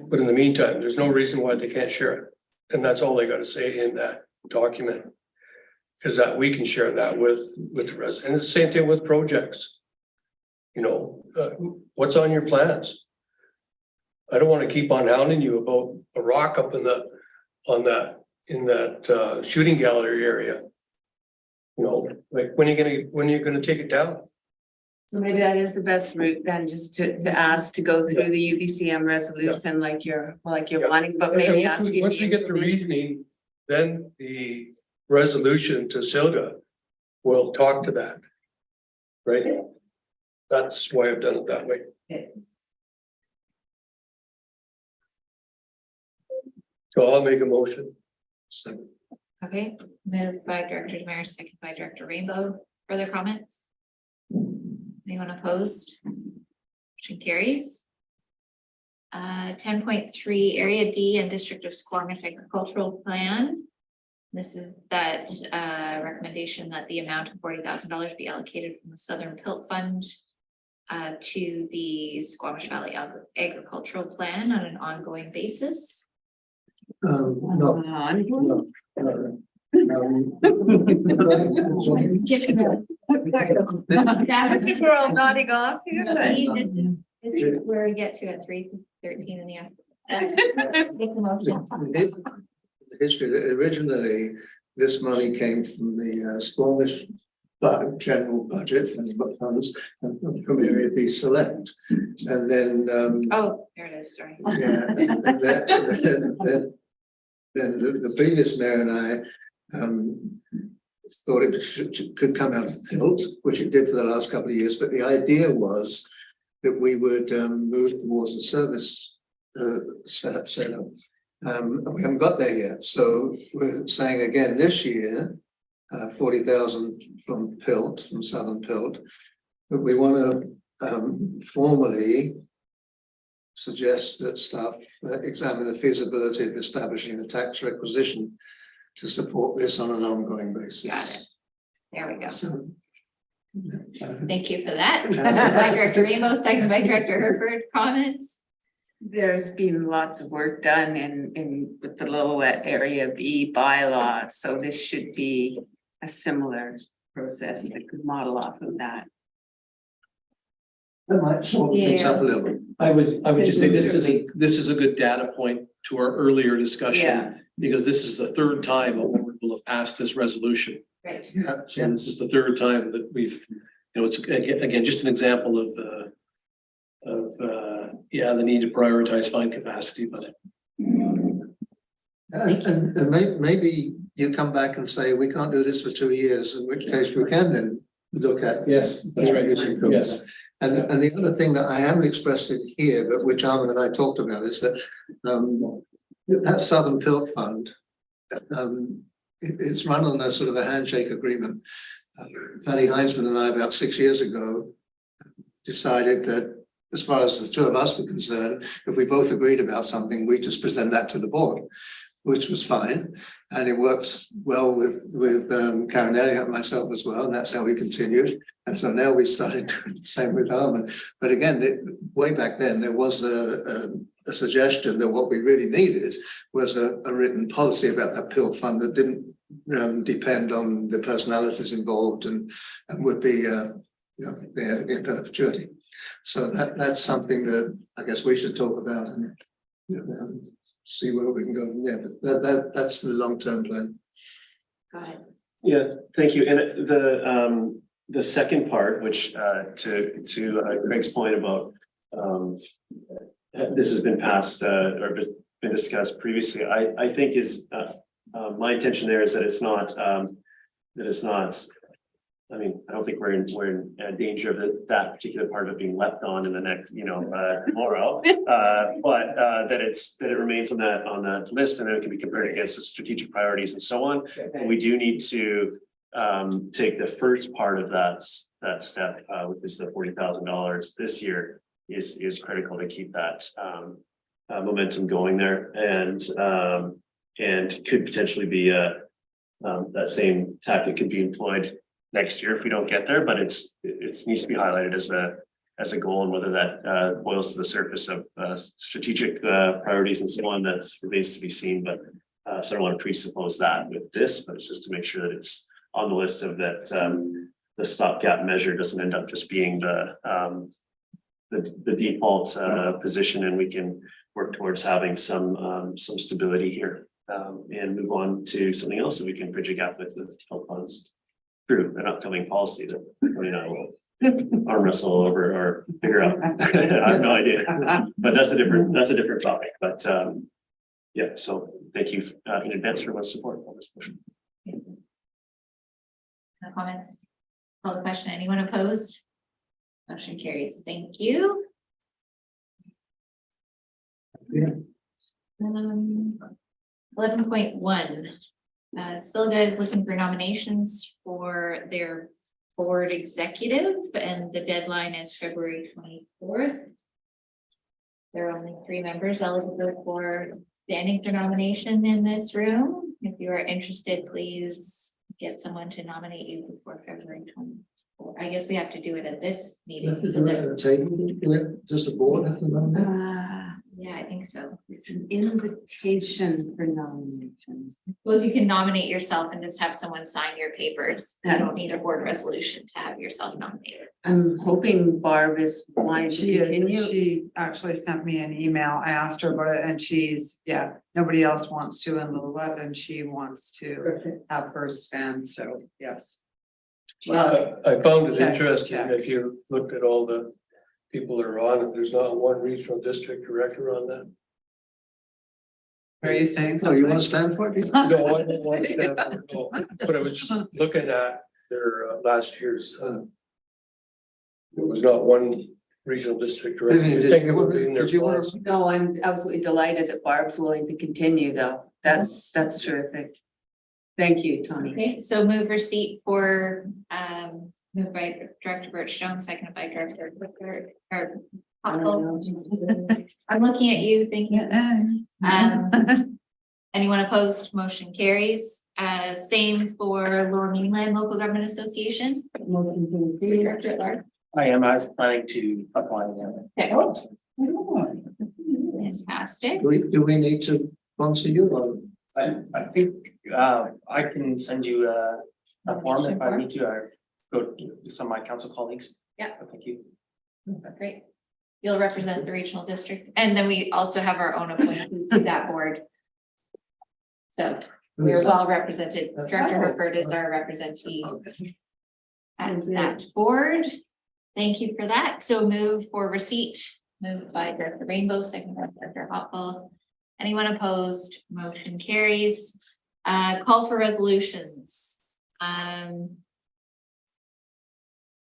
But in the meantime, there's no reason why they can't share it. And that's all they got to say in that document. Is that we can share that with the rest. And it's the same thing with projects. You know, what's on your plans? I don't want to keep on hounding you about a rock up in that shooting gallery area. You know, like when are you gonna take it down? So maybe that is the best route then, just to ask to go through the UBCM resolution like you're wanting, but maybe once we get the reasoning, then the resolution to Silga will talk to that. Right? That's why I've done it that way. So I'll make a motion. Okay, moved by Director Demers, second by Director Rainbow. Further comments? Anyone opposed? Motion carries. 10.3 Area D and District of Squamish Agricultural Plan. This is that recommendation that the amount of $40,000 be allocated from the Southern Pilt Fund to the Squamish Valley Agricultural Plan on an ongoing basis. No. This is where I'm nodding off here. This is where we get to at 3:13 in the afternoon. Make a motion. The history, that originally, this money came from the Squamish general budget and funds from Area B Select. And then Oh, there it is, sorry. yeah, then the previous mayor and I thought it could come out of Hilt, which it did for the last couple of years, but the idea was that we would move towards a service setup. And we haven't got there yet, so we're saying again this year, 40,000 from Pilt, from Southern Pilt, but we want to formally suggest that staff examine the feasibility of establishing a tax requisition to support this on an ongoing basis. Got it. There we go. So, Thank you for that. By Director Ramos, second by Director Herford, comments? There's been lots of work done in with the Lillooet Area B bylaw, so this should be a similar process that could model off of that. that might sort things up a little bit. I would just say this is a good data point to our earlier discussion. Yeah. Because this is the third time a board will have passed this resolution. Right. Yeah, So this is the third time that we've, it's again, just an example of the need to prioritize fine capacity, but. And maybe you come back and say, we can't do this for 2 years, in which case we can then look at. Yes, that's right. Yes. And the other thing that I haven't expressed it here, but which Armin and I talked about, is that that Southern Pilt Fund, it's run on a sort of a handshake agreement. Fanny Heinzman and I, about 6 years ago, decided that as far as the two of us were concerned, if we both agreed about something, we just present that to the board, which was fine. And it worked well with Karen Elliott and myself as well. And that's how we continued. And so now we started doing the same with Armin. But again, way back then, there was a suggestion that what we really needed was a written policy about that pill fund that didn't depend on the personalities involved and would be there in perpetuity. So that's something that I guess we should talk about and see where we can go from there. But that's the long-term plan. Go ahead. Yeah, thank you. And the second part, which to Craig's point about this has been passed or been discussed previously, I think is my intention there is that it's not I mean, I don't think we're in danger of that particular part of it being left on in the next, tomorrow. But that it remains on that list, and then it can be compared against the strategic priorities and so on. And we do need to take the first part of that step, which is the $40,000 this year, is critical to keep that momentum going there, and could potentially be that same tactic could be employed next year if we don't get there, but it needs to be highlighted as a goal, and whether that boils to the surface of strategic priorities and so on, that remains to be seen. But so I don't want to presuppose that with this, but it's just to make sure that it's on the list of that the stopgap measure doesn't end up just being the default position, and we can work towards having some stability here and move on to something else that we can bridge a gap with health funds through an upcoming policy that will arm wrestle over or figure out. I have no idea, but that's a different topic. But yeah, so thank you in advance for much support on this motion. No comments? Call the question. Anyone opposed? Motion carries. Thank you. 11.1. SLGA is looking for nominations for their board executive, and the deadline is February 24th. There are only 3 members eligible for standing for nomination in this room. If you are interested, please get someone to nominate you before February 24th. I guess we have to do it at this meeting. So that, Just a board have to nominate? yeah, I think so. It's an invitation for nominations. Well, you can nominate yourself and just have someone sign your papers. You don't need a board resolution to have yourself nominated. I'm hoping Barb is wanting to continue. She actually sent me an email. I asked her about it and she's, yeah, nobody else wants to in Lillooet and she wants to have her stand, so yes. Well, I found it Check, interesting, check. if you looked at all the people that are on it, there's not one regional district director on that. Are you saying So you something? want to stand for it? No, I don't want to stand for it, no. But I was just looking at their last year's. There was not one regional district director. Vivian, I think it would be in did you their want policy. No, I'm absolutely delighted that Barb's willing to continue though. That's terrific. Thank you, Tony. Okay, so move receipt for, moved by Director Birch Jones, seconded by Director Whitford, or Hopple. I'm looking at you thinking, anyone opposed, motion carries. Same for Lower Mainland Local Government Association. Motion to approve. Director at large. I was planning to apply there. Okay. Fantastic. Do we need to sponsor you or? I think I can send you a form if I need to, or go to some of my council colleagues. Yeah. Thank you. Great. You'll represent the regional district, and then we also have our own appointee to that board. So we're well represented. Director Herford is our representative at that board. Thank you for that. So move for receipt, moved by Director Rainbow, second by Director Hopple. Anyone opposed? Motion carries. Call for resolutions.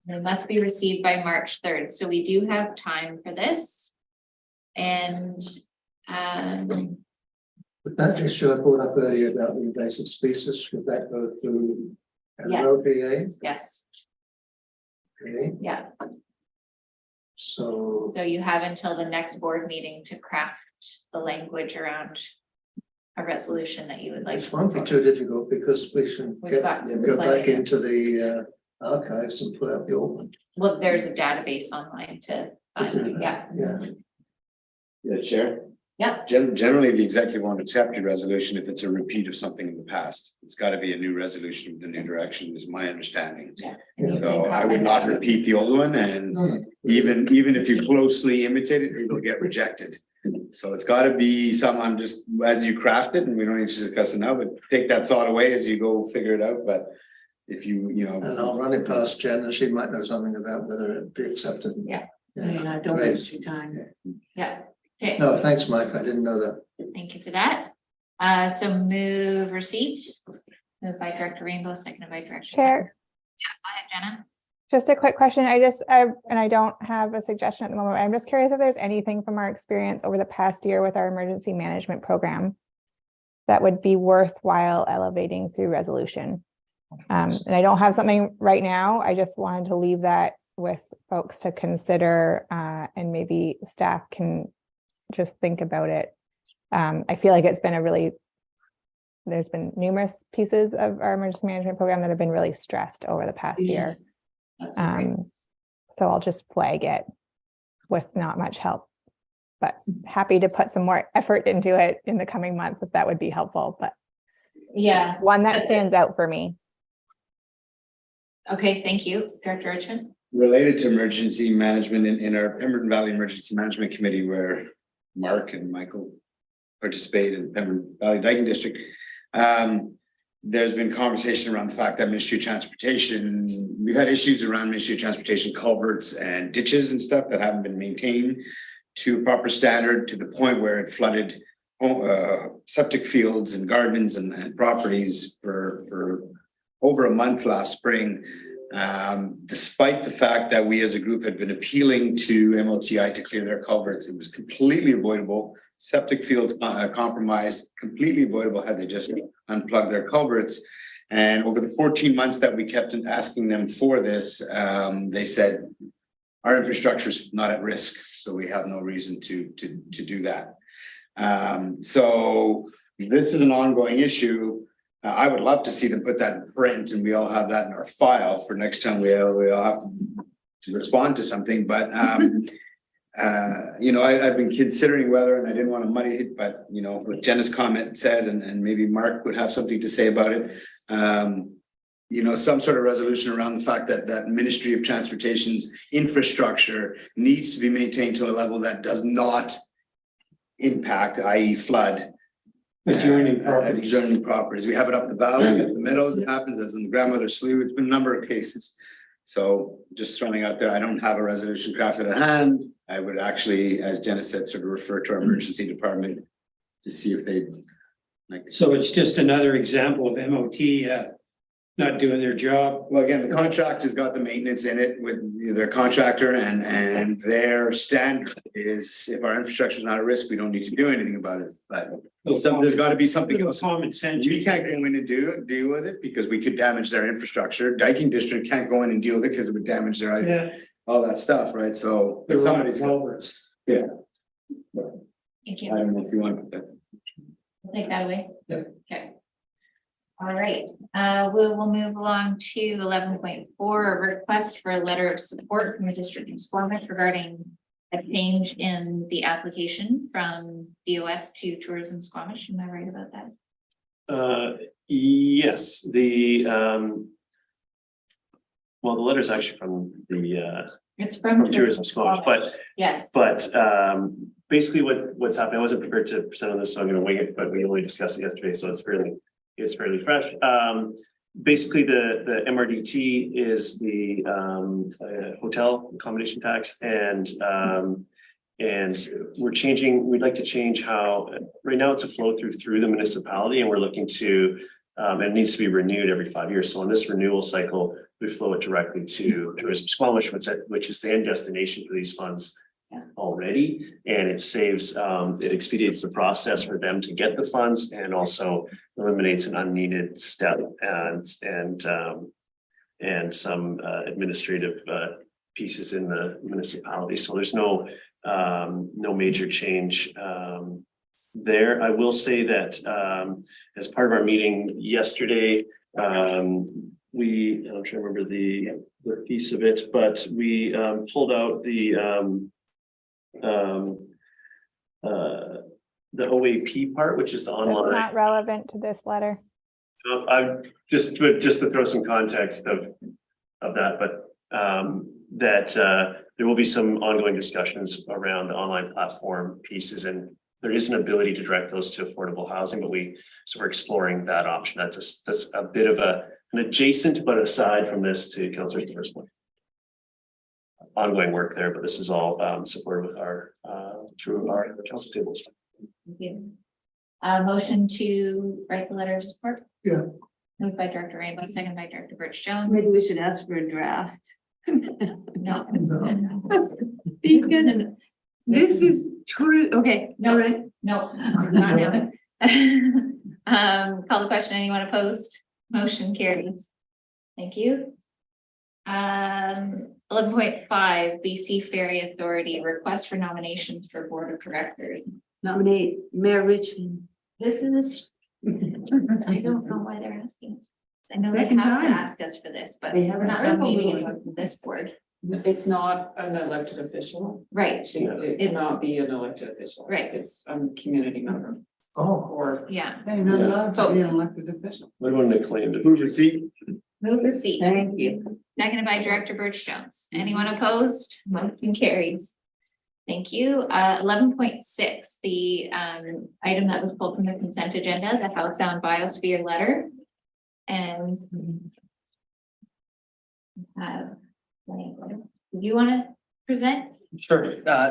They must be received by March 3rd. So we do have time for this. And With that issue I brought up earlier about the invasive species, should that go through? Yes. LPA? yes, Okay, yeah. so So you have until the next board meeting to craft the language around a resolution that you would like. it won't be too difficult because we should We've got go back plenty. into the archives and put out the old one. Well, there's a database online to find, yeah, Yeah. Yeah, Chair. yeah. Generally, the executive won't accept a resolution if it's a repeat of something in the past. It's got to be a new resolution with a new direction, is my understanding. Yeah. So I would not repeat the old one, and No, even if you closely imitate it, it will get rejected. So it's got to be some, I'm just, as you craft it, and we don't need to discuss it now, but take that thought away as you go figure it out. But if you and I'll run it past Jen and she might know something about whether it'd be accepted. Yeah. Yeah, don't Great. waste your time. Yes, okay, No, thanks, Mike. I didn't know that. thank you for that. So move receipt, moved by Director Rainbow, seconded by Director. Chair, Go ahead, Jenna. just a quick question. And I don't have a suggestion at the moment. I'm just curious if there's anything from our experience over the past year with our emergency management program that would be worthwhile elevating through resolution. And I don't have something right now. I just wanted to leave that with folks to consider, and maybe staff can just think about it. I feel like it's been there's been numerous pieces of our emergency management program that have been really stressed over the past year. That's great. So I'll just flag it with not much help, but happy to put some more effort into it in the coming months if that would be helpful, but Yeah, one that That's stands out for me. okay, thank you, Director Richmond. related to emergency management in our Pembroke Valley Emergency Management Committee, where Mark and Michael participate in Pembroke Valley Dyking District. There's been conversation around the fact that Ministry of Transportation, we've had issues around Ministry of Transportation culverts and ditches and stuff that haven't been maintained to a proper standard, to the point where it flooded septic fields and gardens and properties for over a month last spring. Despite the fact that we as a group had been appealing to MOTI to clear their culverts, it was completely avoidable. Septic fields compromised, completely avoidable had they just unplugged their culverts. And over the 14 months that we kept asking them for this, they said, our infrastructure is not at risk, so we have no reason to do that. So this is an ongoing issue. I would love to see them put that in print and we all have that in our file for next time we all have to respond to something. But I've been considering whether, and I didn't want to muddy it, but what Jenna's comment said, and maybe Mark would have something to say about it. Some sort of resolution around the fact that Ministry of Transportation's infrastructure needs to be maintained to a level that does not impact, i.e. flood. Adjoining properties. Adjoining properties. We have it up the valley, the meadows, it happens, as in the grandmother slough, it's been a number of cases. So just throwing out there, I don't have a resolution crafted at hand. I would actually, as Jenna said, sort of refer to our emergency department to see if they. So it's just another example of MOT not doing their job. Well, again, the contract has got the maintenance in it with their contractor, and their standard is if our infrastructure is not at risk, we don't need to do anything about it. But there's got to be something else. Common sense. We can't go in and deal with it because we could damage their infrastructure. Diking district can't go in and deal with it because it would damage their all that stuff, right? So but somebody's culverts. Yeah. Thank you. I don't know if you want that. We'll take that away. Yeah. Okay. All right, we will move along to 11.4, a request for a letter of support from the District of Squamish regarding a change in the application from DOS to Tourism Squamish. Am I right about that? Yes, the letter's actually from the it's from Tourism Squamish, but yes, but basically what's happening, I wasn't prepared to present on this, so I'm going to wing it, but we only discussed it yesterday, so it's fairly fresh. Basically, the MRDT is the hotel accommodation tax, and we'd like to change how right now it's a flow through the municipality, and we're looking to it needs to be renewed every 5 years. So on this renewal cycle, we flow it directly to Tourism Squamish, which is the end destination for these funds already, and it saves it expedites the process for them to get the funds, and also eliminates an unneeded step and some administrative pieces in the municipality. So there's no major change there. I will say that as part of our meeting yesterday, I'm trying to remember the piece of it, but we pulled out the OAP part, which is the online. It's not relevant to this letter. I just to throw some context of that, but there will be some ongoing discussions around the online platform pieces, and there is an ability to direct those to affordable housing, but we're exploring that option. That's a bit of an adjacent but aside from this to Councillor's first point. Ongoing work there, but this is all supported with our through our council tables. Thank you. Motion to write the letter of support. Yeah. Moved by Director Rainbow, second by Director Birch Jones. Maybe we should ask for a draft. No. Because this is true. Okay, No, right. no, not now. Call the question. Anyone opposed? Motion carries. Thank you. 11.5 BC Ferry Authority request for nominations for Board of Directors. Nominate Mayor Richmond. This is, I don't know why they're asking us. I know they have Second to time. ask us for this, but They we're haven't not heard nominating from anyone from this board. It's not an elected official. Right, It It's- cannot be an elected official. Right. It's a community member. Oh, Or yeah. They're not allowed to be an elected official. What do I claim to? Move receipt. Move receipt. thank you. Seconded by Director Birch Jones. Anyone opposed? Motion carries. Thank you. 11.6, the item that was pulled from the consent agenda, the House Sound Biosphere letter. And do you want to present Sure.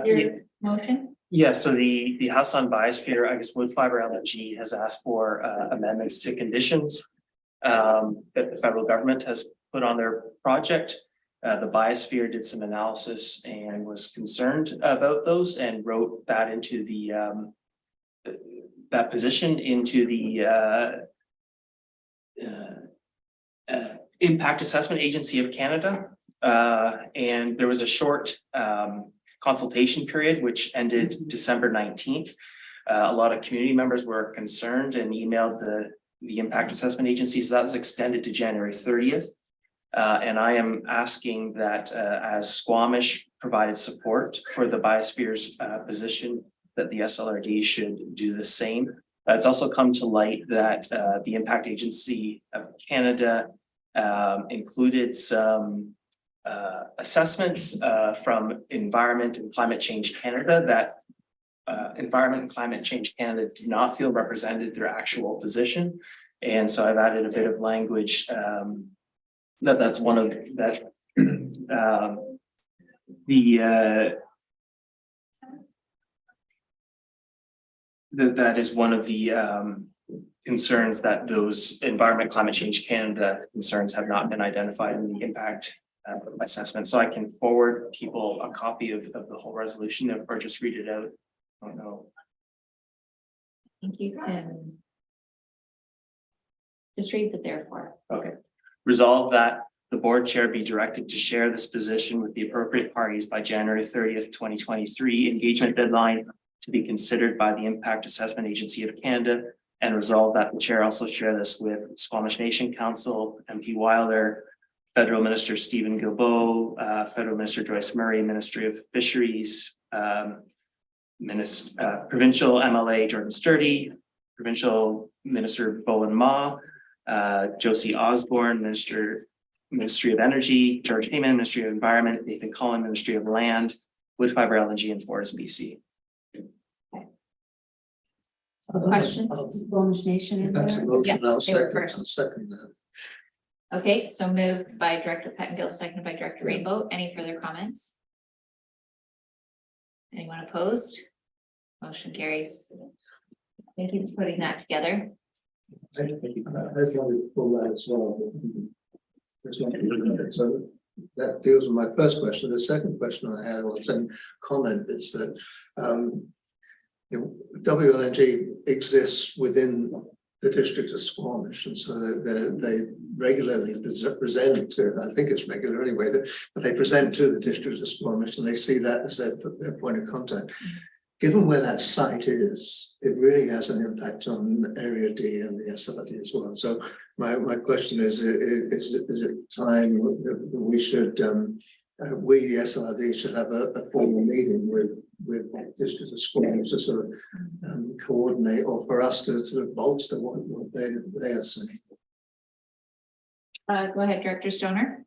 your motion? Yeah, so the House on Biosphere, I guess Wood Fiber LNG has asked for amendments to conditions that the federal government has put on their project. The Biosphere did some analysis and was concerned about those and wrote that into the that position into the Impact Assessment Agency of Canada. And there was a short consultation period, which ended December 19th. A lot of community members were concerned and emailed the Impact Assessment Agency, so that was extended to January 30th. And I am asking that as Squamish provided support for the biosphere's position, that the SLRD should do the same. It's also come to light that the Impact Agency of Canada included some assessments from Environment and Climate Change Canada that Environment and Climate Change Canada did not feel represented their actual position. And so I've added a bit of language that's one of that that is one of the concerns, that those Environment Climate Change Canada concerns have not been identified in the impact assessment. So I can forward people a copy of the whole resolution or just read it out. I don't know. I think you can just read the therefore. Okay. Resolve that the board chair be directed to share this position with the appropriate parties by January 30th, 2023, engagement deadline to be considered by the Impact Assessment Agency of Canada, and resolve that the chair also share this with Squamish Nation Council, MP Wilder, Federal Minister Stephen Guilbeault, Federal Minister Joyce Murray, Ministry of Fisheries, Provincial MLA Jordan Sturdy, Provincial Minister Bowen Ma, Josie Osborne, Ministry of Energy, George Heyman, Ministry of Environment, Nathan Cullen, Ministry of Land, Wood Fiber LNG, and Forest BC. Questions? Squamish Nation in there? That's a motion. Yeah, I'll they were second, first. I'll second that. Okay, so moved by Director Pettengill, seconded by Director Rainbow. Any further comments? Anyone opposed? Motion carries. Thank you for putting that together. I probably pull that as well. So that deals with my first question. The second question I had, or second comment, is that WLNG exists within the district of Squamish, and so they regularly present to, I think it's regular anyway, but they present to the district of Squamish, and they see that as their point of contact. Given where that site is, it really has an impact on Area D and the SLRD as well. So my question is it time that we should, we, the SLRD, should have a formal meeting with districts of Squamish to sort of coordinate, or for us to sort of bolster what they are saying? Go ahead, Director Stoner.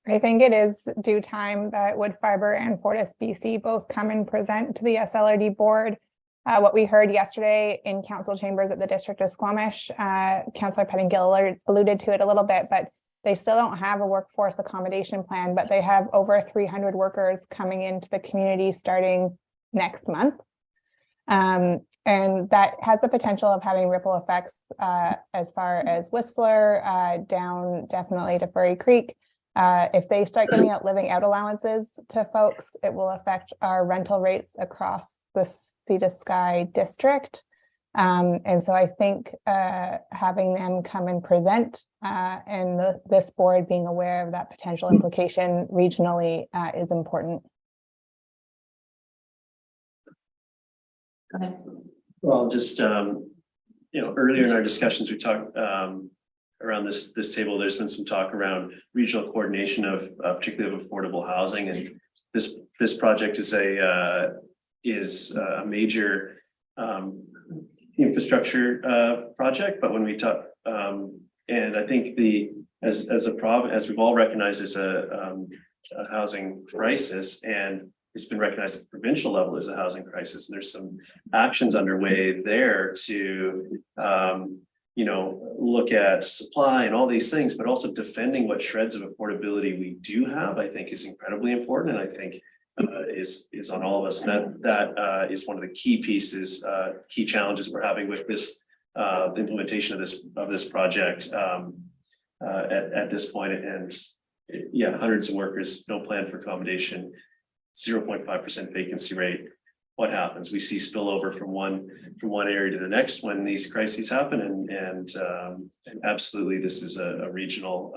I think it is due time that Wood Fiber and Fortis BC both come and present to the SLRD board. What we heard yesterday in council chambers at the district of Squamish, Councillor Pettengill alluded to it a little bit, but they still don't have a workforce accommodation plan, but they have over 300 workers coming into the community starting next month. And that has the potential of having ripple effects as far as Whistler, down definitely to Furry Creek. If they start giving out living out allowances to folks, it will affect our rental rates across the Sea to Sky district. And so I think having them come and present and this board being aware of that potential implication regionally is important. Go ahead. Well, just earlier in our discussions, we talked around this table. There's been some talk around regional coordination of particularly of affordable housing, and this project is a major infrastructure project. But when we talk, and I think as we've all recognized, there's a housing crisis, and it's been recognized at the provincial level as a housing crisis. And there's some actions underway there to look at supply and all these things, but also defending what shreds of affordability we do have, I think is incredibly important. And I think is on all of us. And that is one of the key pieces, key challenges we're having with this the implementation of this project at this point. And yeah, hundreds of workers, no plan for accommodation, 0.5% vacancy rate. What happens? We see spillover from one area to the next when these crises happen, and absolutely, this is a regional.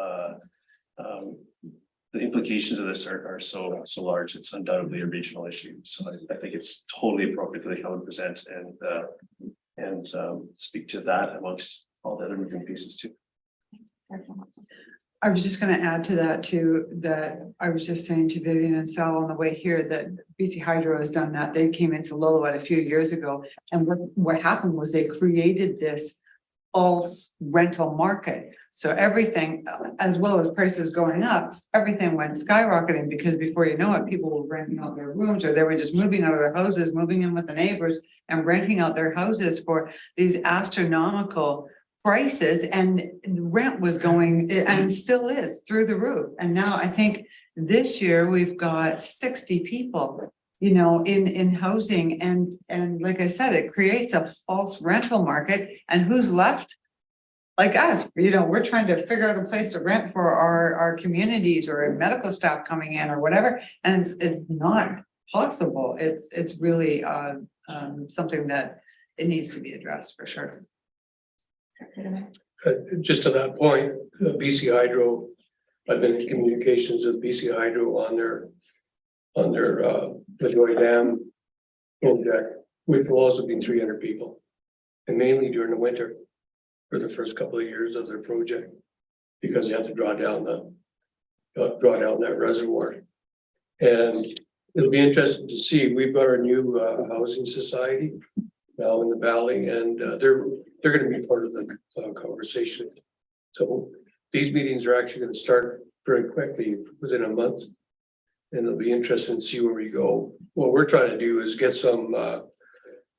The implications of this are so large. It's undoubtedly a regional issue. So I think it's totally appropriate that they come and present and speak to that amongst all the other moving pieces too. I was just gonna add to that too, that I was just saying to Vivian and Sal on the way here that BC Hydro has done that. They came into Lillooet a few years ago. And what happened was they created this false rental market. So everything, as well as prices going up, everything went skyrocketing because before you know it, people were renting out their rooms or they were just moving out of their houses, moving in with the neighbors and renting out their houses for these astronomical prices, and the rent was going, and still is, through the roof. And now I think this year we've got 60 people, you know, in housing, and like I said, it creates a false rental market. And who's left? Like us, you know, we're trying to figure out a place to rent for our communities or medical staff coming in or whatever, and it's not possible. It's really something that it needs to be addressed for sure. Just to that point, BC Hydro, I've been in communications with BC Hydro on their Lejoy Dam project, which will also be 300 people. And mainly during the winter for the first couple of years of their project, because you have to draw down that reservoir. And it'll be interesting to see, we've got our new housing society now in the valley, and they're going to be part of the conversation. So these meetings are actually going to start very quickly within a month, and it'll be interesting to see where we go. What we're trying to do is get some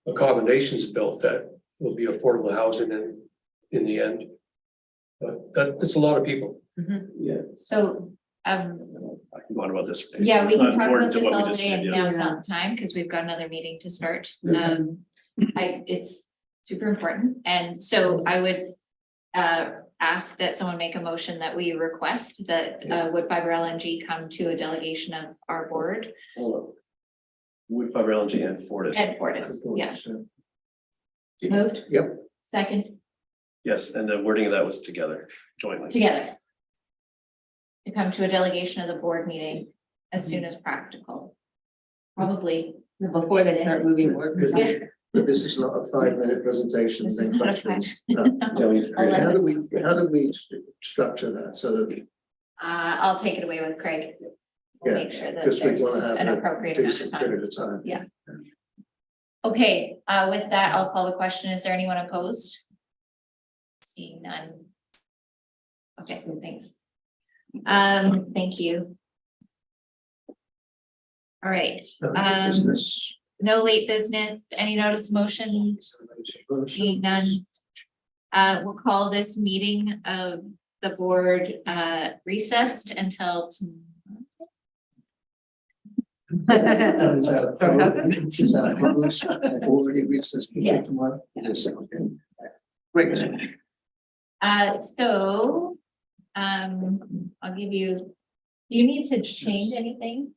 accommodations built that will be affordable housing in the end. But that's a lot of people. Yeah. So, I can go on about this. yeah, It's we not can talk important about to this what we all just day, did, and yeah. now is not the time, because we've got another meeting to start. It's super important, and so I would ask that someone make a motion that we request that Wood Fiber LNG come to a delegation of our board. Wood Fiber LNG and Fortis. Ed Fortis, yeah. Moved? Yep. Second, Yes, and the wording of that was together, jointly. together. To come to a delegation of the board meeting as soon as practical. Probably Before they start moving work. Yeah. But this is not a 5-minute presentation, This is then not a questions. five- No. Yeah, we need to create- How do we structure that so that, I'll take it away with Craig. We'll Yeah, make sure that because we there's want to have an a appropriate amount of decent time. period of time? Yeah. Okay, with that, I'll call the question. Is there anyone opposed? Seeing none. Okay, thanks. Thank you. All right, Business. no late business, any notice of motion? Seeing none. We'll call this meeting of the board recessed until And is that closed? Already recessed Yeah. tomorrow? Yes, okay. Great. So, I'll give you, do you need to change anything?